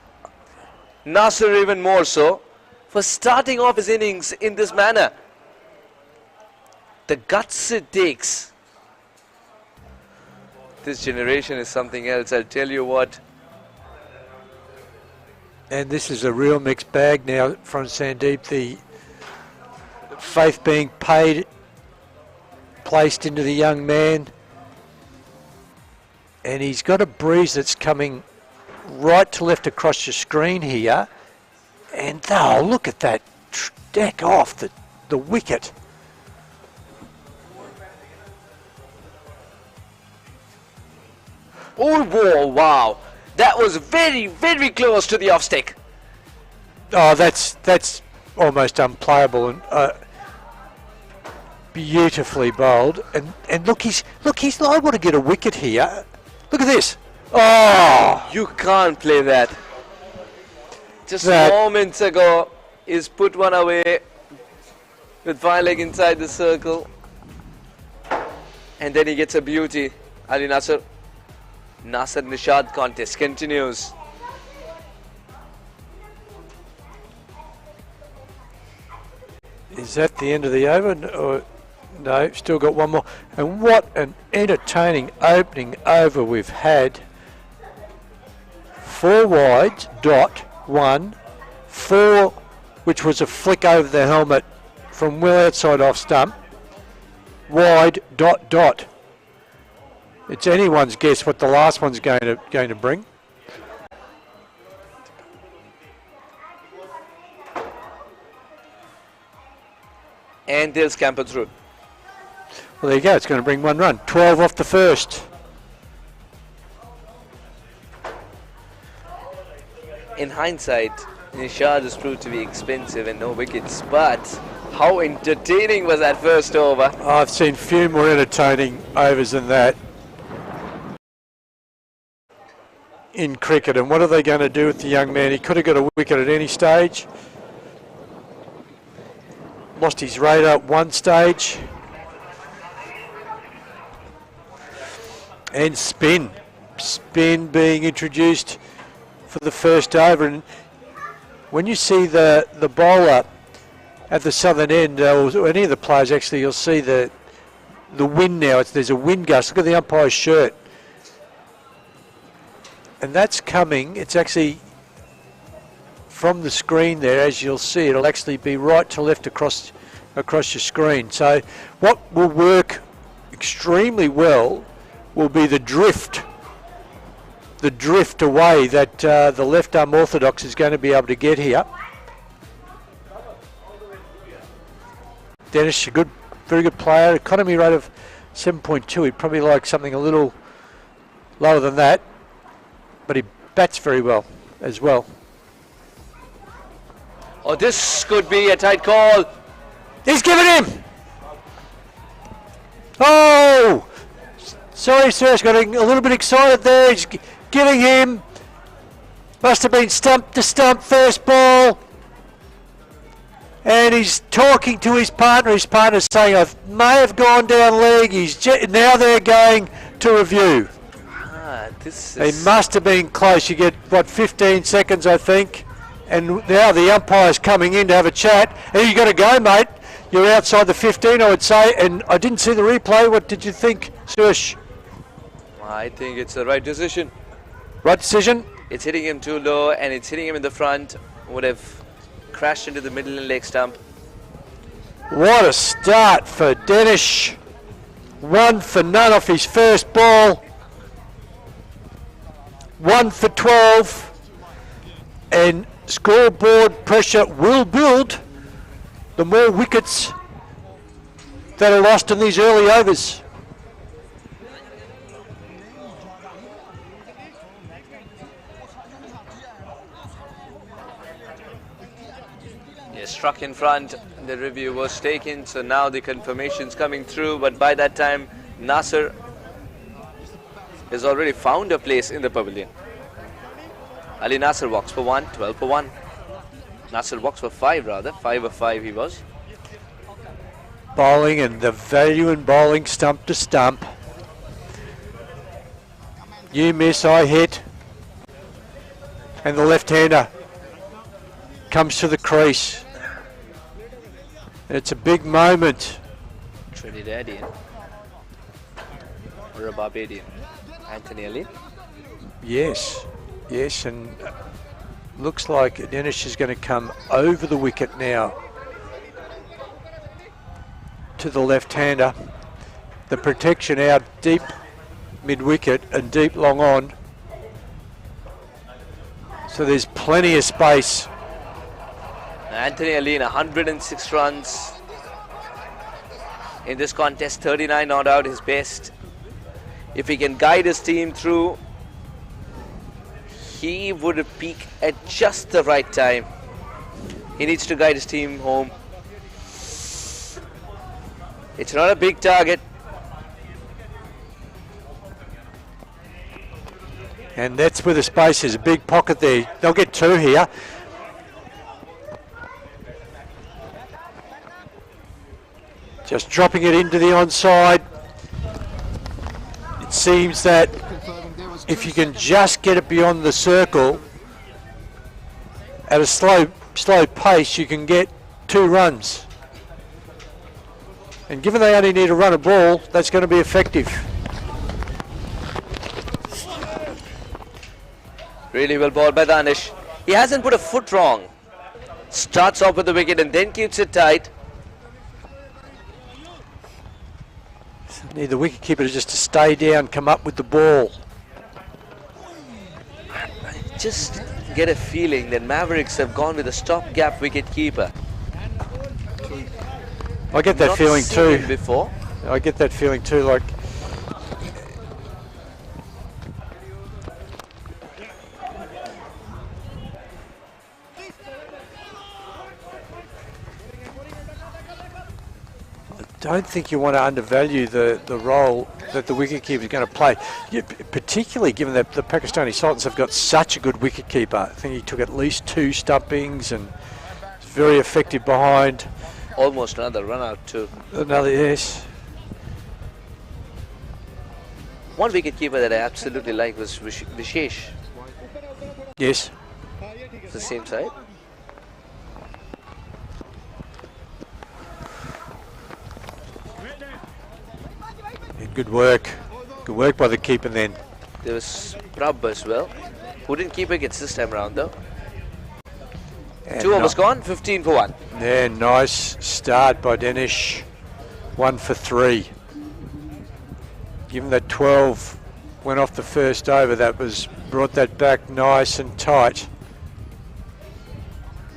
Nasser even more so for starting off his innings in this manner. The guts it takes. This generation is something else, I'll tell you what. And this is a real mixed bag now from Sandeep. The faith being placed into the young man. And he's got a breeze that's coming right to left across your screen here. And oh, look at that deck off the wicket. Oh, whoa, wow. That was very, very close to the off stick. Oh, that's almost unplayable and beautifully bowled. And look, he's liable to get a wicket here. Look at this. Oh, you can't play that. Just moments ago, he's put one away with 5 leg inside the circle, and then he gets a beauty. Ali Nasser Nishad contest continues. Is that the end of the over? No, still got one more. And what an entertaining opening over we've had. 4 wides, dot, 1, 4, which was a flick over the helmet from well outside off stump. Wide, dot, dot. It's anyone's guess what the last one's going to bring. And they'll scamper through. Well, there you go. It's going to bring 1 run. 12 off the first. In hindsight, Nishad has proved to be expensive and no wickets, but how entertaining was that first over? I've seen few more entertaining overs than that in cricket. And what are they going to do with the young man? He could have got a wicket at any stage. Lost his radar at one stage. And spin being introduced for the first over. And when you see the bowler at the southern end, or any of the players actually, you'll see the wind now. There's a wind gust. Look at the umpire's shirt. And that's coming. It's actually from the screen there, as you'll see. It'll actually be right to left across your screen. So what will work extremely well will be the drift away that the left arm orthodox is going to be able to get here. Dennis, very good player. Economy rate of 7.2. He'd probably like something a little lower than that, but he bats very well as well. Oh, this could be a tight call. He's given him. Oh, sorry, sir. He's getting a little bit excited there. He's giving him. Must have been stump to stump first ball. And he's talking to his partner. His partner's saying, I may have gone down leg. Now they're going to review. He must have been close. You get, 15 seconds, I think. And now the umpire's coming in to have a chat. And you got to go, mate. you're outside the 15, I would say, and I didn't see the replay. What did you think, Sush? I think it's the right decision. Right decision? It's hitting him too low and it's hitting him in the front. Would have crashed into the middle and leg stump. What a start for Dennis. 1 for none off his first ball. 1 for 12. And scoreboard pressure will build the more wickets that are lost in these early overs. Yeah, struck in front, the review was taken, so now the confirmation's coming through, but by that time Nasser has already found a place in the pavilion. Ali Nasser walks for 1, 12 for 1. Nasser walks for 5 rather, 5 of 5 he was. Bowling, and the value in bowling stump to stump. You miss, I hit. And the left-hander comes to the crease. It's a big moment. Trinidadian or a Barbadian? Anthony Ali. Yes, yes, and looks like Dennis is going to come over the wicket now to the left-hander. The protection out deep mid-wicket and deep long on. So there's plenty of space. Anthony Ali in 106 runs in this contest, 39 not out, his best. If he can guide his team through, he would peak at just the right time. He needs to guide his team home. It's not a big target. And that's where the space is, a big pocket there. They'll get 2 here. Just dropping it into the onside. It seems that if you can just get it beyond the circle at a slow pace, you can get 2 runs. And given they only need to run a ball, that's going to be effective. Really well bowled by Danish. He hasn't put a foot wrong. Starts off with the wicket and then keeps it tight. Need the wicketkeeper just to stay down, come up with the ball. I just get a feeling that Mavericks have gone with a stopgap wicketkeeper. I get that feeling too. Before. I get that feeling too. Like I don't think you want to undervalue the role that the wicketkeeper is going to play, particularly given that the Pakistani Sultans have got such a good wicketkeeper. I think he took at least 2 stumpings and is very effective behind. Almost another run out too. Another, yes. One wicketkeeper that I absolutely like was Vishesh. Yes. It's the same side. Good work. Good work by the keeper then. There was Prabh as well, who didn't keep wickets this time around though. And 2 overs gone, 15 for 1. Yeah, nice start by Dennis. 1 for 3. Given that 12 went off the first over, that was brought that back nice and tight.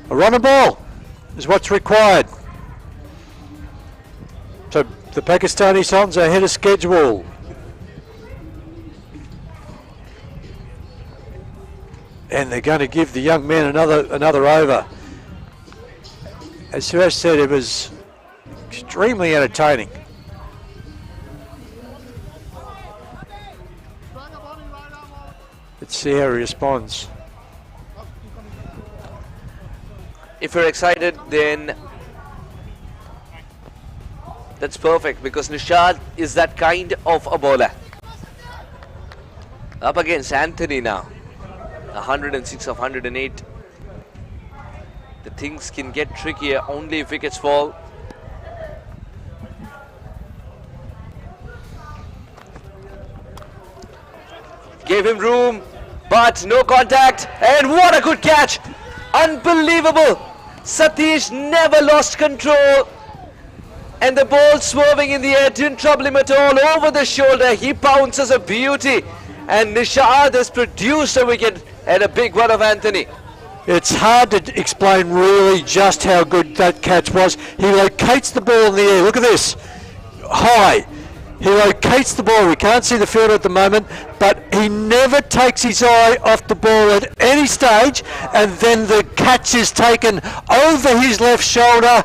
A run and ball is what's required. So the Pakistani Sultans are ahead of schedule. And they're going to give the young men another over. As Suresh said, it was extremely entertaining. Let's see how he responds. If you're excited, then that's perfect, because Nishad is that kind of a bowler. Up against Anthony now. 106 of 108. The things can get trickier only if wickets fall. Gave him room, but no contact. And what a good catch! Unbelievable! Satish never lost control. And the ball swerving in the air didn't trouble him at all. Over the shoulder, he pounces a beauty. And Nishad has produced a wicket and a big one of Anthony. It's hard to explain really just how good that catch was. He locates the ball in the air. Look at this. High. He locates the ball. We can't see the fielder at the moment, but he never takes his eye off the ball at any stage, and then the catch is taken over his left shoulder,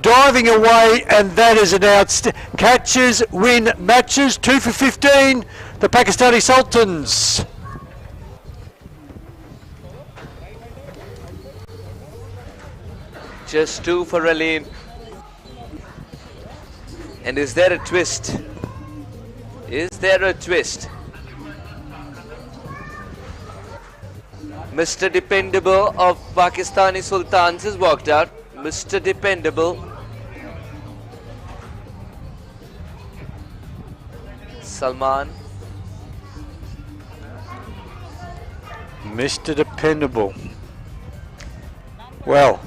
diving away, and that is an outstanding. Catches win matches. 2 for 15, the Pakistani Sultans. Just 2 for Aline. And is there a twist? Is there a twist? Mr. Dependable of Pakistani Sultans has walked out. Mr. Dependable. Salman. Mr. Dependable. Well,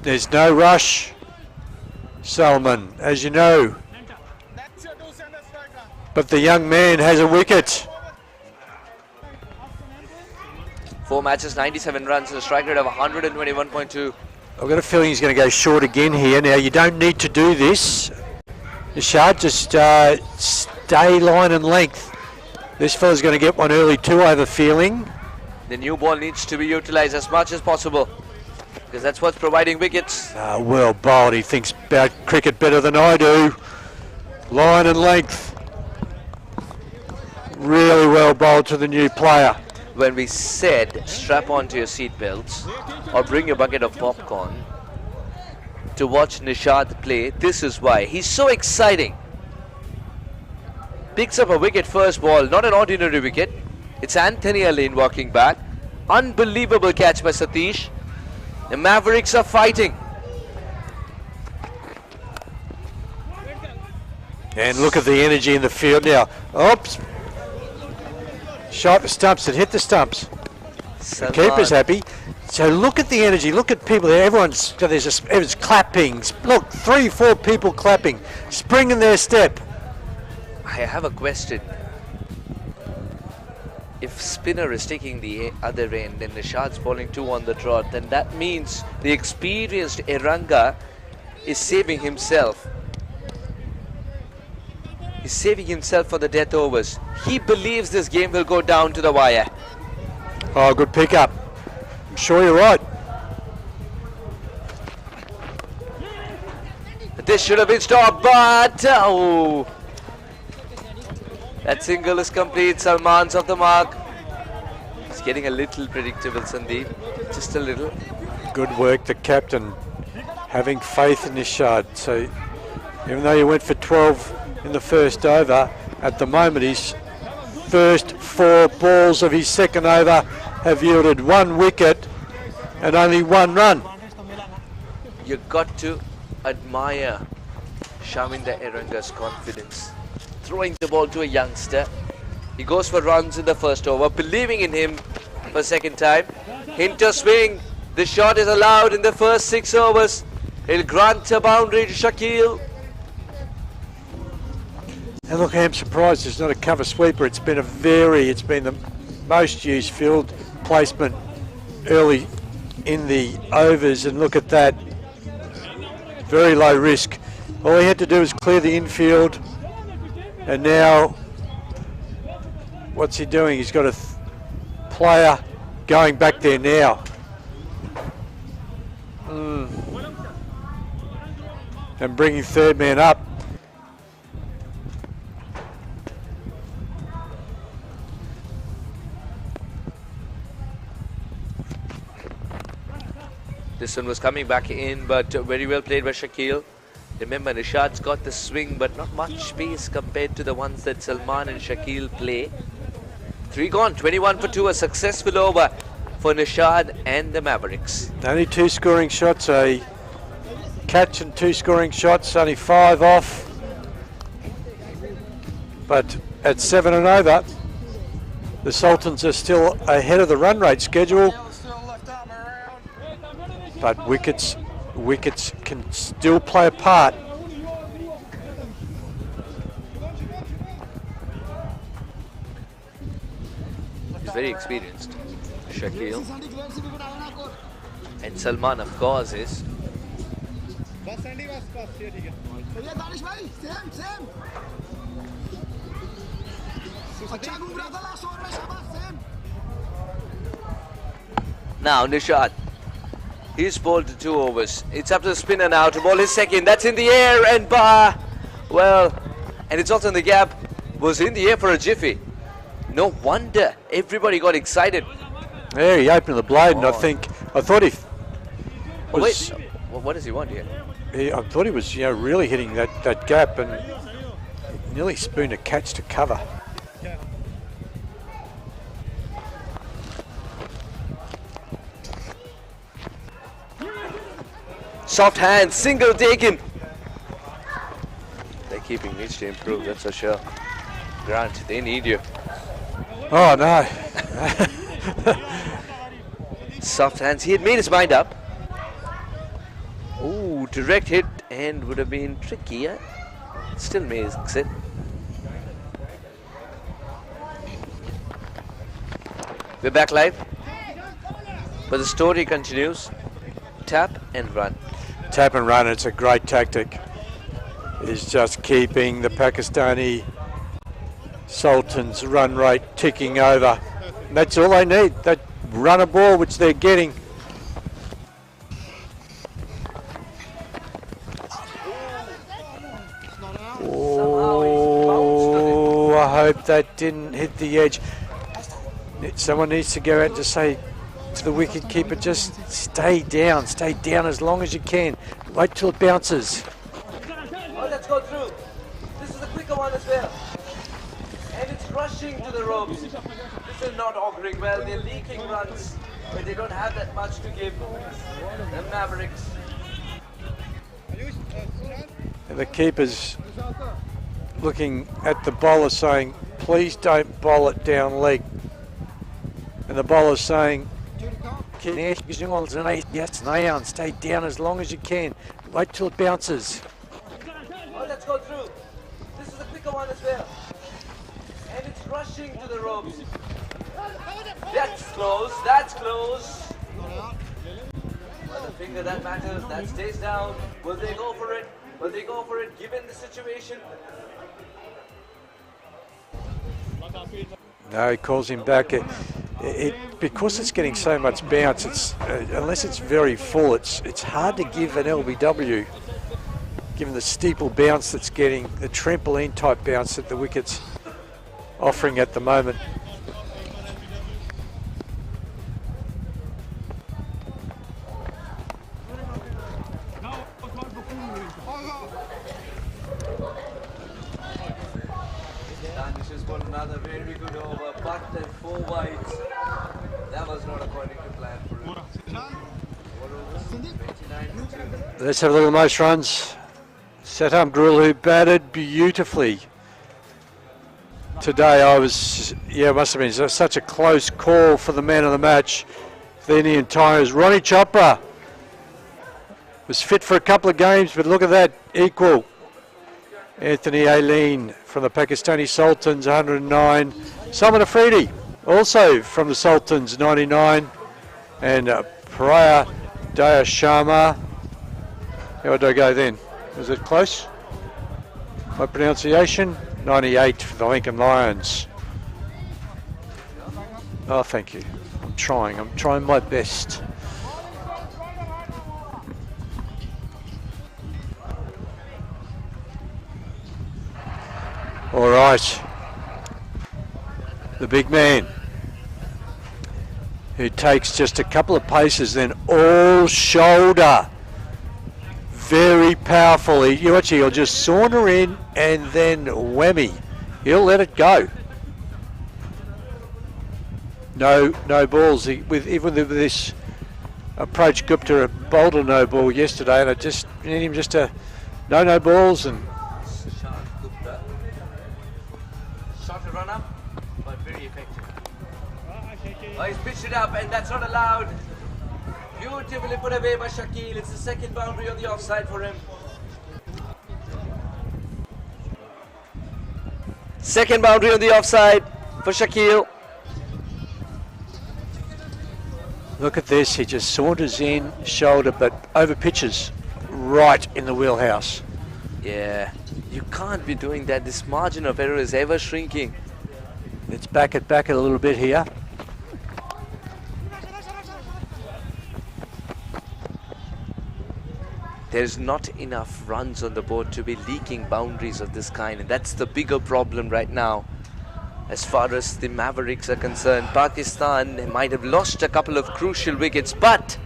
there's no rush, Salman, as you know. But the young man has a wicket. 4 matches, 97 runs, and a strike rate of 121.2. I've got a feeling he's going to go short again here. Now, you don't need to do this. Nishad, just stay line and length. This fella's going to get one early too, I have a feeling. The new ball needs to be utilised as much as possible, because that's what's providing wickets. Well bowled. He thinks about cricket better than I do. Line and length. Really well bowled to the new player. When we said strap onto your seat belts or bring your bucket of popcorn to watch Nishad play, this is why. He's so exciting. Picks up a wicket first ball, not an ordinary wicket. It's Anthony Aline walking back. Unbelievable catch by Satish. The Mavericks are fighting. And look at the energy in the field now. Oops. Shot the stumps. It hit the stumps. The keeper's happy. So look at the energy. Look at people there. Everyone's clapping. Look, 3-4 people clapping, springing their step. I have a question. If spinner is taking the other end and Nishad's bowling 2 on the trot, then that means the experienced Eranga is saving himself. He's saving himself for the death overs. He believes this game will go down to the wire. Oh, good pickup. I'm sure you're right. This should have been stopped, but oh, that single is complete. Salman's off the mark. It's getting a little predictable, Sandeep. Just a little. Good work, the captain, having faith in Nishad. So even though he went for 12 in the first over, at the moment his first 4 balls of his second over have yielded 1 wicket and only 1 run. You got to admire Shaminda Eranga's confidence. Throwing the ball to a youngster. He goes for runs in the first over, believing in him for second time. Hinter swing. The shot is allowed in the first 6 overs. He'll grant a boundary to Shakil. And look, I'm surprised it's not a cover sweeper. It's been the most used field placement early in the overs, and look at that. Very low risk. All he had to do was clear the infield, and now what's he doing? He's got a player going back there now. And bringing third man up. This one was coming back in, but very well played by Shakil. Remember, Nishad's got the swing, but not much space compared to the ones that Salman and Shakil play. 3 gone, 21 for 2, a successful over for Nishad and the Mavericks. Only 2 scoring shots, a catch and 2 scoring shots, only 5 off. But at 7 and over, The Sultans are still ahead of the run rate schedule, but wickets can still play a part. He's very experienced, Shakil. And Salman, of course, is. Now Nishad, he's bowled to 2 overs. It's up to the spinner now to bowl his second. That's in the air and well, and it's also in the gap. Was in the air for a jiffy. No wonder everybody got excited. Yeah, he opened the blade, and I thought he was. Wait, what does he want here? I thought he was, really hitting that gap, and nearly spooned a catch to cover. Soft hand, single taken. Their keeping needs to improve, that's for sure. Grant, they need you. Oh no. Soft hands, he had made his mind up. Ooh, direct hit and would have been tricky, yeah? Still makes it. We're back live, but the story continues. Tap and run. Tap and run, it's a great tactic. Is just keeping the Pakistani Sultans run rate ticking over. And that's all they need, that run a ball which they're getting. Oh, I hope that didn't hit the edge. Someone needs to go out and just say to the wicket keeper, just stay down as long as you can. Wait till it bounces. Oh, let's go through. This is a quicker one as well. And it's rushing to the ropes. This is not auguring well. They're leaking runs, but they don't have that much to give. The Mavericks. And the keeper's looking at the bowler saying, please don't bowl it down leg. And the bowler's saying, yes, stay down as long as you can. Wait till it bounces. Oh, let's go through. This is a quicker one as well. And it's rushing to the ropes. That's close, that's close. Well, the finger that matters, that stays down. Will they go for it? Will they go for it given the situation? No, he calls him back. Because it's getting so much bounce, it's unless it's very full, it's hard to give an LBW, given the steeple bounce that's getting, the trampoline type bounce that the wicket's offering at the moment. Another very good over, but then 4 wides. That was not according to plan for him. Let's have a look at the most runs. Satam Grul, who batted beautifully today. It must have been such a close call for the man of the match. The Indian Tigers. Ronnie Chopra was fit for a couple of games, but look at that, equal. Anthony Aileen from the Pakistani Sultans, 109. Salman Afridi, also from the Sultans, 99. And Priya Daya Sharma. How did I go then? Was it close? My pronunciation? 98 for the Lincoln Lions. Oh, thank you. I'm trying my best. All right, the big man who takes just a couple of paces, then all shoulder, very powerfully. He'll just saunter in and then whammy. He'll let it go. No balls. Even with this approach, Gupta bowled a no ball yesterday, and I just need him just to no balls and. Shot a run up, but very effective. Oh, he's pitched it up and that's not allowed. Beautifully put away by Shakil. It's the second boundary on the offside for him. Second boundary on the offside for Shakil. Look at this, he just saunters in, shoulder, but over pitches right in the wheelhouse. Yeah, you can't be doing that. This margin of error is ever shrinking. Let's back it a little bit here. There's not enough runs on the board to be leaking boundaries of this kind, and that's the bigger problem right now. As far as the Mavericks are concerned, Pakistan might have lost a couple of crucial wickets, but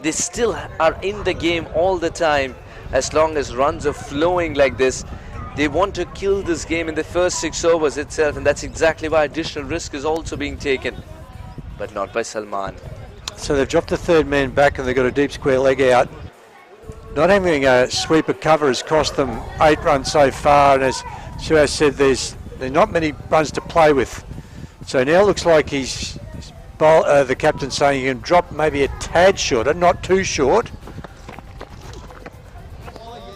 they still are in the game all the time. As long as runs are flowing like this, they want to kill this game in the first 6 overs itself, and that's exactly why additional risk is also being taken, but not by Salman. So they've dropped the third man back and they've got a deep square leg out. Not having a sweeper cover has cost them 8 runs so far, and as Suhas said, there's not many runs to play with. So now it looks like the captain's saying he can drop maybe a tad shorter, not too short.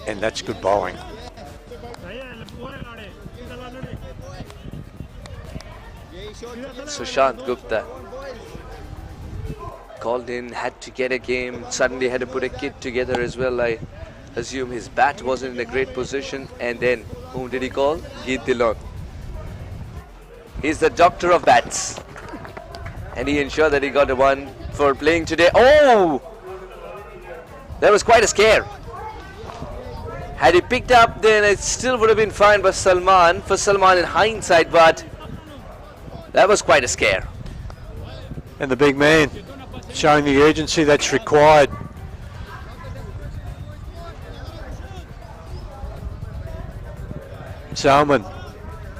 And that's good bowling. Sushant Gupta called in, had to get a game, suddenly had to put a kit together as well. I assume his bat wasn't in a great position, and then whom did he call? Geet Dillon. He's the doctor of bats, and he ensured that he got a one for playing today. Oh! That was quite a scare. Had he picked up, then it still would have been fine for Salman in hindsight, but that was quite a scare. And the big man showing the urgency that's required. Salman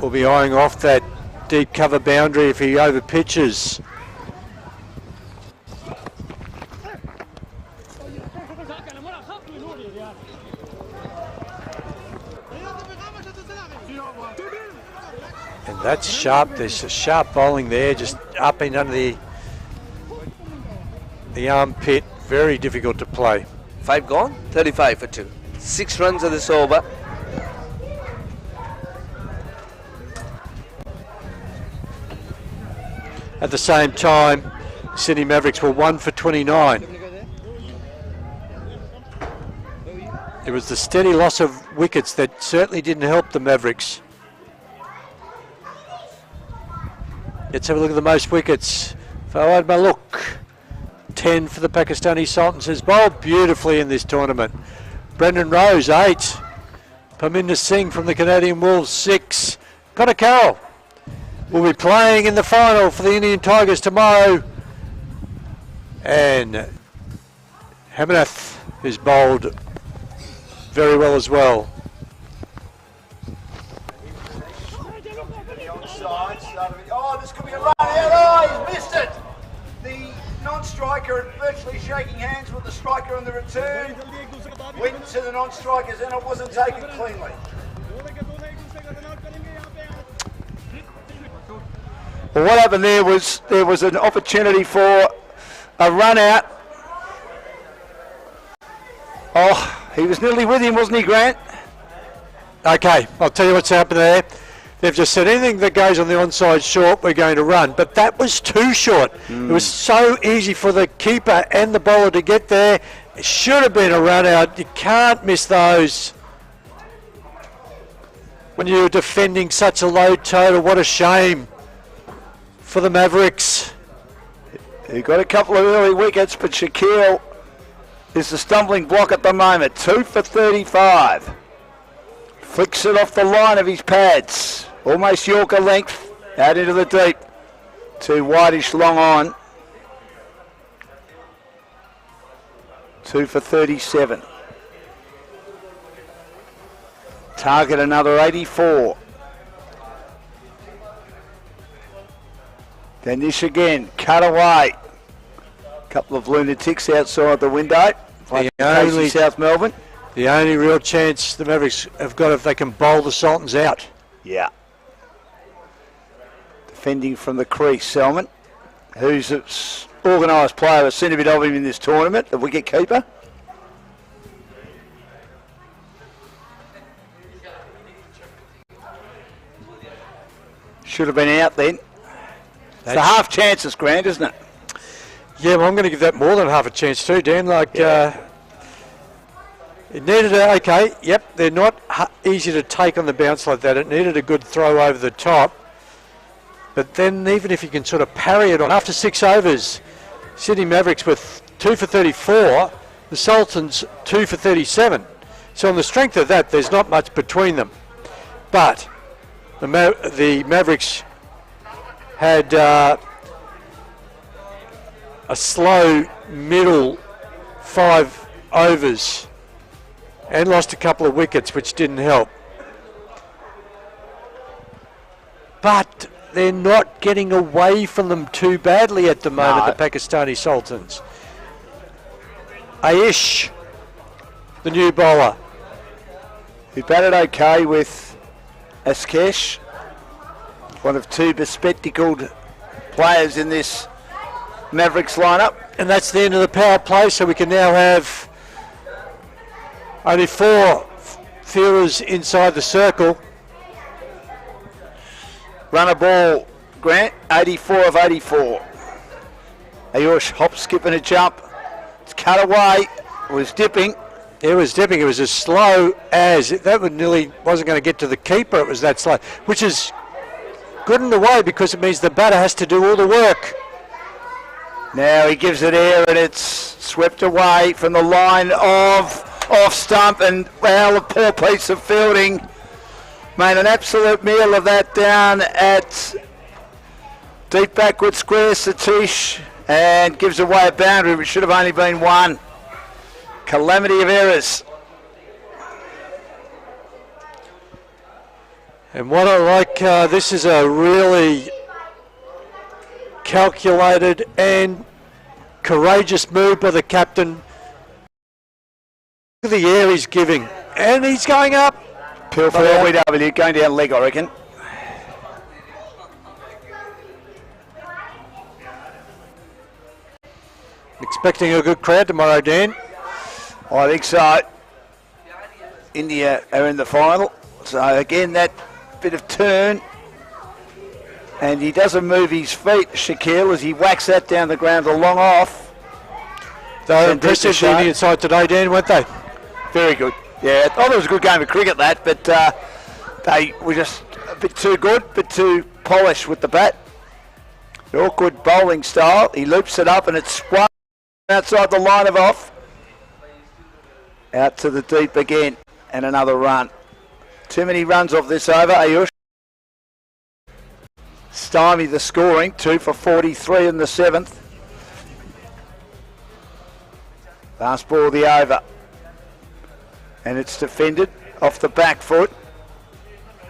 will be eyeing off that deep cover boundary if he over pitches. And that's sharp. There's a sharp bowling there, just up and under the armpit. Very difficult to play. 5 gone, 35 for 2. 6 runs of this over. At the same time, Sydney Mavericks were 1 for 29. It was the steady loss of wickets that certainly didn't help the Mavericks. Let's have a look at the most wickets. Fawad Malook, 10 for the Pakistani Sultans, has bowled beautifully in this tournament. Brendan Rose, 8. Parminder Singh from the Canadian Wolves, 6. Connor Carroll will be playing in the final for the Indian Tigers tomorrow. And Hamanath is bowled very well as well. Oh, this could be a run out. Oh, he's missed it. The non-striker virtually shaking hands with the striker on the return. Went to the non-strikers and it wasn't taken cleanly. Well, what happened there was an opportunity for a run out. Oh, he was nearly with him, wasn't he, Grant? Okay, I'll tell you what's happened there. They've just said anything that goes on the onside short, we're going to run. But that was too short. It was so easy for the keeper and the bowler to get there. It should have been a run out. You can't miss those when you're defending such a low total. What a shame for the Mavericks. He got a couple of early wickets, but Shakil is the stumbling block at the moment. 2 for 35. Flicks it off the line of his pads. Almost Yorker length. Out into the deep. Too whitish long on. 2 for 37. Target another 84. Then this again. Cut away. Couple of lunatics outside the window. Like Casey, South Melbourne. The only real chance the Mavericks have got if they can bowl the Sultans out. Yeah. Defending from the crease, Selman. who's an organised player. I've seen a bit of him in this tournament, the wicket keeper. Should have been out then. It's a half chances, Grant, isn't it? Yeah, well, I'm going to give that more than half a chance too, Dan. Like, it needed okay, yep, they're not easy to take on the bounce like that. It needed a good throw over the top. But then even if you can sort of parry it on, after 6 overs, Sydney Mavericks with 2 for 34, the Sultans 2 for 37. So on the strength of that, there's not much between them. But the Mavericks had a slow middle 5 overs and lost a couple of wickets, which didn't help. But they're not getting away from them too badly at the moment, the Pakistani Sultans. Aish, the new bowler. He batted okay with Askesh, one of 2 bespectacled players in this Mavericks lineup. And that's the end of the power play, so we can now have only 4 fielders inside the circle. Run a ball, Grant, 84 of 84. Ayush hop, skip and a jump. It's cut away, it was dipping. It was dipping, it was as slow as, that would nearly wasn't going to get to the keeper, it was that slow, which is good in a way because it means the batter has to do all the work. Now he gives it air and it's swept away from the line of off stump, and well, a poor piece of fielding. Made an absolute meal of that down at deep backward square, Satish, and gives away a boundary which should have only been 1. Calamity of errors. And what I like, this is a really calculated and courageous move by the captain. Look at the air he's giving, and he's going up. Pill for LBW, going down leg, I reckon. Expecting a good crowd tomorrow, Dan. I think so. India are in the final. So again, that bit of turn. And he doesn't move his feet, Shaquille, as he whacks that down the ground a long off. They were impressive the Indian side today, Dan, weren't they? Very good. Yeah, I thought it was a good game of cricket, that, but they were just a bit too good, a bit too polished with the bat. Awkward bowling style. He loops it up and it's swung outside the line of off. Out to the deep again, and another run. Too many runs off this over, Ayush. Stymie the scoring, 2 for 43 in the 7th. Last ball of the over. And it's defended off the back foot.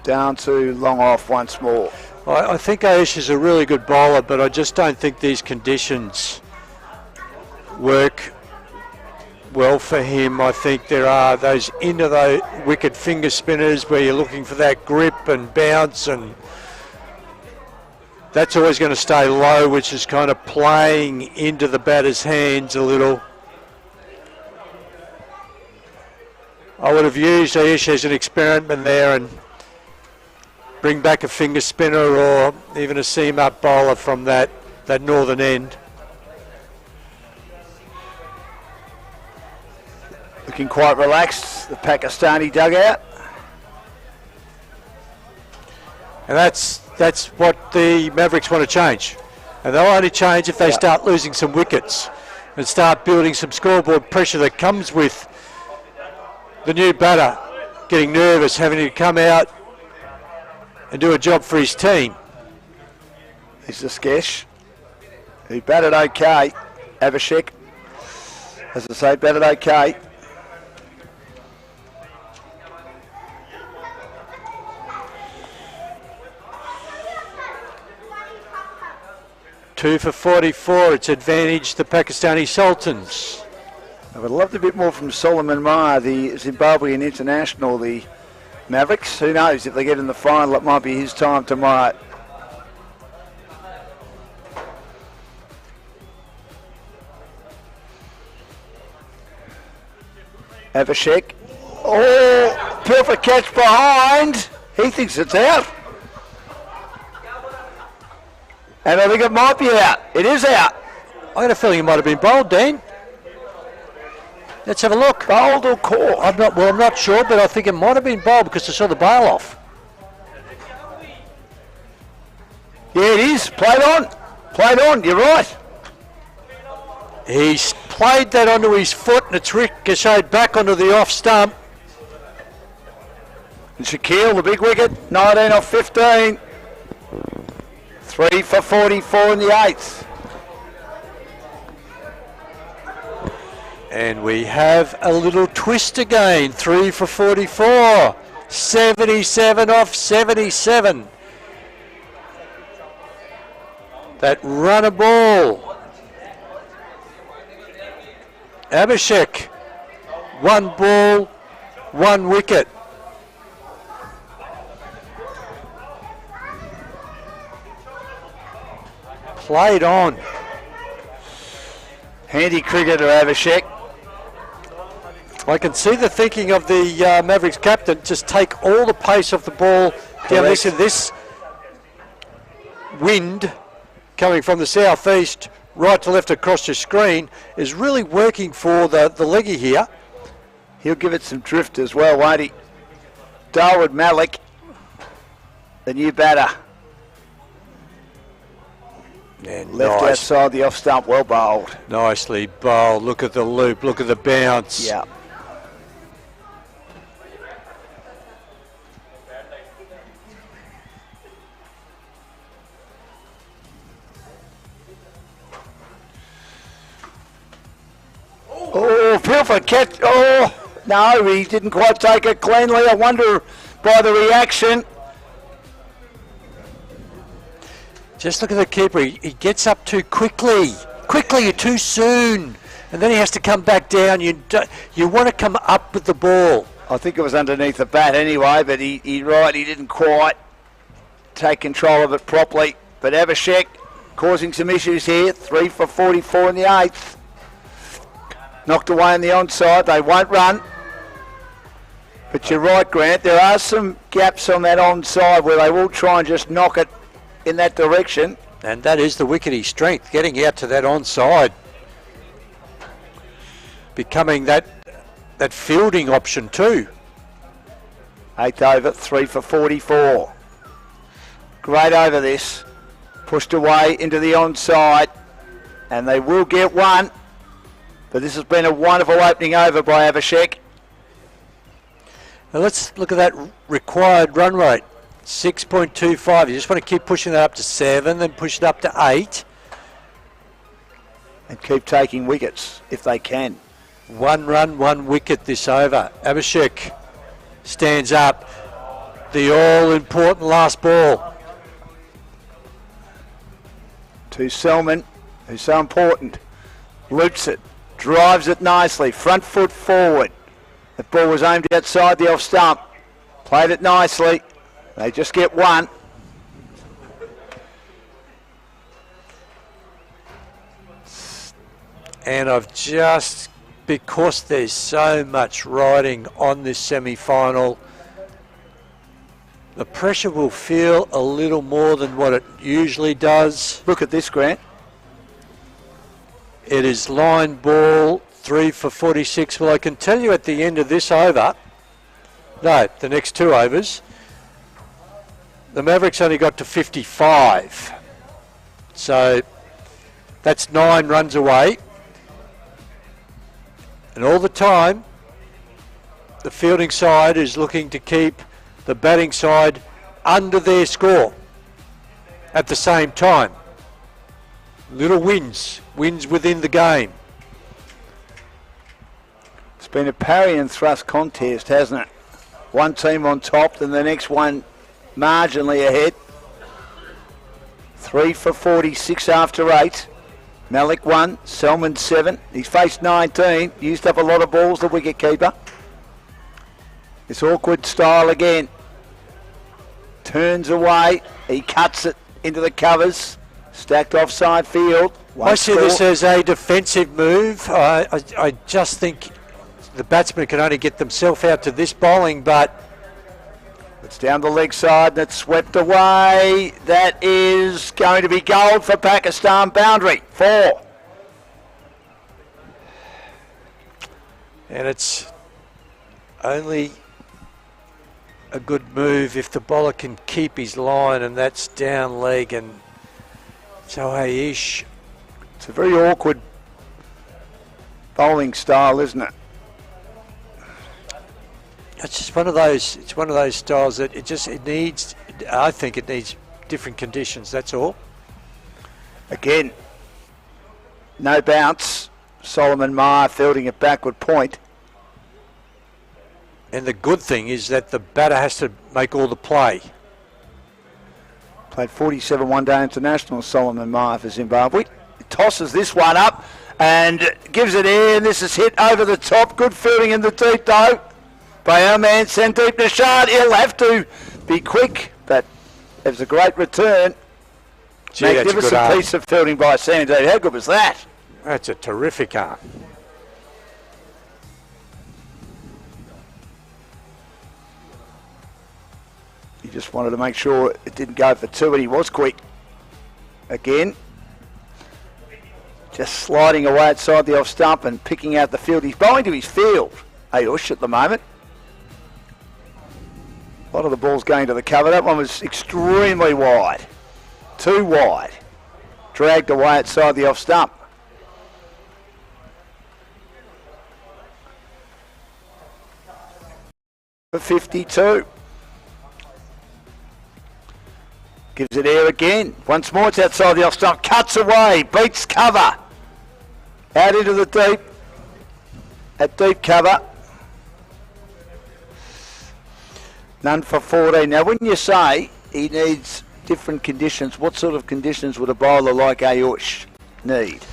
Down to long off once more. I think Aish is a really good bowler, but I just don't think these conditions work well for him. I think there are those into the wicket finger spinners where you're looking for that grip and bounce, and that's always going to stay low, which is kind of playing into the batter's hands a little. I would have used Aish as an experiment there and bring back a finger spinner or even a seam-up bowler from that northern end. Looking quite relaxed, the Pakistani dugout. And that's what the Mavericks want to change. And they'll only change if they start losing some wickets and start building some scoreboard pressure that comes with the new batter getting nervous, having to come out and do a job for his team. This is Skesh, who batted okay. Abhishek, as I say, batted okay. Two for 44, it's advantage the Pakistani Sultans. I would love a bit more from Solomon Maya, the Zimbabwean international, the Mavericks. Who knows, if they get in the final, it might be his time tomorrow. Avishek. Oh, perfect catch behind. He thinks it's out. And I think it might be out. It is out. I got a feeling it might have been bowled, Dean. Let's have a look. Bowled or caught? I'm not sure, but I think it might have been bowled because I saw the bail off. Yeah, it is. Played on. Played on. You're right. He's played that onto his foot and it's ricocheted back onto the off stump. And Shaquille, the big wicket, 19 off 15. 3 for 44 in the 8th. And we have a little twist again. 3 for 44. 77 off 77. That runner ball. Abhishek, 1 ball, 1 wicket. Played on. Handy cricketer, Abhishek. I can see the thinking of the Mavericks captain, just take all the pace off the ball. Down this wind coming from the southeast, right to left across your screen, is really working for the leggy here. He'll give it some drift as well, won't he? Darwood Malik, the new batter. Yeah, Left nice. outside the off stump, well bowled. Nicely bowled. Look at the loop, look at the bounce. Yeah. Oh, beautiful catch. Oh, no, he didn't quite take it cleanly. I wonder by the reaction. Just look at the keeper. He gets up too quickly. Quickly, too soon. And then he has to come back down. You want to come up with the ball. I think it was underneath the bat anyway, but he didn't quite take control of it properly. But Abhishek causing some issues here. 3 for 44 in the 8th. Knocked away on the onside. They won't run. But you're right, Grant. There are some gaps on that onside where they will try and just knock it in that direction. And that is the wickety strength, getting out to that onside. Becoming that fielding option too. 8th over, 3 for 44. Great over this. Pushed away into the onside. And they will get one. But this has been a wonderful opening over by Abhishek. Now let's look at that required run rate. 6.25. You just want to keep pushing that up to 7, then push it up to 8. And keep taking wickets if they can. 1 run, 1 wicket this over. Abhishek stands up. The all-important last ball. To Selman, who's so important. Loops it. Drives it nicely. Front foot forward. The ball was aimed outside the off stump. Played it nicely. They just get one. And I've just, because there's so much riding on this semi-final, the pressure will feel a little more than what it usually does. Look at this, Grant. It is line ball, 3 for 46. Well, I can tell you at the end of this over, no, the next 2 overs, the Mavericks only got to 55. So that's 9 runs away. And all the time, the fielding side is looking to keep the batting side under their score at the same time. Little wins within the game. It's been a parry and thrust contest, hasn't it? One team on top, then the next one marginally ahead. 3 for 46 after 8. Malik 1, Selman 7. He's faced 19. Used up a lot of balls, the wicket keeper. This awkward style again. Turns away. He cuts it into the covers. Stacked offside field. I see this as a defensive move. I just think the batsman can only get themselves out to this bowling, but it's down the leg side and it's swept away. That is going to be gold for Pakistan. Boundary 4. and it's only a good move if the bowler can keep his line, and that's down leg. And so Aish, it's a very awkward bowling style, isn't it? it's just one of those. It's one of those styles that it needs. I think it needs different conditions. That's all. Again, no bounce. Solomon Meyer fielding it backward point. And the good thing is that the batter has to make all the play. Played 47 one-day international, Solomon Meyer for Zimbabwe. Tosses this one up and gives it air, and this is hit over the top. Good fielding in the deep though by our man Sandeep Nishad. He'll have to be quick, but it was a great return. Gee, that's a good magnificent arm. piece of fielding by Sandeep. How good was that? That's a terrific arm. He just wanted to make sure it didn't go for two, and he was quick. Again, just sliding away outside the off stump and picking out the field. He's bowling to his field, Ayush, at the moment. A lot of the balls going to the cover. That one was extremely wide. Too wide. Dragged away outside the off stump. For 52. Gives it air again. Once more, it's outside the off stump. Cuts away. Beats cover. Out into the deep. At deep cover. None for 14. Now, when you say he needs different conditions, what sort of conditions would a bowler like Ayush need?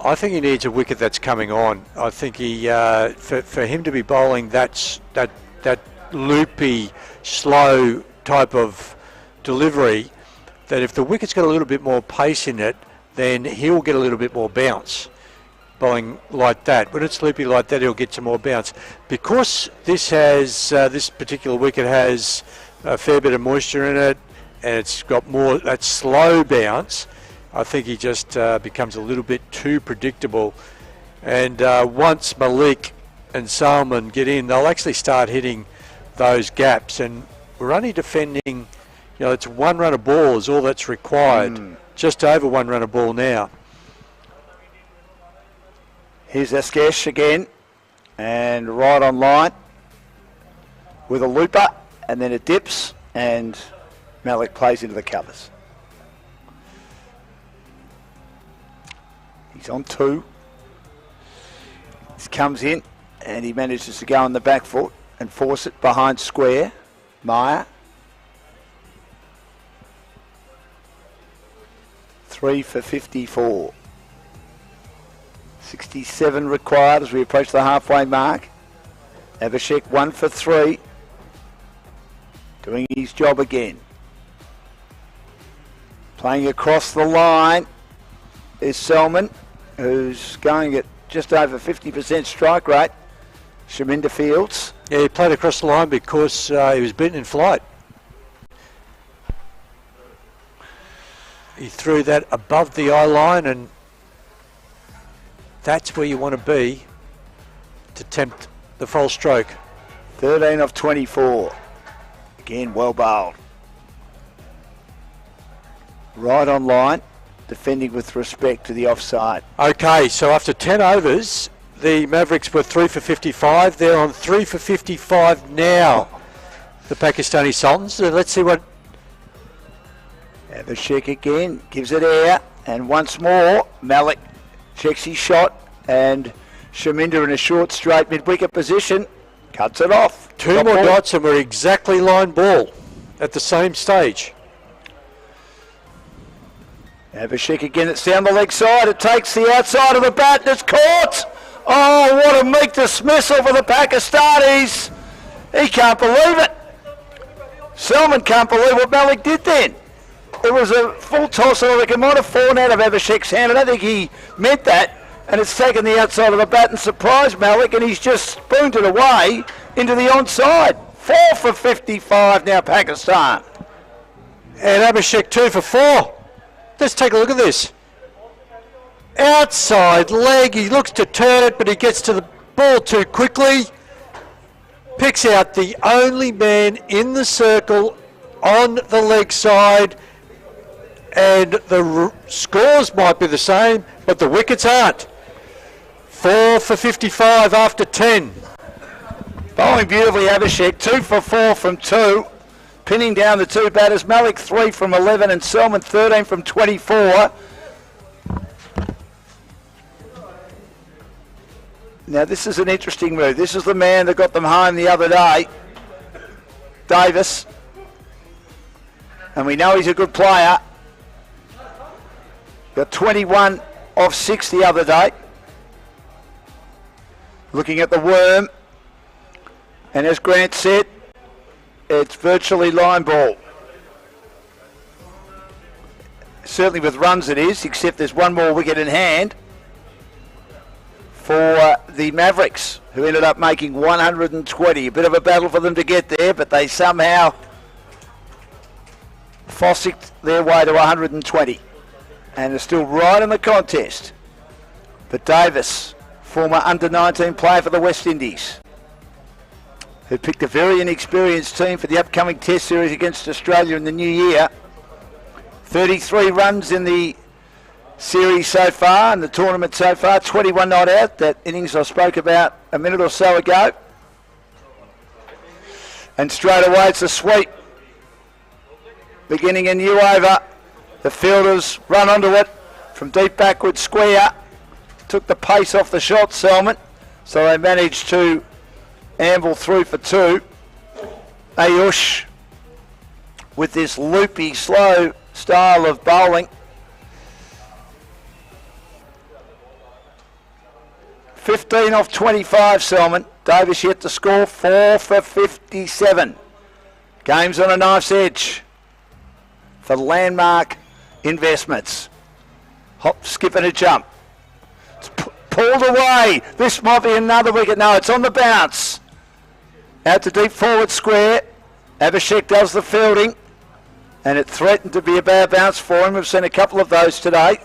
I think he needs a wicket that's coming on. I think he, for him to be bowling that loopy, slow type of delivery, that if the wicket's got a little bit more pace in it, then he'll get a little bit more bounce. Bowling like that, when it's loopy like that, he'll get some more bounce. Because this has this particular wicket has a fair bit of moisture in it, and it's got more that slow bounce, I think he just becomes a little bit too predictable. And once Malik and Salman get in, they'll actually start hitting those gaps. And we're only defending, it's one run a ball is all that's required. Just over one run a ball now. Here's Askesh again, and right on line with a looper, and then it dips, and Malik plays into the covers. He's on 2. This comes in, and he manages to go on the back foot and force it behind square. Meyer. 3 for 54. 67 required as we approach the halfway mark. Abhishek 1 for 3. Doing his job again. Playing across the line is Selman, who's going at just over 50% strike rate. Shaminder Fields. Yeah, he played across the line because he was beaten in flight. He threw that above the eye line, and that's where you want to be to tempt the false stroke. 13 of 24. Again, well bowled. Right on line, defending with respect to the offside. Okay, so after 10 overs, the Mavericks were 3 for 55. They're on 3 for 55 now, the Pakistani Sultans. So let's see what... Abhishek again, gives it air, and once more, Malik checks his shot, and Shaminder in a short straight mid-wicket position, cuts it off. Two more dots and we're exactly line ball at the same stage. Abhishek again, it's down the leg side, it takes the outside of the bat, and it's caught! Oh, what a meek dismissal for the Pakistanis! He can't believe it! Selman can't believe what Malik did then. It was a full toss, and it might have fallen out of Abhishek's hand. I don't think he meant that. and it's taken the outside of the bat and surprised Malik, and he's just spooned it away into the onside. 4 for 55 now, Pakistan. And Abhishek 2 for 4. Let's take a look at this. Outside leg, he looks to turn it, but he gets to the ball too quickly. Picks out the only man in the circle on the leg side, and the scores might be the same, but the wickets aren't. 4 for 55 after 10. Bowling beautifully, Abhishek. 2 for 4 from 2. Pinning down the two batters. Malik 3 from 11 and Selman 13 from 24. Now this is an interesting move. This is the man that got them home the other day, Davis. And we know he's a good player. Got 21 off 6 the other day. Looking at the worm. And as Grant said, it's virtually line ball. Certainly with runs it is, except there's one more wicket in hand for the Mavericks, who ended up making 120. A bit of a battle for them to get there, but they somehow fossicked their way to 120. And are still right in the contest. But Davis, former under-19 player for the West Indies, who picked a very inexperienced team for the upcoming Test series against Australia in the new year. 33 runs in the series so far, and the tournament so far, 21 not out. That innings I spoke about a minute or so ago. And straight away it's a sweep. Beginning a new over. The fielders run onto it from deep backward square. Took the pace off the shot, Selman. So they managed to amble through for 2. Ayush with this loopy, slow style of bowling. 15 off 25, Selman. Davis yet to score. 4 for 57. Game's on a knife's edge for Landmark Investments. Hop, skip and a jump. It's pulled away. This might be another wicket. No, it's on the bounce. Out to deep forward square. Abhishek does the fielding. And it threatened to be a bad bounce for him. We've seen a couple of those today.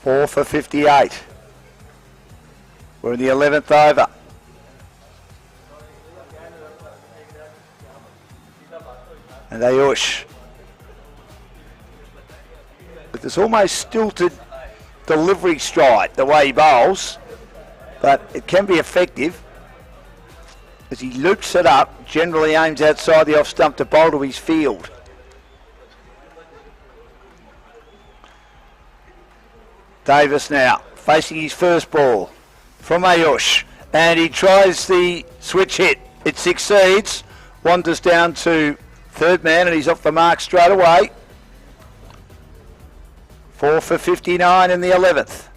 4 for 58. We're in the 11th over. And Ayush with this almost stilted delivery stride, the way he bowls, but it can be effective as he loops it up, generally aims outside the off stump to bowl to his field. Davis now facing his first ball from Ayush, and he tries the switch hit. It succeeds, wanders down to third man, and he's off the mark straight away. 4 for 59 in the 11th.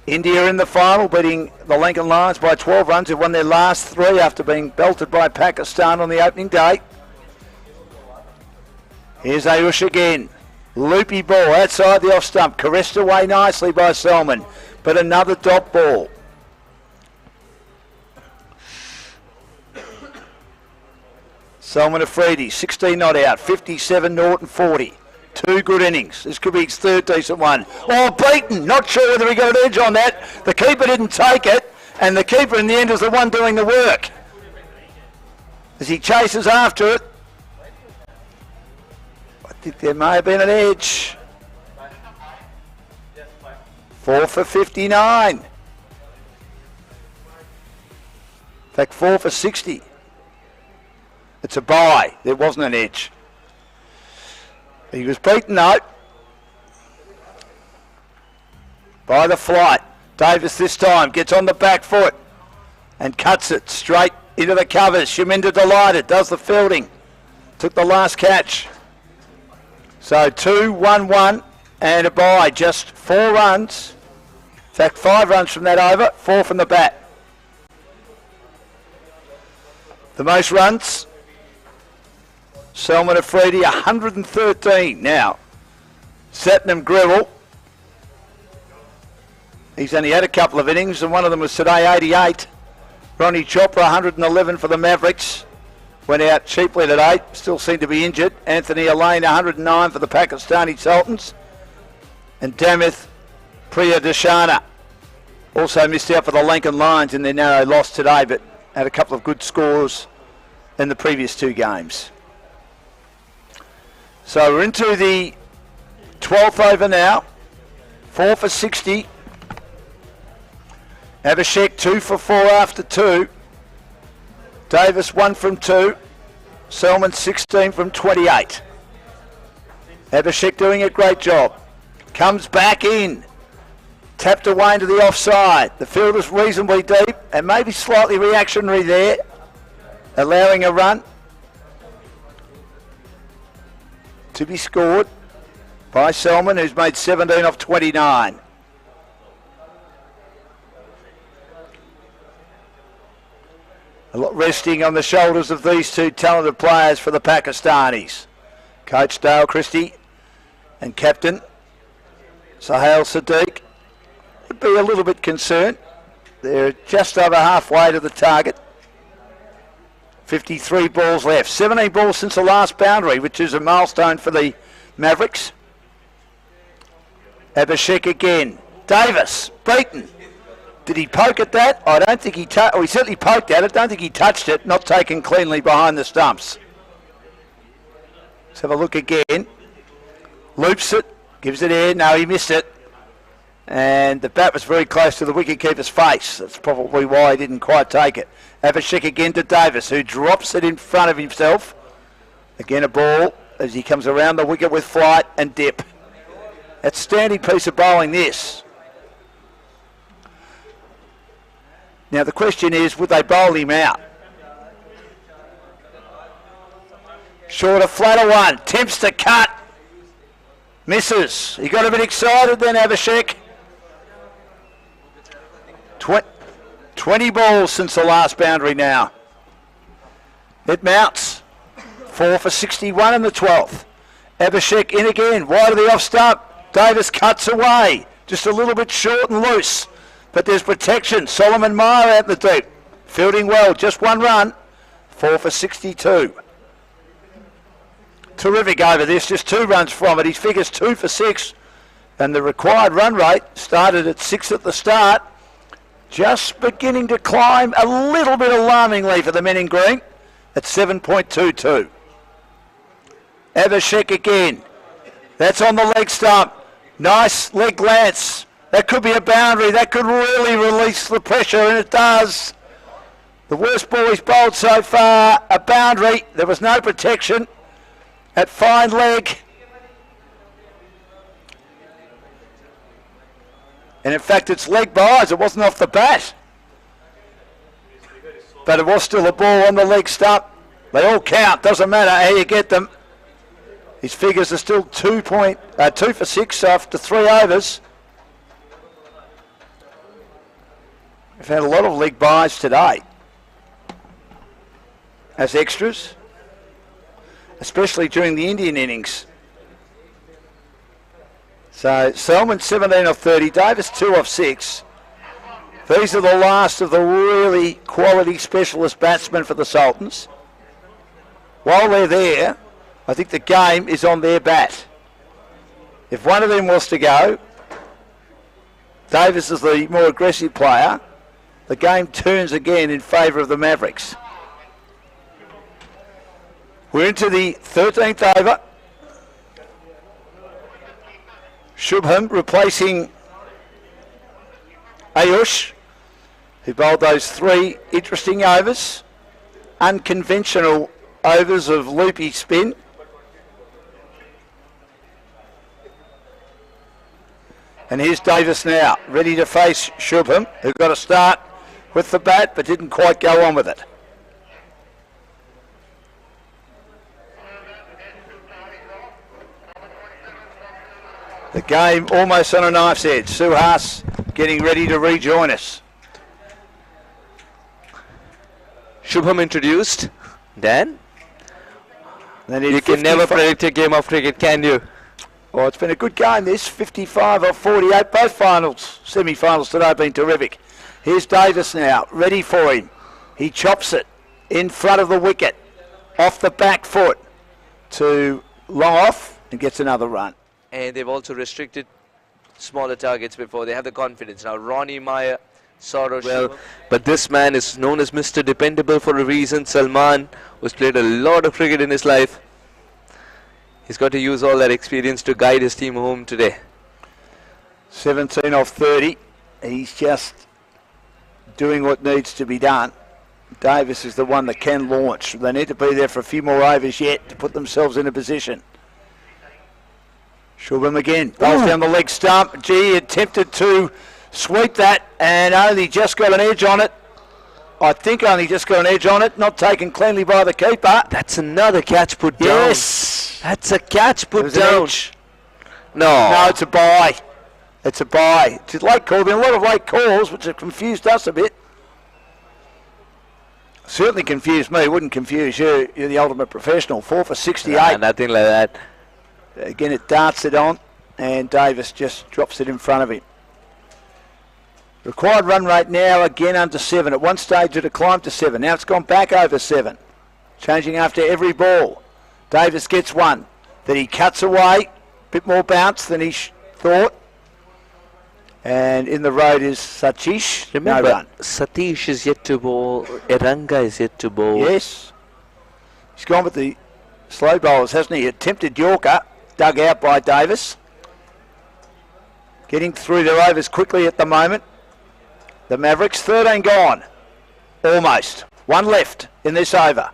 India in the final, beating the Lincoln Lions by 12 runs, who won their last 3 after being belted by Pakistan on the opening day. Here's Ayush again. Loopy ball outside the off stump, caressed away nicely by Selman, but another dot ball. Selman Afridi, 16 not out, 57 Norton 40. 2 good innings. This could be his third decent one. Oh, beaten. Not sure whether he got an edge on that. The keeper didn't take it, and the keeper in the end is the one doing the work as he chases after it. I think there may have been an edge. 4 for 59. In fact, 4 for 60. It's a bye. There wasn't an edge. He was beaten though by the flight. Davis this time gets on the back foot and cuts it straight into the covers. Shaminda delighted, does the fielding. Took the last catch. So 2-1-1 and a bye. Just 4 runs. In fact, 5 runs from that over, 4 from the bat. The most runs Selman Afridi, 113 now. Satnam Greville. He's only had a couple of innings, and one of them was today, 88. Ronnie Chopra, 111 for the Mavericks. Went out cheaply today, still seemed to be injured. Anthony Alain, 109 for the Pakistani Sultans. And Damith Priyadeshana also missed out for the Lankan Lions in their narrow loss today, but had a couple of good scores in the previous two games. So we're into the 12th over now. 4 for 60. Abhishek 2 for 4 after 2. Davis 1 from 2. Selman 16 from 28. Abhishek doing a great job. Comes back in. Tapped away into the offside. The field is reasonably deep and maybe slightly reactionary there, allowing a run to be scored by Selman, who's made 17 off 29. A lot resting on the shoulders of these two talented players for the Pakistanis. Coach Dale Christie and captain Sohail Sadiq would be a little bit concerned. They're just over halfway to the target. 53 balls left. 17 balls since the last boundary, which is a milestone for the Mavericks. Abhishek again. Davis, beaten. Did he poke at that? I don't think he he certainly poked at it. Don't think he touched it. Not taken cleanly behind the stumps. Let's have a look again. Loops it. Gives it air. No, he missed it. And the bat was very close to the wicketkeeper's face. That's probably why he didn't quite take it. Abhishek again to Davis, who drops it in front of himself. Again a ball as he comes around the wicket with flight and dip. Outstanding piece of bowling this. Now the question is, would they bowl him out? Shorter, flatter one. Attempts to cut. Misses. He got a bit excited then, Abhishek. 20 balls since the last boundary now. It mounts. 4 for 61 in the 12th. Abhishek in again. Wide of the off stump. Davis cuts away. Just a little bit short and loose. But there's protection. Solomon Meyer out in the deep. Fielding well. Just one run. 4 for 62. Terrific over this. Just 2 runs from it. He figures 2 for 6. And the required run rate started at 6 at the start. Just beginning to climb a little bit alarmingly for the men in green at 7.22. Abhishek again. That's on the leg stump. Nice leg glance. That could be a boundary. That could really release the pressure, and it does. The worst ball he's bowled so far, a boundary. There was no protection. At fine leg. And in fact, it's leg byes. It wasn't off the bat. But it was still a ball on the leg stump. They all count. Doesn't matter how you get them. His figures are still 2 for 6 after 3 overs. We've had a lot of leg byes today as extras, especially during the Indian innings. So Selman 17 off 30, Davis 2 off 6. These are the last of the really quality specialist batsmen for the Sultans. While they're there, I think the game is on their bat. If one of them was to go, Davis is the more aggressive player, the game turns again in favour of the Mavericks. We're into the 13th over. Shubham replacing Ayush, who bowled those 3 interesting overs. Unconventional overs of loopy spin. And here's Davis now, ready to face Shubham, who got a start with the bat but didn't quite go on with it. The game almost on a knife's edge. Suhas getting ready to rejoin us. Shubham introduced. Dan? They need You can never predict a game of cricket, can you? Well, it's been a good game, this. 55 of 48. Both finals, semi-finals today have been terrific. Here's Davis now, ready for him. He chops it in front of the wicket, off the back foot to long off, and gets another run. And they've also restricted smaller targets before. They have the confidence. Now, Ronnie Meyer, Saurav Shivam. But this man is known as Mr. Dependable for a reason. Salman, who's played a lot of cricket in his life. He's got to use all that experience to guide his team home today. 17 off 30. He's just doing what needs to be done. Davis is the one that can launch. They need to be there for a few more overs yet to put themselves in a position. Shubham again, bowls down the leg stump. Gee, attempted to sweep that and only just got an edge on it. I think only just got an edge on it, not taken cleanly by the keeper. That's another catch put down. Yes. That's a catch put down. No. No, it's a bye. It's a bye. It's a late call. There have been a lot of late calls, which have confused us a bit. Certainly confused me. Wouldn't confuse you. You're the ultimate professional. 4 for 68. Nah, nothing like that. Again, it darts it on, and Davis just drops it in front of him. Required run rate now again under 7. At one stage it had climbed to 7. Now it's gone back over 7. Changing after every ball. Davis gets one. Then he cuts away. Bit more bounce than he thought. And in the road is Satish. Remember, no run. Satish is yet to bowl. Eranga is yet to bowl. Yes. He's gone with the slow bowlers, hasn't he? Attempted Yorker. Dug out by Davis. Getting through their overs quickly at the moment. The Mavericks, 13 gone. Almost. One left in this over.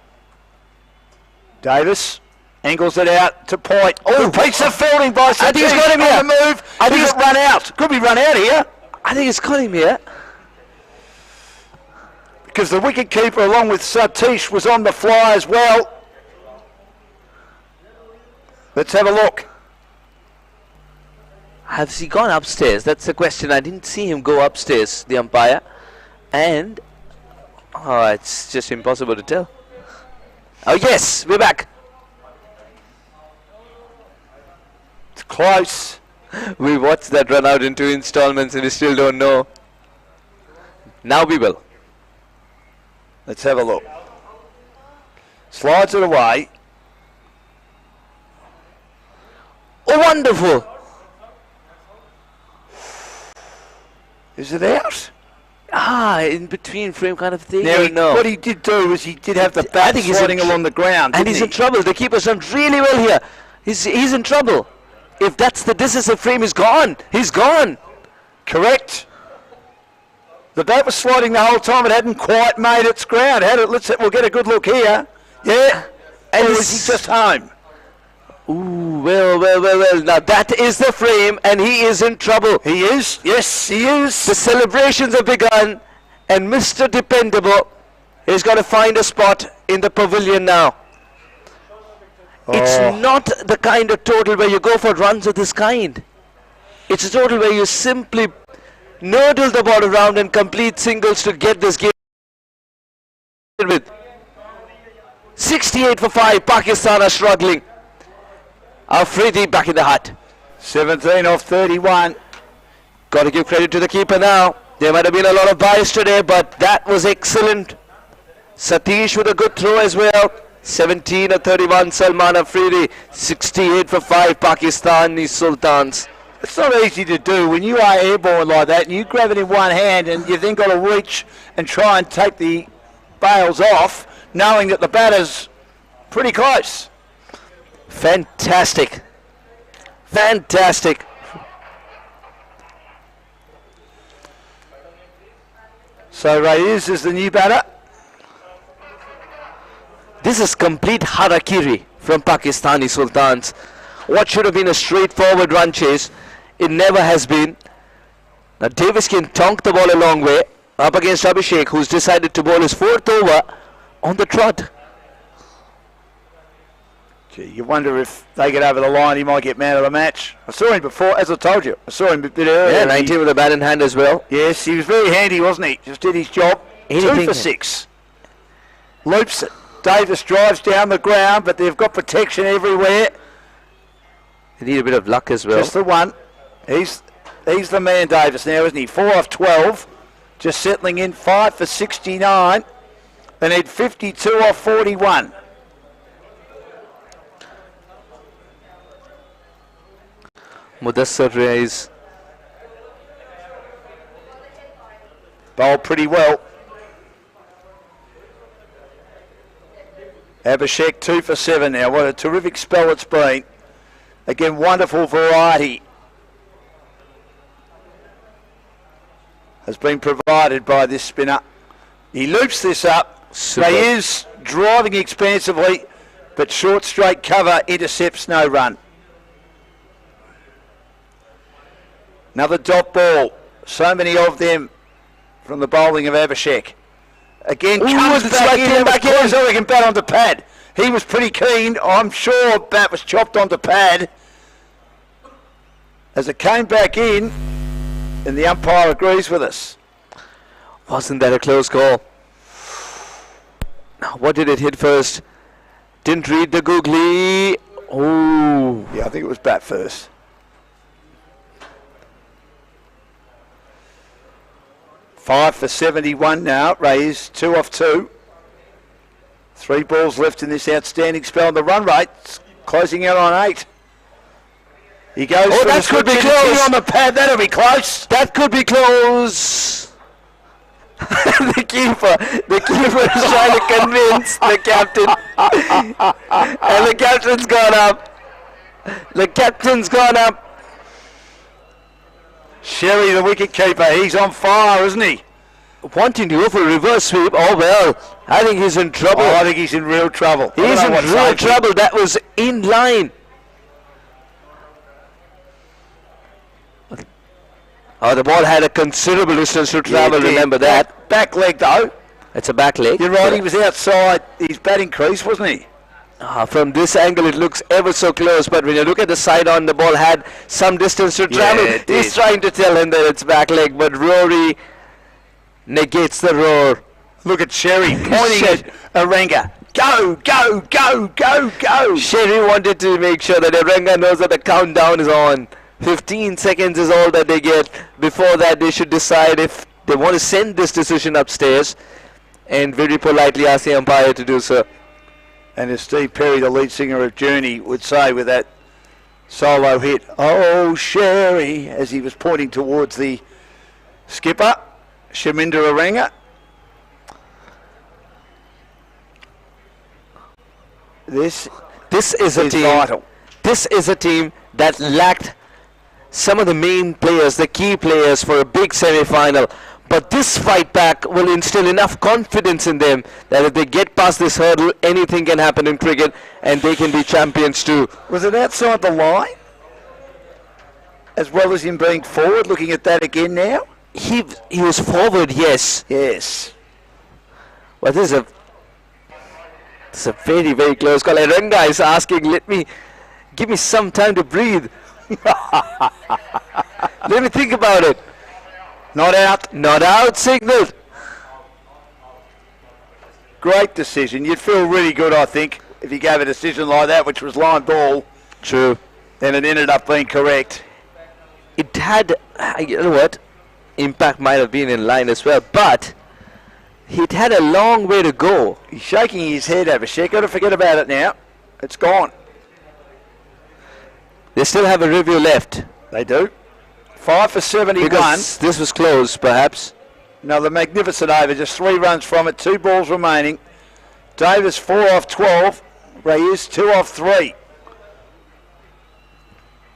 Davis angles it out to point. Oh, piece of fielding by Satish. I think he's got him here. On the move. I think it's run out. Could be run out here. I think he's got him here. Because the wicketkeeper along with Satish was on the fly as well. Let's have a look. Has he gone upstairs? That's the question. I didn't see him go upstairs, the umpire. And it's just impossible to tell. Oh yes, we're back. It's close. We watched that run out in 2 installments and we still don't know. Now we will. Let's have a look. Slides it away. Oh, wonderful. Is it out? In between frame kind of thing. Now, what he did do was he did have the bat sliding along the ground. And he's in trouble. The keeper's done really well here. He's in trouble. If that's the decisive frame, he's gone. He's gone. Correct. The bat was sliding the whole time. It hadn't quite made its ground. We'll get a good look here. Yeah. And or is he just home? Ooh, well. Now that is the frame, and he is in trouble. He is. Yes, he is. The celebrations have begun, and Mr. Dependable is going to find a spot in the pavilion now. It's not the kind of total where you go for runs of this kind. It's a total where you simply nurdle the ball around and complete singles to get this game with. 68 for 5. Pakistan are struggling. Afridi back in the hut. 17 off 31. Got to give credit to the keeper now. There might have been a lot of bias today, but that was excellent. Satish with a good throw as well. 17 of 31. Salman Afridi. 68 for 5. Pakistani Sultans. It's not easy to do when you are airborne like that and you grab it in one hand and you've then got to reach and try and take the bails off, knowing that the batter's pretty close. Fantastic. Fantastic. So Reyes is the new batter. This is complete harakiri from Pakistani Sultans. What should have been a straightforward run chase, it never has been. Now Davis can tonk the ball a long way up against Abhishek, who's decided to bowl his 4th over on the trot. Gee, you wonder if they get over the line, he might get man of the match. I saw him before, as I told you. I saw him a bit earlier. Yeah, 19 with a bat in hand as well. Yes, he was very handy, wasn't he? Just did his job. Anything 2 for 6. Loops it. Davis drives down the ground, but they've got protection everywhere. They need a bit of luck as well. Just the one. He's the man, Davis, now, isn't he? 4 off 12. Just settling in 5 for 69. They need 52 off 41. Mudassar Reis. Bowled pretty well. Abhishek 2 for 7 now. What a terrific spell it's been. Again, wonderful variety has been provided by this spinner. He loops this up. Super. He is driving expansively, but short straight cover intercepts no run. Another dot ball. So many of them from the bowling of Abhishek. Again, comes back in. I reckon bat onto pad. He was pretty keen. I'm sure bat was chopped onto pad. As it came back in, and the umpire agrees with us. Wasn't that a close call? What did it hit first? Didn't read the googly. Oh. Yeah, I think it was bat first. Five for 71 now. Rays 2 off 2. 3 balls left in this outstanding spell. The run rate closing out on 8. He goes. Oh, that could be close. On the pad, that'll be close. That could be close. the keeper is trying to convince the captain, and the captain's gone up. The captain's gone up. Sherry, the wicket keeper, he's on fire, isn't he? Wanting to go for a reverse sweep. Oh well, I think he's in trouble. Oh, I think he's in real trouble. He's in real trouble. That was in line. Oh, the ball had a considerable distance to travel, remember that. Back leg, though. It's a back leg. You're right, he was outside his batting crease, wasn't he? From this angle, it looks ever so close, but when you look at the side on, the ball had some distance to travel. He's trying to tell him that it's back leg, but Rory negates the roar. Look at Sherry pointing at Arenga. Go, go, go, go, go. Sherry wanted to make sure that Arenga knows that the countdown is on. 15 seconds is all that they get. Before that, they should decide if they want to send this decision upstairs and very politely ask the umpire to do so. And as Steve Perry, the lead singer of Journey, would say with that solo hit, oh, Sherry, as he was pointing towards the skipper, Shaminder Arenga. This is a team. Vital. This is a team that lacked some of the main players, the key players for a big semi-final. But this fight back will instill enough confidence in them that if they get past this hurdle, anything can happen in cricket and they can be champions too. Was it outside the line? As well as him being forward, looking at that again now? He was forward, yes. Yes. Well, this is a very, very close call. Arenga is asking, give me some time to breathe. Let me think about it. Not out. Not out, signaled. Great decision. You'd feel really good, I think, if you gave a decision like that, which was line ball. True. And it ended up being correct. It had, you know what, impact might have been in line as well, but it had a long way to go. He's shaking his head, Abhishek. Got to forget about it now. It's gone. They still have a review left. They do. 5 for 71. Because this was close, perhaps. Another magnificent over. Just 3 runs from it. 2 balls remaining. Davis 4 off 12. Reyes 2 off 3.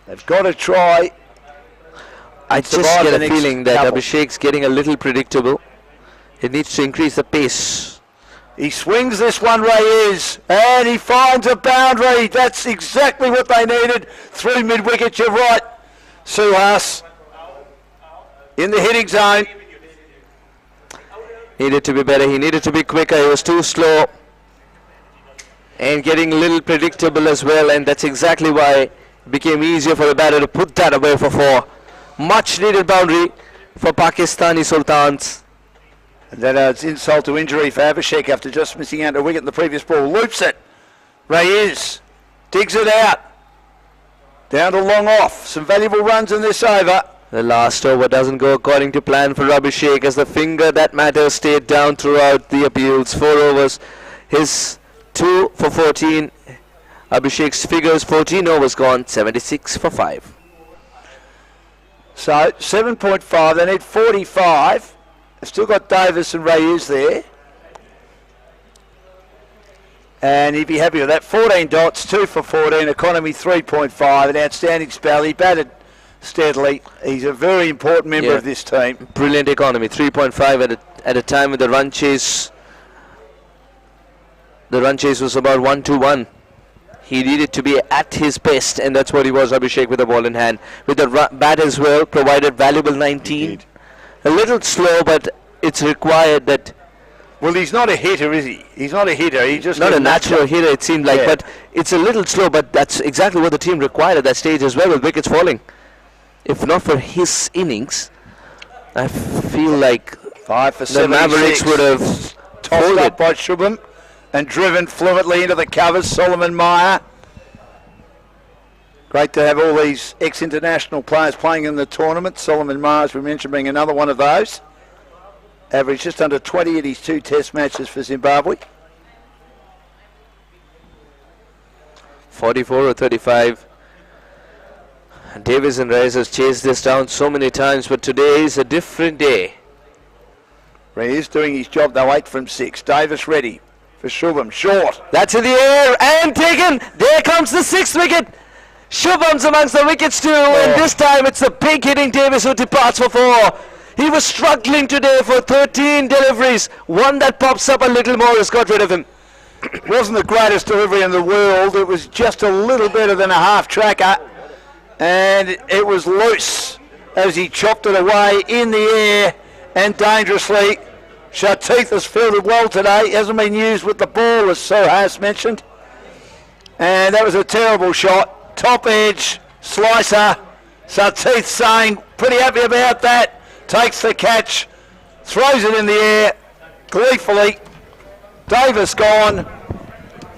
They've got to try. I just get a feeling that Abhishek's getting a little predictable. It needs to increase the pace. He swings this one, Reyes, and he finds a boundary. That's exactly what they needed through mid-wicket. You're right, Suhas. In the hitting zone. Needed to be better. He needed to be quicker. He was too slow. And getting a little predictable as well. And that's exactly why it became easier for the batter to put that away for 4. Much needed boundary for Pakistani Sultans. And that adds insult to injury for Abhishek after just missing out a wicket in the previous ball. Loops it. Reyes digs it out. Down to long off. Some valuable runs in this over. The last over doesn't go according to plan for Abhishek as the finger that matters stayed down throughout the appeals. 4 overs. His 2 for 14. Abhishek's figures 14 overs gone. 76 for 5. So 7.5. They need 45. They've still got Davis and Reyes there. And he'd be happy with that. 14 dots, 2 for 14, economy 3.5, an outstanding spell. He batted steadily. He's a very important member of this team. Brilliant economy, 3.5 at a time when the run chase was about 1-1. He needed to be at his best, and that's what he was, Abhishek, with the ball in hand. With the bat as well, provided valuable 19. A little slow, but it's required that... Well, he's not a hitter, is he? He's not a hitter. He's just not a natural hitter, it seemed like. But it's a little slow, but that's exactly what the team required at that stage as well, with wickets falling. If not for his innings, I feel like 5 for the Mavericks would have tossed up by Shubham and driven fluently into the covers. Solomon Meyer. Great to have all these ex-international players playing in the tournament. Solomon Meyer, as we mentioned, being another one of those. Averaged just under 20 at his 2 test matches for Zimbabwe. 44 or 35. Davis and Reyes has chased this down so many times, but today is a different day. Reyes doing his job, though, 8 from 6. Davis ready for Shubham. Short. That's in the air and taken. There comes the 6th wicket. Shubham's amongst the wickets too, and this time it's the big hitting Davis who departs for 4. He was struggling today for 13 deliveries. One that pops up a little more has got rid of him. Wasn't the greatest delivery in the world. It was just a little better than a half tracker. And it was loose as he chopped it away in the air and dangerously. Shateeth has fielded well today. He hasn't been used with the ball, as Sir Haas mentioned. And that was a terrible shot. Top edge, slicer. Shateeth saying, pretty happy about that. Takes the catch, throws it in the air gleefully. Davis gone.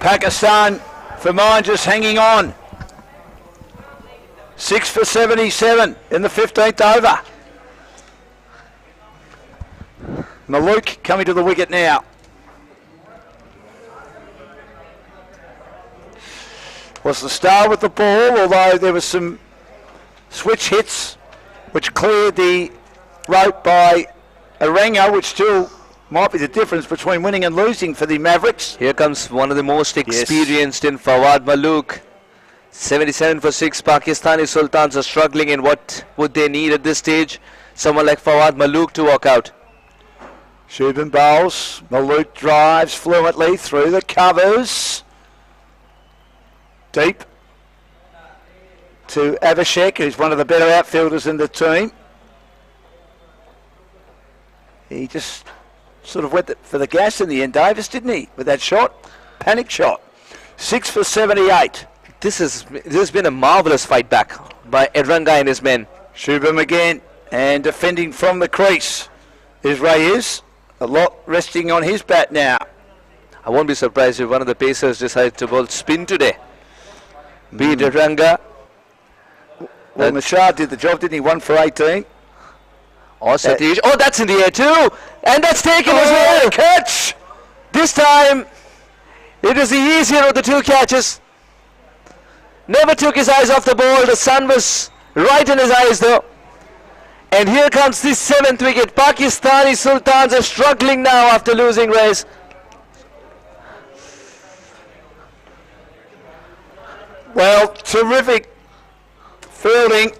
Pakistan for mine just hanging on. 6 for 77 in the 15th over. Malouk coming to the wicket now. Was the star with the ball, although there was some switch hits which cleared the rope by Aranga, which still might be the difference between winning and losing for the Mavericks. Here comes one of the most experienced in Fawad Malouk. 77 for 6. Pakistani Sultans are struggling in what would they need at this stage. Someone like Fawad Malouk to walk out. Shubham bowls. Malouk drives fluently through the covers. Deep to Abhishek, who's one of the better outfielders in the team. He just sort of went for the gas in the end, Davis, didn't he, with that shot? Panic shot. 6 for 78. This has been a marvellous fight back by Aranga and his men. Shubham again, and defending from the crease is Reyes. A lot resting on his bat now. I won't be surprised if one of the Pacers decides to bowl spin today. Be it Aranga. Well, Mashar did the job, didn't he? 1 for 18. Or Satish. Oh, that's in the air too. And that's taken as well. Catch! This time, it is the easier of the 2 catches. Never took his eyes off the ball. The sun was right in his eyes though. And here comes the 7th wicket. Pakistani Sultans are struggling now after losing Reyes. Well, terrific fielding.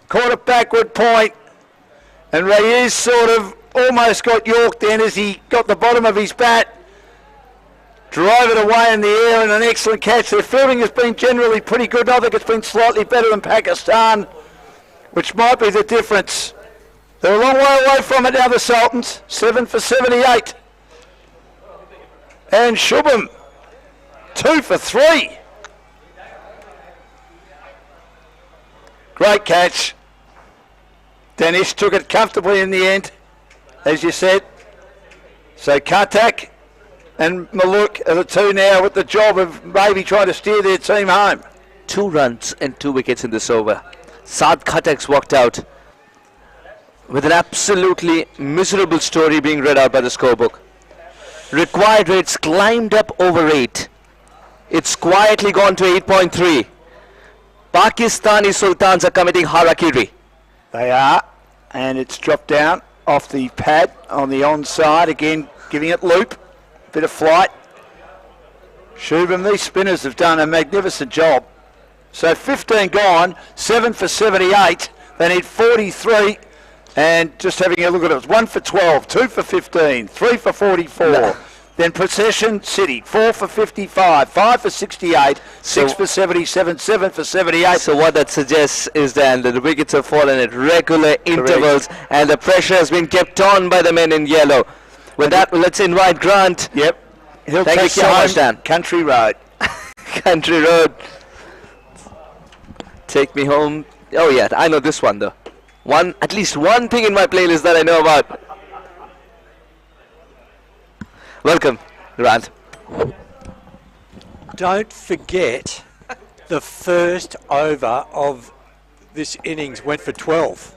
Caught a backward point. And Reyes sort of almost got York then as he got the bottom of his bat. Drive it away in the air and an excellent catch. Their fielding has been generally pretty good. I think it's been slightly better than Pakistan, which might be the difference. They're a long way away from it now, the Sultans. 7 for 78. And Shubham, 2 for 3. Great catch. Danish took it comfortably in the end, as you said. So Kartak and Maluk are the two now with the job of maybe trying to steer their team home. 2 runs and 2 wickets in this over. Saad Khatak's walked out with an absolutely miserable story being read out by the scorebook. Required rates climbed up over 8. It's quietly gone to 8.3. Pakistani Sultans are committing harakiri. They are, and it's dropped down off the pad on the onside, again giving it loop, bit of flight. Shubham, these spinners have done a magnificent job. So 15 gone, 7 for 78, they need 43, and just having a look at it, 1 for 12, 2 for 15, 3 for 44. No. Then Procession City, 4 for 55, 5 for 68, 6 for 77, 7 for 78. So what that suggests is that the wickets have fallen at regular intervals and the pressure has been kept on by the men in yellow. With that, let's invite Grant. Yep. He'll Thank you so much, Dan. Country Road. Country Road. Take me home. Oh yeah, I know this one though. At least one thing in my playlist that I know about. Welcome, Grant. Don't forget the first over of this innings went for 12.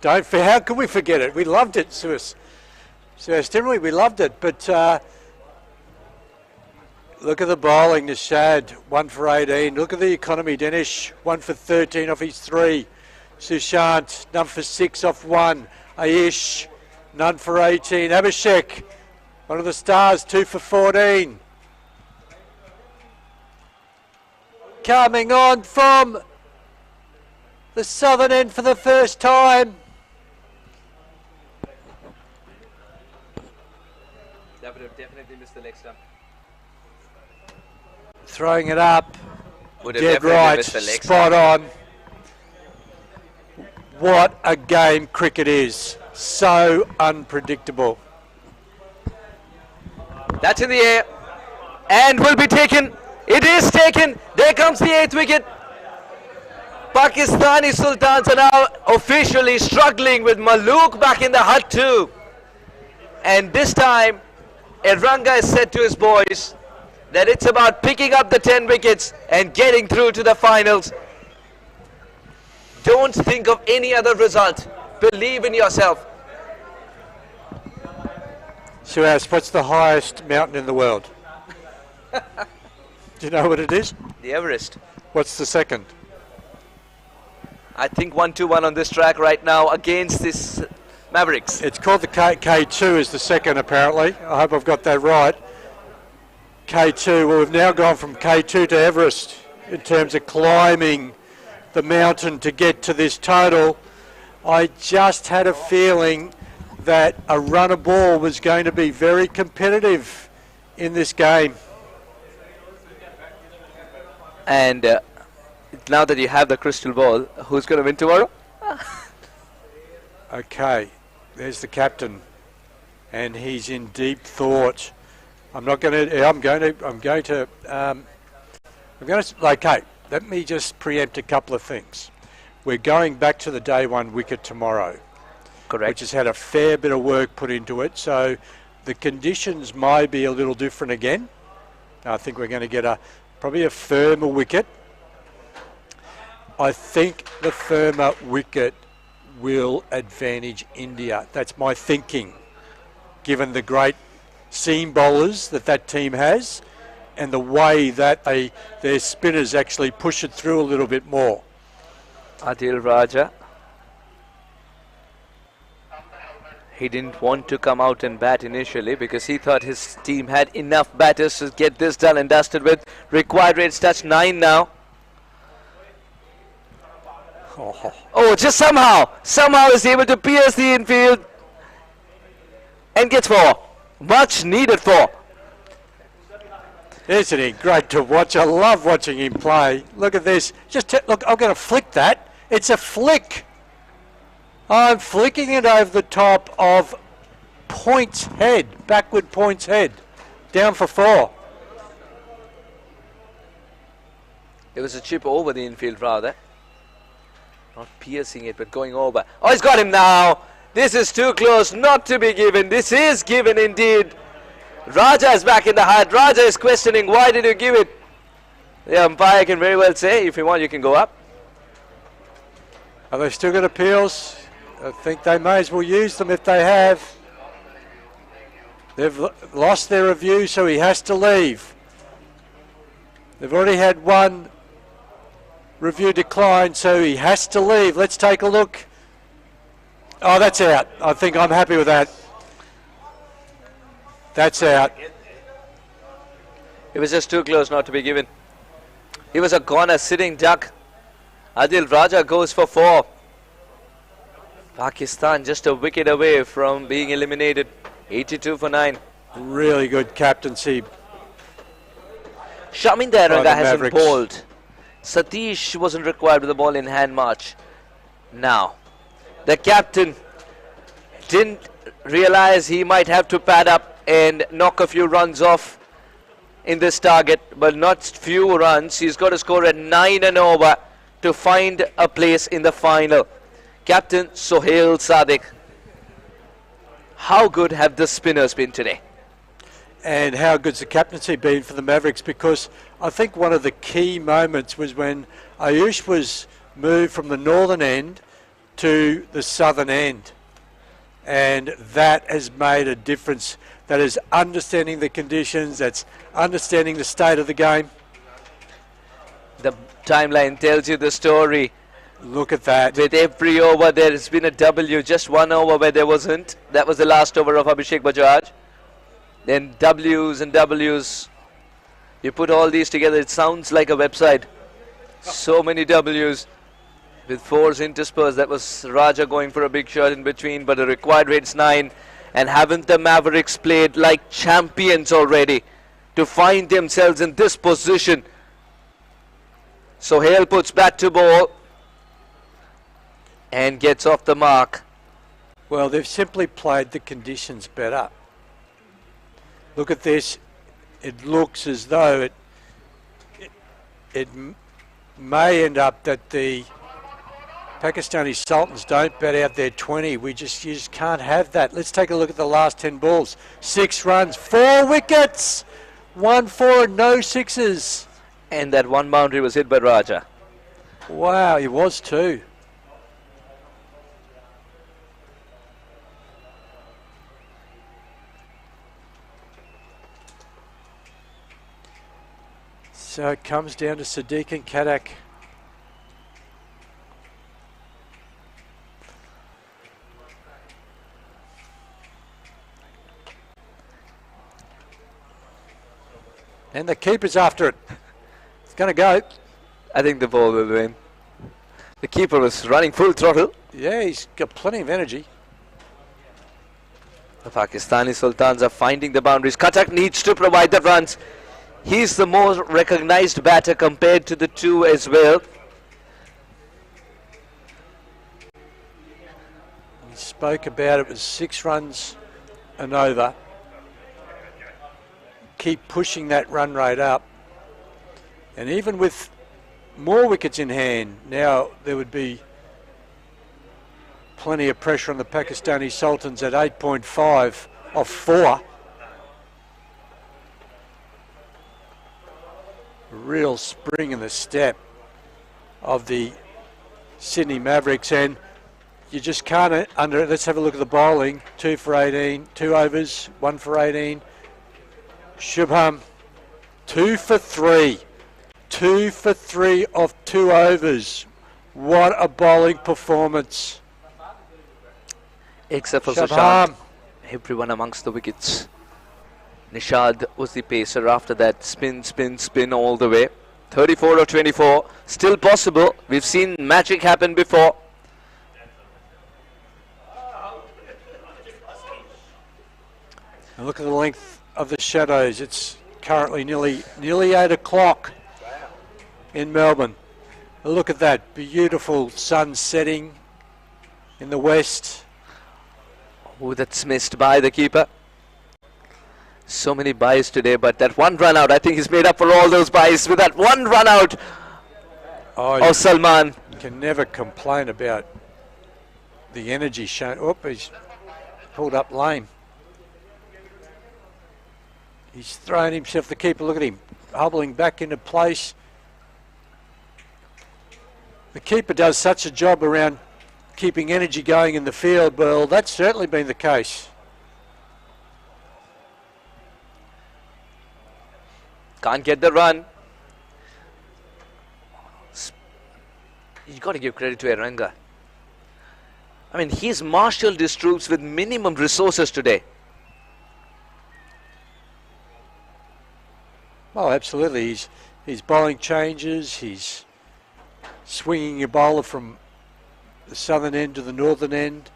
How could we forget it? We loved it, Suis. Didn't we? We loved it. But look at the bowling, Nishad, 1 for 18. Look at the economy, Dinesh, 1 for 13 off his 3. Sushant, none for 6 off 1. Aish, none for 18. Abhishek, one of the stars, 2 for 14. Coming on from the southern end for the first time. That would have definitely missed the leg stump. Throwing it up. Would have Dead definitely right. missed the leg Spot stump. on. What a game cricket is. So unpredictable. That's in the air and will be taken. It is taken. There comes the 8th wicket. Pakistani Sultans are now officially struggling with Maluk back in the hut too. And this time, Erranga has said to his boys that it's about picking up the 10 wickets and getting through to the finals. Don't think of any other result. Believe in yourself. Suhas, what's the highest mountain in the world? Do you know what it is? The Everest. What's the second? I think 1-2-1 on this track right now against this Mavericks. It's called the K2 is the second apparently. I hope I've got that right. K2, well we've now gone from K2 to Everest in terms of climbing the mountain to get to this total. I just had a feeling that a runner ball was going to be very competitive in this game. And now that you have the crystal ball, who's going to win tomorrow? Okay, there's the captain, and he's in deep thought. Okay, let me just preempt a couple of things. We're going back to the day 1 wicket tomorrow. Correct. Which has had a fair bit of work put into it, so the conditions may be a little different again. I think we're going to get probably a firmer wicket. I think the firmer wicket will advantage India. That's my thinking, given the great seam bowlers that team has and the way that their spinners actually push it through a little bit more. Adil Raja. He didn't want to come out and bat initially because he thought his team had enough batters to get this done and dusted with. Required rates touch 9 now. Oh, just somehow is able to pierce the infield and gets 4. Much needed 4. Isn't he great to watch? I love watching him play. Look at this. Look, I'm going to flick that. It's a flick. I'm flicking it over the top of Point's head, backward Point's head, down for 4. It was a chip over the infield rather. Not piercing it, but going over. Oh, he's got him now. This is too close not to be given. This is given indeed. Raja is back in the hut. Raja is questioning, why did you give it? The umpire can very well say, if you want, you can go up. Have they still got appeals? I think they may as well use them if they have. They've lost their review, so he has to leave. They've already had one review decline, so he has to leave. Let's take a look. Oh, that's out. I think I'm happy with that. That's out. It was just too close not to be given. He was a corner sitting duck. Adil Raja goes for 4. Pakistan just a wicket away from being eliminated. 82 for 9. Really good captaincy. Shaminda Ranga hasn't Mavericks. bowled. Satish wasn't required with the ball in hand march. Now, the captain didn't realize he might have to pad up and knock a few runs off in this target, but not few runs. He's got to score at 9 and over to find a place in the final. Captain Sohail Sadiq. How good have the spinners been today? And how good's the captaincy been for the Mavericks? Because I think one of the key moments was when Ayush was moved from the northern end to the southern end. And that has made a difference. That is understanding the conditions, that's understanding the state of the game. The timeline tells you the story. Look at that. With every over there has been a W, just one over where there wasn't. That was the last over of Abhishek Bajaj. Then W's and W's. You put all these together, it sounds like a website. So many W's with 4s interspersed. That was Raja going for a big shot in between, but the required rate's 9. And haven't the Mavericks played like champions already to find themselves in this position? Sohail puts bat to ball and gets off the mark. Well, they've simply played the conditions better. Look at this. It looks as though it may end up that the Pakistani Sultans don't bat out their 20. You just can't have that. Let's take a look at the last 10 balls. 6 runs, 4 wickets, 1 4 and no 6s. And that one boundary was hit by Raja. Wow, he was too. So it comes down to Sadiq and Kadak. And the keeper's after it. It's going to go. I think the ball will win. The keeper was running full throttle. Yeah, he's got plenty of energy. The Pakistani Sultans are finding the boundaries. Katak needs to provide the runs. He's the most recognized batter compared to the two as well. He spoke about it was 6 runs and over. Keep pushing that run rate up. And even with more wickets in hand, now there would be plenty of pressure on the Pakistani Sultans at 8.5 off 4. Real spring in the step of the Sydney Mavericks, and you just can't let's have a look at the bowling. 2 for 18, 2 overs, 1 for 18. Shubham, 2 for 3. 2 for 3 off 2 overs. What a bowling performance. Except for Shubham. Sushant. Everyone amongst the wickets. Nishad was the pacer after that. Spin, spin, spin all the way. 34 or 24. Still possible. We've seen magic happen before. And look at the length of the shadows. It's currently nearly 8 o'clock in Melbourne. Look at that beautiful sun setting in the west. Oh, that's missed by the keeper. So many byes today, but that one run out, I think he's made up for all those byes with that one run out of Salman. You can never complain about the energy shown. Oh, he's pulled up lame. He's thrown himself, the keeper, look at him, hobbling back into place. The keeper does such a job around keeping energy going in the field. Well, that's certainly been the case. Can't get the run. You've got to give credit to Eranga. I mean, he's marshaled his troops with minimum resources today. Oh, absolutely. He's bowling changes. He's swinging your bowler from the southern end to the northern end.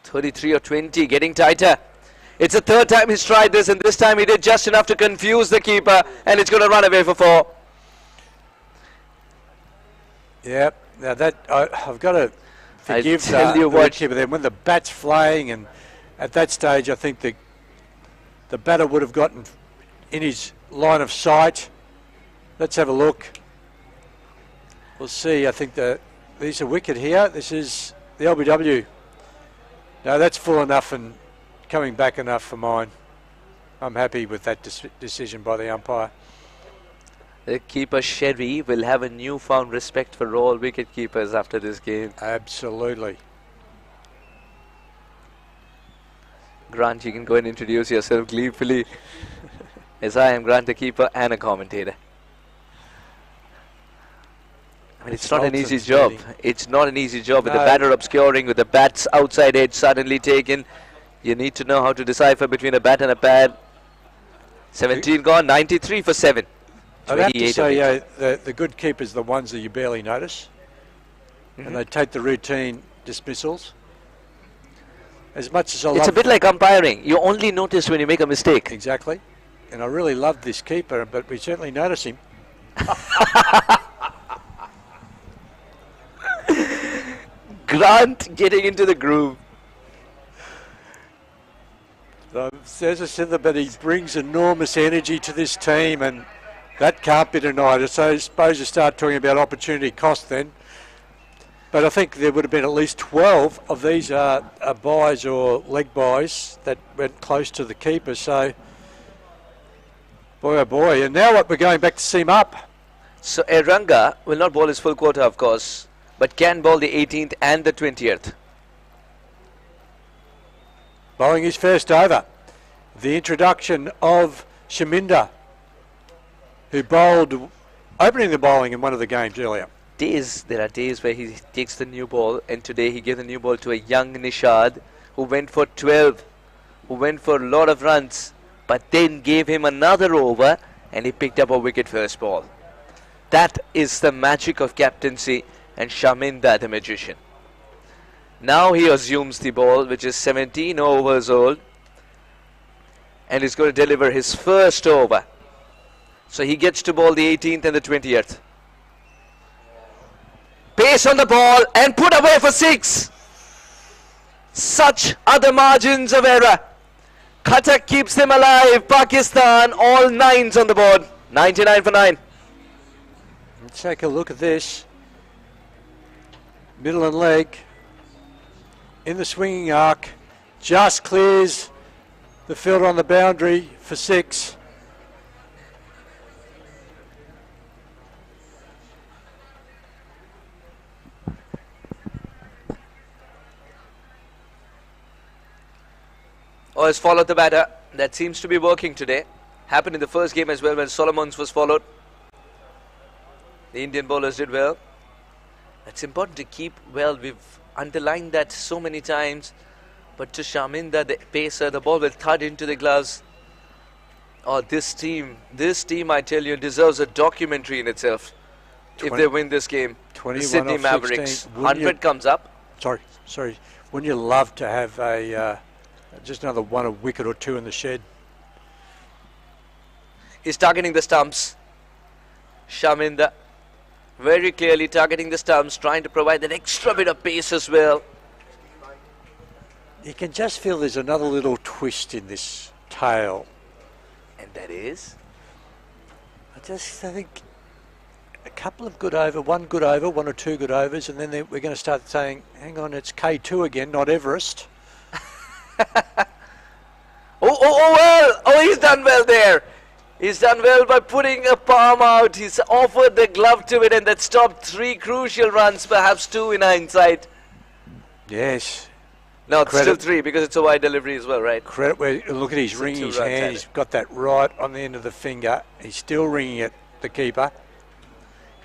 33 or 20, getting tighter. It's the third time he's tried this, and this time he did just enough to confuse the keeper, and it's going to run away for 4. Yep. Now that I've got to forgive the keeper there. When the bat's flying, and at that stage, I think the batter would have gotten in his line of sight. Let's have a look. We'll see. I think these are wicket here. This is the LBW. No, that's full enough and coming back enough for mine. I'm happy with that decision by the umpire. The keeper Sherry will have a newfound respect for all wicket keepers after this game. Absolutely. Grant, you can go and introduce yourself gleefully. As I am Grant, the keeper and a commentator. I mean, it's not an easy job. It's not an easy job with the batter obscuring, with the bat's outside edge suddenly taken. You need to know how to decipher between a bat and a pad. 17 gone, 93 for 7. I'd have to say, the good keepers are the ones that you barely notice. And they take the routine dismissals. As much as I love... It's a bit like umpiring. You only notice when you make a mistake. Exactly. And I really love this keeper, but we certainly notice him. Grant getting into the groove. As I said, but he brings enormous energy to this team, and that can't be denied. So I suppose you start talking about opportunity cost then. But I think there would have been at least 12 of these buys or leg buys that went close to the keeper. So, boy oh boy. And now what, we're going back to seam up. So Eranga will not bowl his full quota, of course, but can bowl the 18th and the 20th. Bowling his first over. The introduction of Shaminder, who bowled, opening the bowling in one of the games earlier. There are days where he takes the new ball, and today he gave the new ball to a young Nishad who went for 12, who went for a lot of runs, but then gave him another over and he picked up a wicket first ball. That is the magic of captaincy and Shaminder the magician. Now he assumes the ball, which is 17 overs old, and he's going to deliver his first over. So he gets to bowl the 18th and the 20th. Pace on the ball and put away for 6. Such are the margins of error. Khatak keeps them alive. Pakistan, all 9s on the board. 99 for 9. Let's take a look at this. Middle and leg. In the swinging arc. Just clears the fielder on the boundary for 6. Oh, has followed the batter. That seems to be working today. Happened in the first game as well when Solomons was followed. The Indian bowlers did well. It's important to keep well. We've underlined that so many times. But to Shaminder, the pacer, the ball will thud into the gloves. Oh, this team, I tell you, deserves a documentary in itself. If they win this game. The Sydney Mavericks. 100 comes up. Sorry. Wouldn't you love to have a just another one, a wicket or two in the shed? He's targeting the stumps. Shaminder very clearly targeting the stumps, trying to provide that extra bit of pace as well. You can just feel there's another little twist in this tail. And that is? I think a couple of good over, one or two good overs, and then we're going to start saying, hang on, it's K2 again, not Everest. He's done well there. He's done well by putting a palm out. He's offered the glove to it, and that stopped 3 crucial runs, perhaps 2 in hindsight. Yes. No, it's still 3 because it's a wide delivery as well, right? Look at his ringing his hand. He's got that right on the end of the finger. He's still ringing it, the keeper.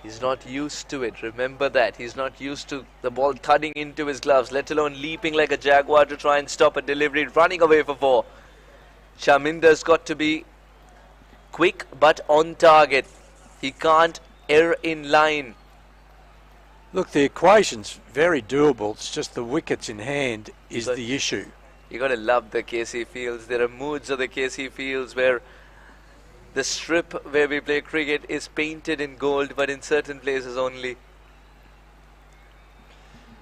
He's not used to it. Remember that. He's not used to the ball thudding into his gloves, let alone leaping like a jaguar to try and stop a delivery, running away for 4. Shaminder's got to be quick but on target. He can't err in line. Look, the equation's very doable. It's just the wickets in hand is the issue. You got to love the KC Fields. There are moods of the KC Fields where the strip where we play cricket is painted in gold, but in certain places only.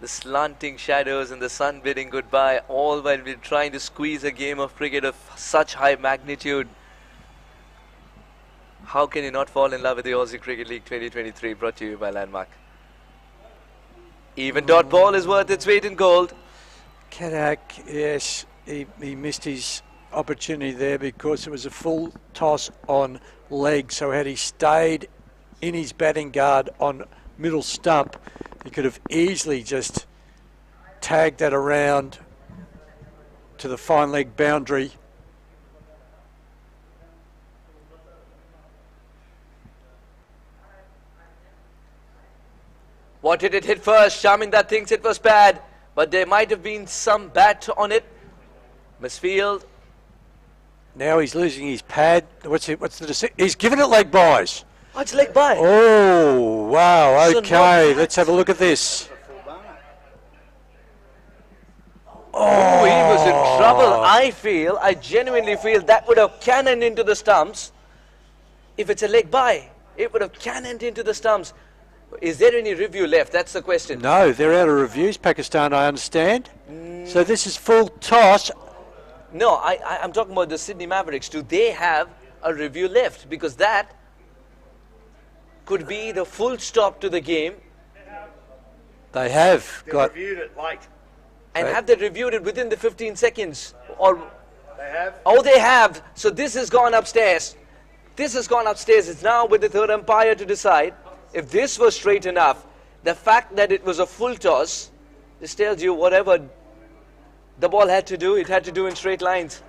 The slanting shadows and the sun bidding goodbye, all while we're trying to squeeze a game of cricket of such high magnitude. How can you not fall in love with the Aussie Cricket League 2023, brought to you by Landmark? Even dot ball is worth its weight in gold. Kadak, yes, he missed his opportunity there because it was a full toss on leg. So had he stayed in his batting guard on middle stump, he could have easily just tagged that around to the fine leg boundary. What did it hit first? Shaminda thinks it was bad, but there might have been some bat on it. Misfield. Now he's losing his pad. What's the he's given it leg byes. Oh, it's leg by. Oh, wow. Okay, let's have a look at this. Oh, he was in trouble. I genuinely feel that would have cannoned into the stumps. If it's a leg by, it would have cannoned into the stumps. Is there any review left? That's the question. No, they're out of reviews, Pakistan, I understand. So this is full toss. No, I'm talking about the Sydney Mavericks. Do they have a review left? Because that could be the full stop to the game. They have reviewed it late. And have they reviewed it within the 15 seconds? Or They have. Oh, they have. So this has gone upstairs. This has gone upstairs. It's now with the third umpire to decide. If this was straight enough, the fact that it was a full toss, this tells you whatever the ball had to do, it had to do in straight lines.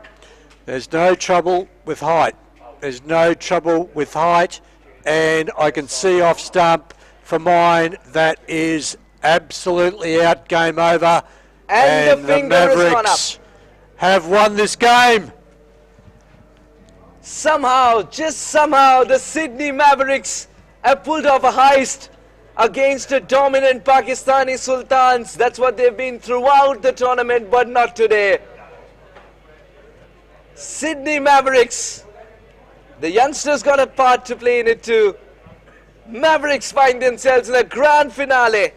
There's no trouble with height. There's no trouble with height. And I can see off stump for mine that is absolutely out, game over. And the finger has gone up. Mavericks have won this game. Somehow, just somehow, the Sydney Mavericks have pulled off a heist against the dominant Pakistani Sultans. That's what they've been throughout the tournament, but not today. Sydney Mavericks. The youngsters got a part to play in it too. Mavericks find themselves in a grand finale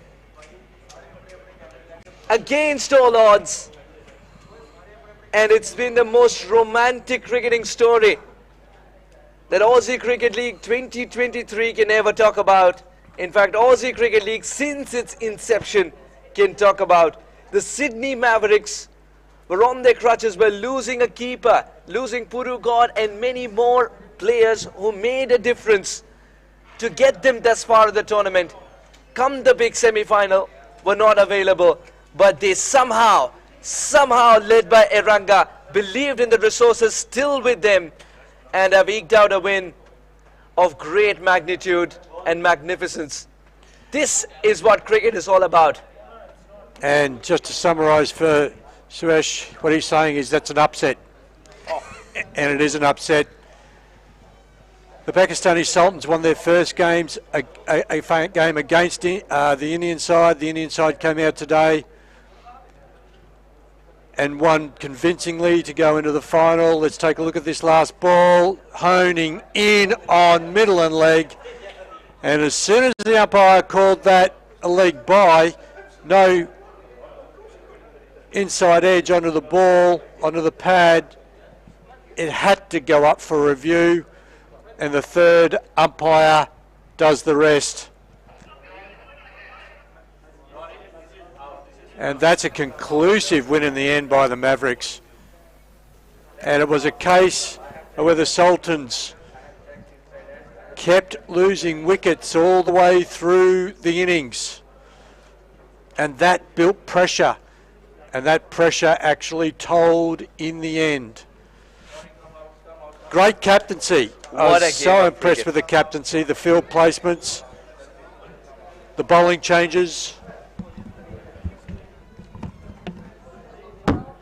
against all odds. And it's been the most romantic cricketing story that Aussie Cricket League 2023 can ever talk about. In fact, Aussie Cricket League since its inception can talk about. The Sydney Mavericks were on their crutches by losing a keeper, losing Puru God and many more players who made a difference to get them thus far in the tournament. Come the big semi-final, were not available, but they somehow led by Eranga, believed in the resources still with them, and have eked out a win of great magnitude and magnificence. This is what cricket is all about. And just to summarise for Suresh, what he's saying is that's an upset. And it is an upset. The Pakistani Sultans won their first games, a game against the Indian side. The Indian side came out today and won convincingly to go into the final. Let's take a look at this last ball, honing in on middle and leg. And as soon as the umpire called that a leg by, no inside edge onto the ball, onto the pad, it had to go up for review. And the third umpire does the rest. And that's a conclusive win in the end by the Mavericks. And it was a case where the Sultans kept losing wickets all the way through the innings. And that built pressure. And that pressure actually told in the end. Great captaincy. I was so impressed with the captaincy, the field placements, the bowling changes.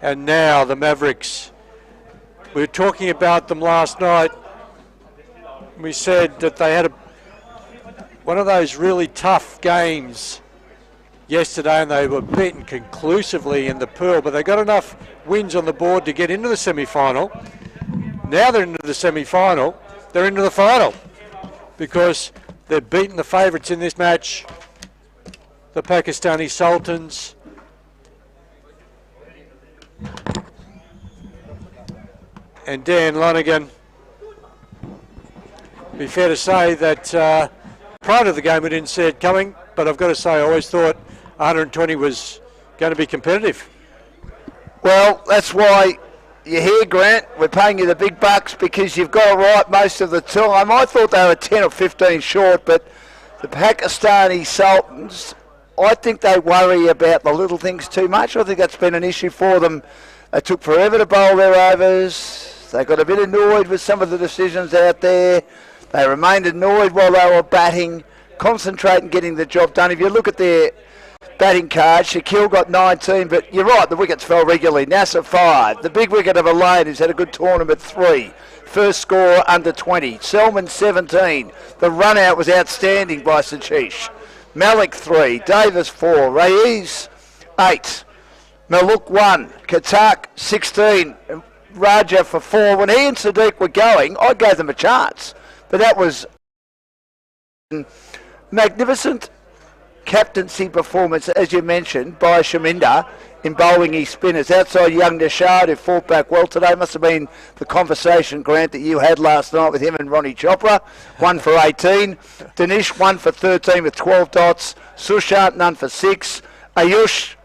And now the Mavericks. We were talking about them last night. We said that they had one of those really tough games yesterday, and they were beaten conclusively in the Pearl, but they got enough wins on the board to get into the semi-final. Now they're into the semi-final. They're into the final because they've beaten the favourites in this match, the Pakistani Sultans. And Dan Lonergan, be fair to say that prior to the game we didn't see it coming, but I've got to say I always thought 120 was going to be competitive. Well, that's why you're here, Grant. We're paying you the big bucks because you've got it right most of the time. I thought they were 10 or 15 short, but the Pakistani Sultans, I think they worry about the little things too much. I think that's been an issue for them. They took forever to bowl their overs. They got a bit annoyed with some of the decisions out there. They remained annoyed while they were batting, concentrating getting the job done. If you look at their batting card, Shaquille got 19, but you're right, the wickets fell regularly. Nasser 5. The big wicket of Elaine, who's had a good tournament, 3. First score under 20. Selman 17. The run out was outstanding by Sachish. Malik 3. Davis 4. Raiz 8. Maluk 1. Katak 16. Raja for 4. When he and Sadiq were going, I gave them a chance. But that was magnificent captaincy performance, as you mentioned, by Shaminder in bowling his spinners. Outside young Nishad, who fought back well today. Must have been the conversation, Grant, that you had last night with him and Ronnie Chopra. 1 for 18. Danish 1 for 13 with 12 dots. Sushant none for 6. Ayush,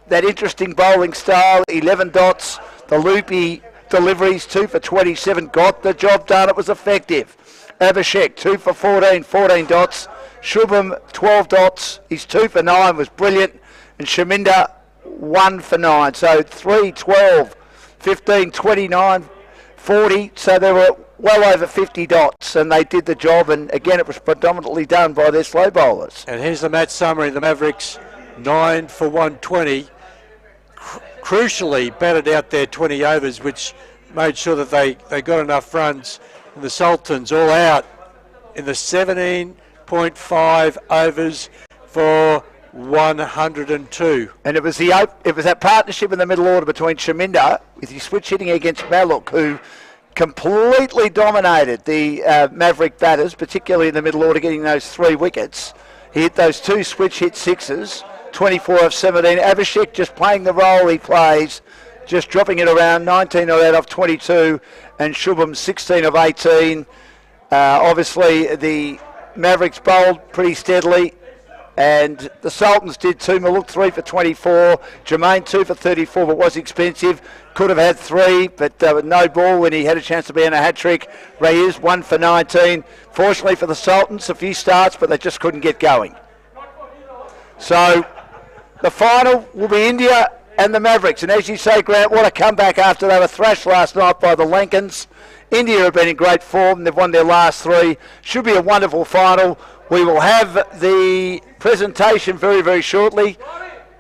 that interesting bowling style, 11 dots. The loopy deliveries, 2 for 27, got the job done. It was effective. Abhishek, 2 for 14, 14 dots. Shubham, 12 dots. His 2 for 9 was brilliant. And Shaminder, 1 for 9. So 3, 12, 15, 29, 40. So they were well over 50 dots, and they did the job. And again, it was predominantly done by their slow bowlers. And here's the match summary. The Mavericks, 9 for 120. Crucially batted out their 20 overs, which made sure that they got enough runs. And the Sultans all out in the 17.5 overs for 102. And it was that partnership in the middle order between Shaminder with his switch hitting against Maluk, who completely dominated the Maverick batters, particularly in the middle order, getting those 3 wickets. He hit those 2 switch hit sixes. 24 of 17. Abhishek just playing the role he plays, just dropping it around. 19 out of 22, and Shubham 16 of 18. Obviously, the Mavericks bowled pretty steadily, and the Sultans did too. Maluk 3 for 24. Jermaine 2 for 34, but was expensive. Could have had 3, but with no ball when he had a chance to be in a hat trick. Reyes 1 for 19. Fortunately for the Sultans, a few starts, but they just couldn't get going. So the final will be India and the Mavericks. And as you say, Grant, what a comeback after they were thrashed last night by the Lankans. India have been in great form. They've won their last 3. Should be a wonderful final. We will have the presentation very, very shortly.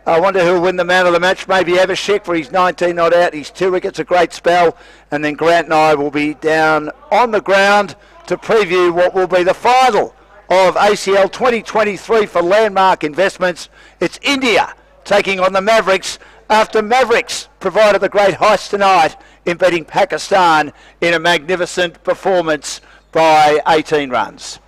I wonder who will win the man of the match. Maybe Abhishek for his 19 not out. His 2 wickets, a great spell. And then Grant and I will be down on the ground to preview what will be the final of ACL 2023 for Landmark Investments. It's India taking on the Mavericks after Mavericks provided the great heist tonight in beating Pakistan in a magnificent performance by 18 runs.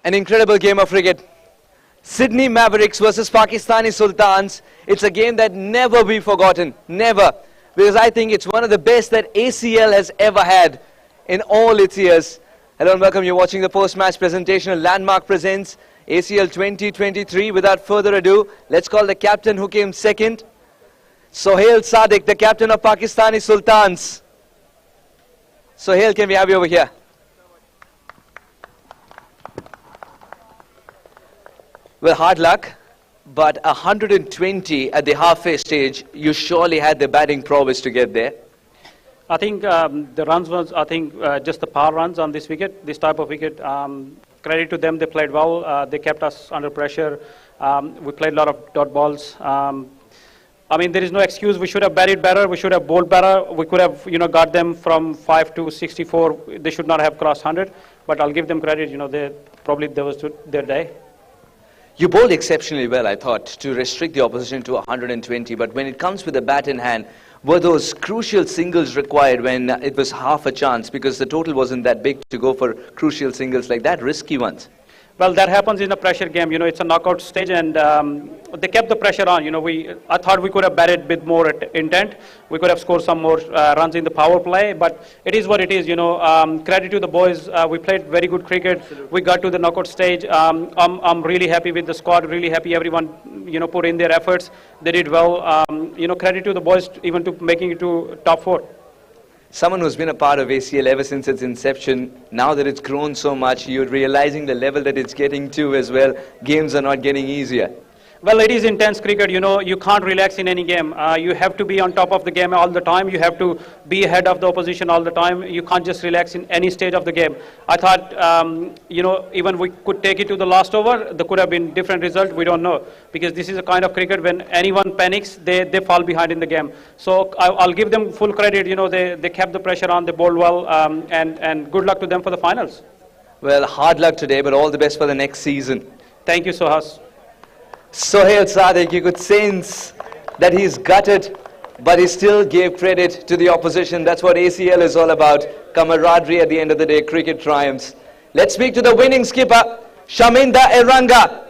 An incredible game of cricket. Sydney Mavericks versus Pakistani Sultans. It's a game that never be forgotten. Never. Because I think it's one of the best that ACL has ever had in all its years. Hello and welcome. You're watching the post-match presentation of Landmark Presents ACL 2023. Without further ado, let's call the captain who came second. Sohail Sadiq, the captain of Pakistani Sultans. Sohail, can we have you over here? Well, hard luck, but 120 at the halfway stage, you surely had the batting prowess to get there. I think the runs was, just the power runs on this wicket, this type of wicket. Credit to them, they played well. They kept us under pressure. We played a lot of dot balls. I mean, there is no excuse. We should have batted better. We should have bowled better. We could have, got them from 5 to 64. They should not have crossed 100. But I'll give them credit. That was their day. You bowled exceptionally well, I thought, to restrict the opposition to 120. But when it comes with the bat in hand, were those crucial singles required when it was half a chance? Because the total wasn't that big to go for crucial singles like that, risky ones. Well, that happens in a pressure game. It's a knockout stage, and they kept the pressure on. I thought we could have batted a bit more intent. We could have scored some more runs in the power play, but it is what it is. Credit to the boys. We played very good cricket. Absolutely. We got to the knockout stage. I'm really happy with the squad. Really happy everyone, put in their efforts. They did well. Credit to the boys even to making it to top 4. Someone who's been a part of ACL ever since its inception, now that it's grown so much, you're realizing the level that it's getting to as well. Games are not getting easier. Well, it is intense cricket. You can't relax in any game. You have to be on top of the game all the time. You have to be ahead of the opposition all the time. You can't just relax in any stage of the game. I thought, even we could take it to the last over. There could have been different result. We don't know. Because this is a kind of cricket when anyone panics, they fall behind in the game. So I'll give them full credit. They kept the pressure on. They bowled well. And good luck to them for the finals. Well, hard luck today, but all the best for the next season. Thank you, Sohas. Sohail Sadiq, you could sense that he's gutted, but he still gave credit to the opposition. That's what ACL is all about. Camaraderie at the end of the day, cricket triumphs. Let's speak to the winning skipper, Shaminda Eranga.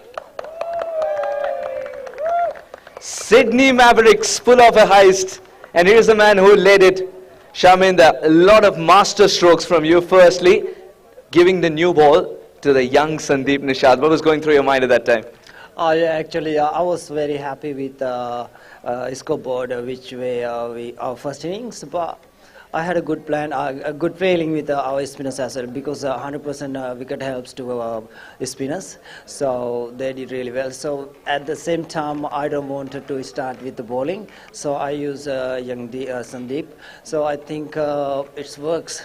Sydney Mavericks pull off a heist, and here's the man who led it. Shaminda, a lot of master strokes from you. Firstly, giving the new ball to the young Sandeep Nishad. What was going through your mind at that time? Yeah, actually, I was very happy with scoreboard, which way our first innings. But I had a good plan, a good feeling with our spinners as well, because 100% wicket helps to spinners. So they did really well. So at the same time, I don't want to start with the bowling. So I use young Sandeep. So I think it works.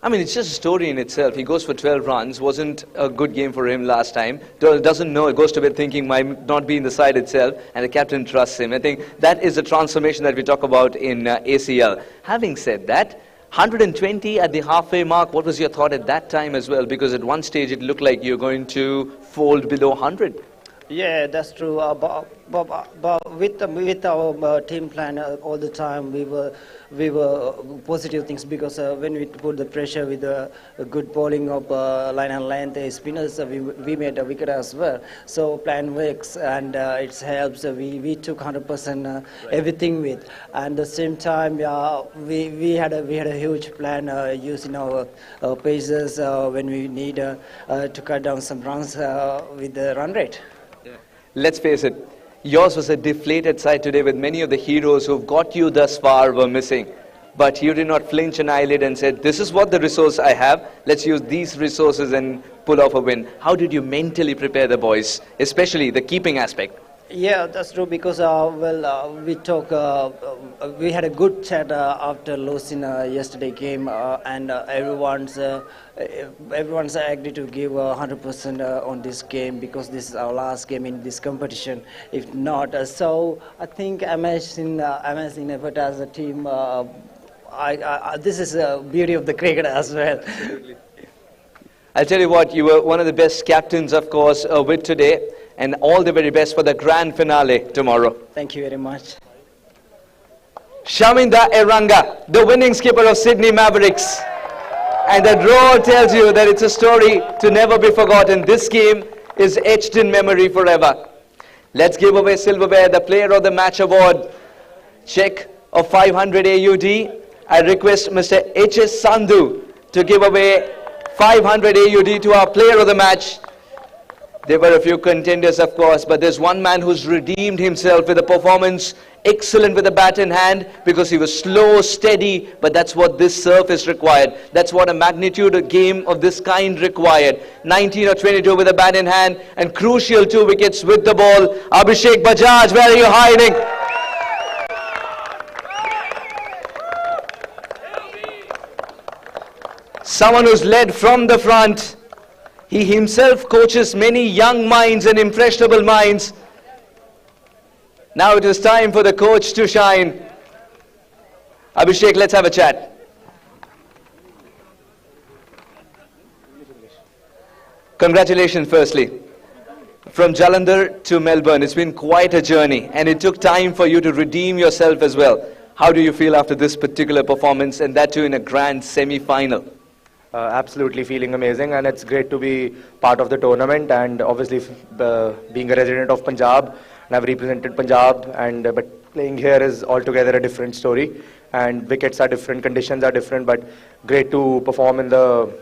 I mean, it's just a story in itself. He goes for 12 runs. Wasn't a good game for him last time. Doesn't know. It goes to bed thinking might not be in the side itself. And the captain trusts him. I think that is the transformation that we talk about in ACL. Having said that, 120 at the halfway mark. What was your thought at that time as well? Because at one stage it looked like you're going to fold below 100. Yeah, that's true. But with our team plan all the time, we were positive things, because when we put the pressure with the good bowling of line and length spinners, we made a wicket as well. So plan works, and it helps. We took 100% everything with, and at the same time, we had a huge plan using our paces when we need to cut down some runs with the run rate. Let's face it, yours was a deflated side today, with many of the heroes who've got you thus far were missing. But you did not flinch an eyelid and said, this is what the resource I have, let's use these resources and pull off a win. How did you mentally prepare the boys, especially the keeping aspect? Yeah, that's true, because we had a good chat after losing yesterday game, and everyone's agreed to give 100% on this game, because this is our last game in this competition. If not, so I think amazing effort as a team. This is the beauty of the cricket as well. Absolutely. I'll tell you what, you were one of the best captains, of course, with today. And all the very best for the grand finale tomorrow. Thank you very much. Shaminda Eranga, the winning skipper of Sydney Mavericks. And the draw tells you that it's a story to never be forgotten. This game is etched in memory forever. Let's give away silverware, the Player of the Match award. Check of 500 AUD. I request Mr. H.S. Sandhu to give away 500 AUD to our Player of the Match. There were a few contenders, of course, but there's one man who's redeemed himself with a performance excellent with the bat in hand, because he was slow, steady, but that's what this surface required. That's what a magnitude of game of this kind required. 19 or 22 with the bat in hand, and crucial 2 wickets with the ball. Abhishek Bajaj, where are you hiding? Someone who's led from the front. He himself coaches many young minds and impressionable minds. Now it is time for the coach to shine. Abhishek, let's have a chat. Congratulations, firstly. From Jalandhar to Melbourne, it's been quite a journey, and it took time for you to redeem yourself as well. How do you feel after this particular performance, and that too in a grand semi-final? Absolutely feeling amazing, and it's great to be part of the tournament, and obviously being a resident of Punjab, and I've represented Punjab, and but playing here is altogether a different story, and wickets are different, conditions are different, but great to perform in the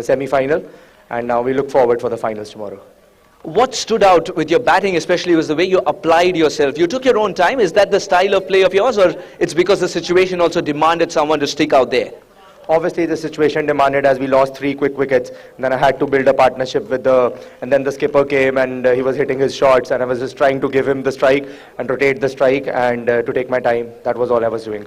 semi-final, and now we look forward for the finals tomorrow. What stood out with your batting especially was the way you applied yourself. You took your own time. Is that the style of play of yours, or it's because the situation also demanded someone to stick out there? Obviously the situation demanded, as we lost 3 quick wickets, and then I had to build a partnership with and then the skipper came, and he was hitting his shots, and I was just trying to give him the strike and rotate the strike, and to take my time. That was all I was doing.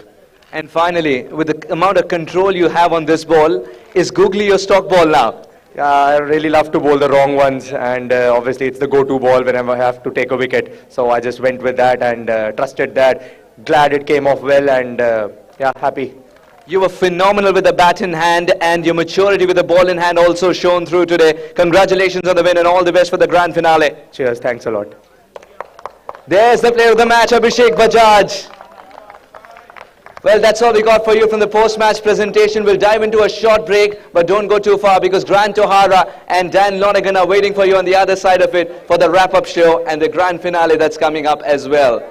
And finally, with the amount of control you have on this ball, is googly your stock ball now? I really love to bowl the wrong ones, and obviously it's the go-to ball whenever I have to take a wicket, so I just went with that and trusted that. Glad it came off well, and yeah, happy. You were phenomenal with the bat in hand, and your maturity with the ball in hand also shone through today. Congratulations on the win, and all the best for the grand finale. Cheers, thanks a lot. There's the player of the match, Abhishek Bajaj. Well, that's all we got for you from the post-match presentation. We'll dive into a short break, but don't go too far, because Grant O'Hara and Dan Lonergan are waiting for you on the other side of it for the wrap-up show and the grand finale that's coming up as well.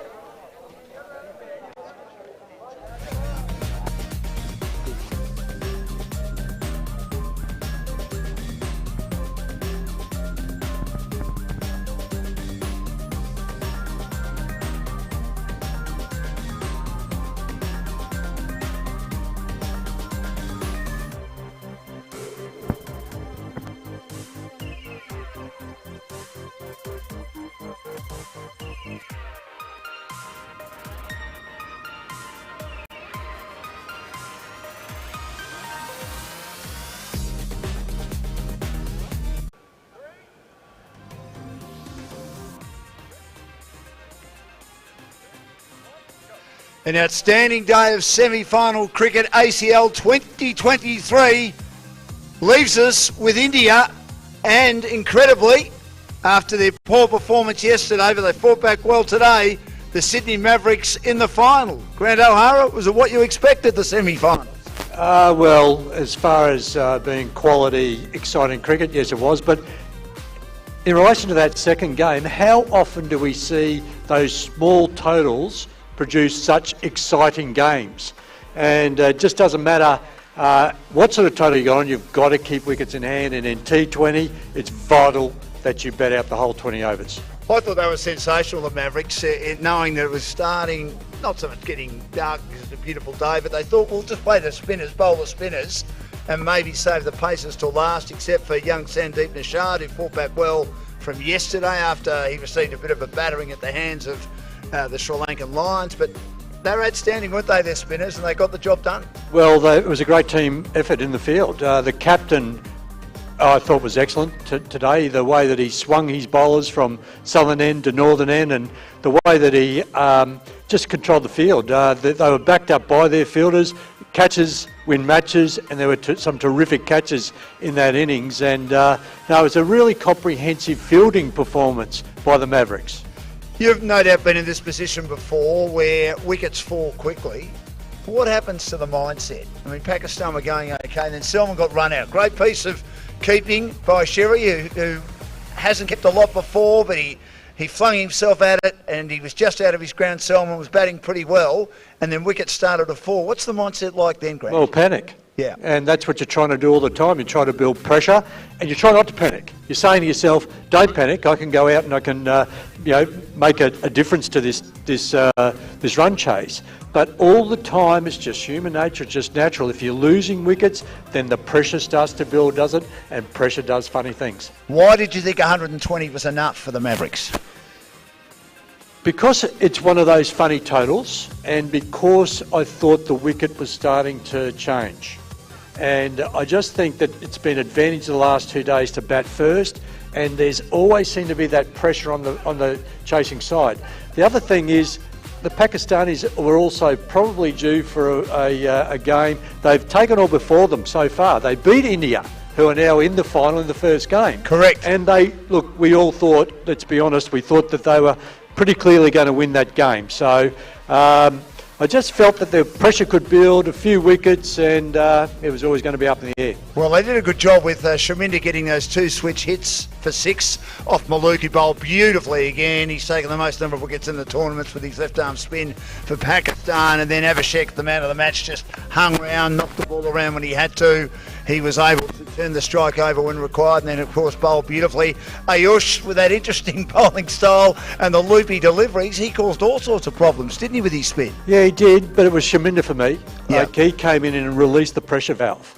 An outstanding day of semi-final cricket. ACL 2023 leaves us with India, and incredibly, after their poor performance yesterday, but they fought back well today, the Sydney Mavericks in the final. Grant O'Hara, was it what you expected, the semi-finals? Well, as far as being quality, exciting cricket, yes it was, but in relation to that second game, how often do we see those small totals produce such exciting games? And it just doesn't matter what sort of total you got on, you've got to keep wickets in hand, and in T20 it's vital that you bat out the whole 20 overs. I thought they were sensational, the Mavericks, knowing that it was starting, not so much getting dark because it's a beautiful day, but they thought, we'll just play the spinners, bowl the spinners, and maybe save the pacers till last, except for young Sandeep Nishad, who fought back well from yesterday after he received a bit of a battering at the hands of the Sri Lankan Lions. But they were outstanding, weren't they, their spinners, and they got the job done? Well, it was a great team effort in the field. The captain, I thought, was excellent today. The way that he swung his bowlers from southern end to northern end, and the way that he just controlled the field. They were backed up by their fielders. Catches win matches, and there were some terrific catches in that innings. And no, it was a really comprehensive fielding performance by the Mavericks. You've no doubt been in this position before where wickets fall quickly. what happens to the mindset? I mean, Pakistan were going okay, and then Selman got run out. Great piece of keeping by Sherry, who hasn't kept a lot before, but he flung himself at it, and he was just out of his ground. Selman was batting pretty well, and then wickets started to fall. What's the mindset like then, Grant? Well, panic. Yeah. And that's what you're trying to do all the time. You try to build pressure, and you try not to panic. You're saying to yourself, don't panic. I can go out and I can, make a difference to this run chase. But all the time, it's just human nature. It's just natural. If you're losing wickets, then the pressure starts to build, does it? And pressure does funny things. Why did you think 120 was enough for the Mavericks? Because it's one of those funny totals, and because I thought the wicket was starting to change. And I just think that it's been advantage the last 2 days to bat first, and there's always seemed to be that pressure on the chasing side. The other thing is the Pakistanis were also probably due for a game. They've taken all before them so far. They beat India, who are now in the final in the first game. Correct. And we all thought, let's be honest, we thought that they were pretty clearly going to win that game. So I just felt that the pressure could build, a few wickets, and it was always going to be up in the air. Well, they did a good job with Shaminder getting those 2 switch hits for 6 off Malouk, who bowled beautifully again. He's taken the most number of wickets in the tournaments with his left arm spin for Pakistan, and then Abhishek, the man of the match, just hung around, knocked the ball around when he had to. He was able to turn the strike over when required, and then of course bowled beautifully. Ayush, with that interesting bowling style and the loopy deliveries, he caused all sorts of problems, didn't he, with his spin? Yeah, he did, but it was Shaminder for me. Yeah. Like, he came in and released the pressure valve.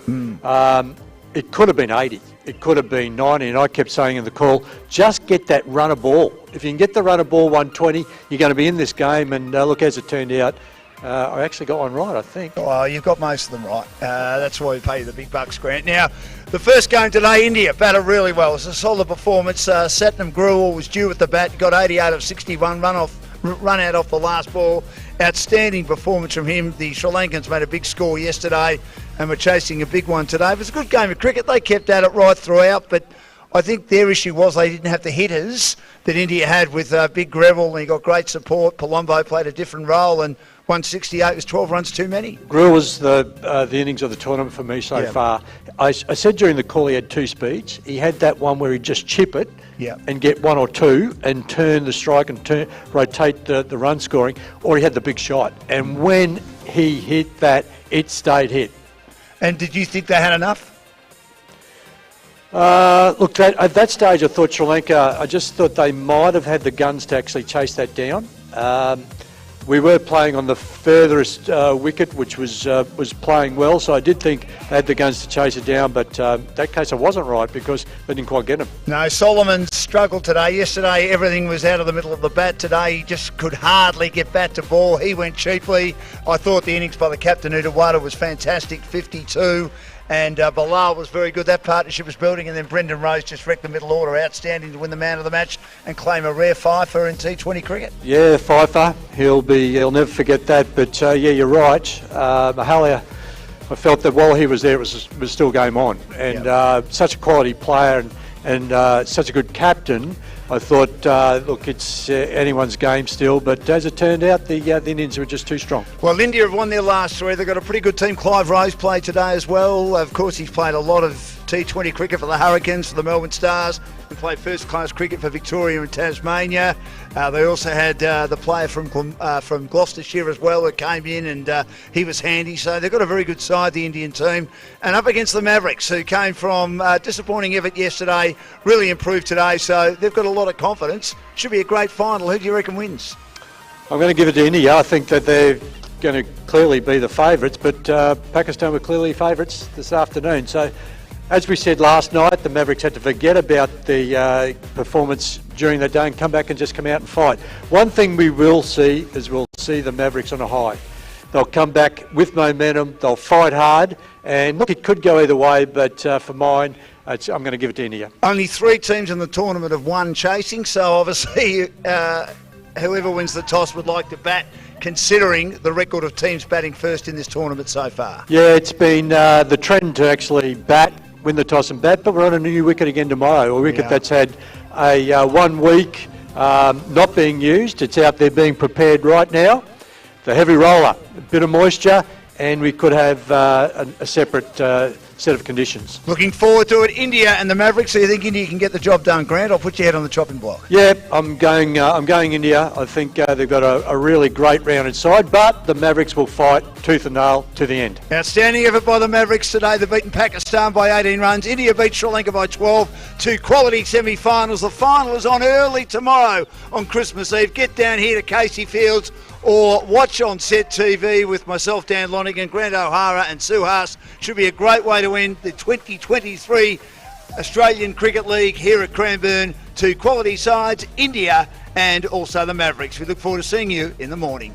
It could have been 80, it could have been 90, and I kept saying in the call, just get that runner ball. If you can get the runner ball 120, you're going to be in this game, and look, as it turned out, I actually got one right, I think. Well, you've got most of them right. That's why we pay you the big bucks, Grant. Now, the first game today, India batted really well. It was a solid performance. Satnam Grewal was due at the bat, got 88 of 61, run out off the last ball. Outstanding performance from him. The Sri Lankans made a big score yesterday and were chasing a big one today. It was a good game of cricket. They kept at it right throughout, but I think their issue was they didn't have the hitters that India had with Big Grewal, and he got great support. Palombo played a different role, and 168 was 12 runs too many. Grewal was the innings of the tournament for me so far. I said during the call he had 2 speeds. He had that one where he'd just chip it and get 1 or 2 and turn the strike and rotate the run scoring, or he had the big shot. And when he hit that, it stayed hit. And did you think they had enough? Look, at that stage I thought Sri Lanka, I just thought they might have had the guns to actually chase that down. We were playing on the furthest wicket, which was playing well, so I did think they had the guns to chase it down, but that case I wasn't right because they didn't quite get him. No, Solomon struggled today. Yesterday everything was out of the middle of the bat. Today he just could hardly get bat to ball. He went cheaply. I thought the innings by the captain Udawada was fantastic, 52. And Bilal was very good. That partnership was building, and then Brendan Rose just wrecked the middle order. Outstanding to win the man of the match and claim a rare fifer in T20 cricket. Yeah, fifer. He'll never forget that. But yeah, you're right. Mahalia, I felt that while he was there, it was still game on. And such a quality player and such a good captain. I thought, look, it's anyone's game still, but as it turned out, the Indians were just too strong. Well, India have won their last 3. They've got a pretty good team. Clive Rose played today as well. Of course, he's played a lot of T20 cricket for the Hurricanes, for the Melbourne Stars, and played first-class cricket for Victoria and Tasmania. They also had the player from Gloucestershire as well that came in, and he was handy. So they've got a very good side, the Indian team. And up against the Mavericks, who came from disappointing effort yesterday, really improved today. So they've got a lot of confidence. Should be a great final. Who do you reckon wins? I'm going to give it to India. I think that they're going to clearly be the favourites, but Pakistan were clearly favourites this afternoon. So, as we said last night, the Mavericks had to forget about the performance during the day and come back and just come out and fight. One thing we will see is we'll see the Mavericks on a high. They'll come back with momentum, they'll fight hard, and look, it could go either way, but for mine, I'm going to give it to India. Only 3 teams in the tournament have won chasing, so obviously whoever wins the toss would like to bat, considering the record of teams batting first in this tournament so far. Yeah, it's been the trend to actually win the toss and bat, but we're on a new wicket again tomorrow, a wicket that's had a 1 week not being used. It's out there being prepared right now. The heavy roller, a bit of moisture, and we could have a separate set of conditions. Looking forward to it. India and the Mavericks. So you think India can get the job done, Grant? I'll put your head on the chopping block. Yeah, I'm going India. I think they've got a really great rounded side, but the Mavericks will fight tooth and nail to the end. Outstanding effort by the Mavericks today. They've beaten Pakistan by 18 runs. India beat Sri Lanka by 12. 2 quality semi-finals. The final is on early tomorrow on Christmas Eve. Get down here to Casey Fields or watch on Set TV with myself, Dan Lonigan, Grant O'Hara and Suhas. Should be a great way to win the 2023 Australian Cricket League here at Cranbourne. 2 quality sides, India and also the Mavericks. We look forward to seeing you in the morning.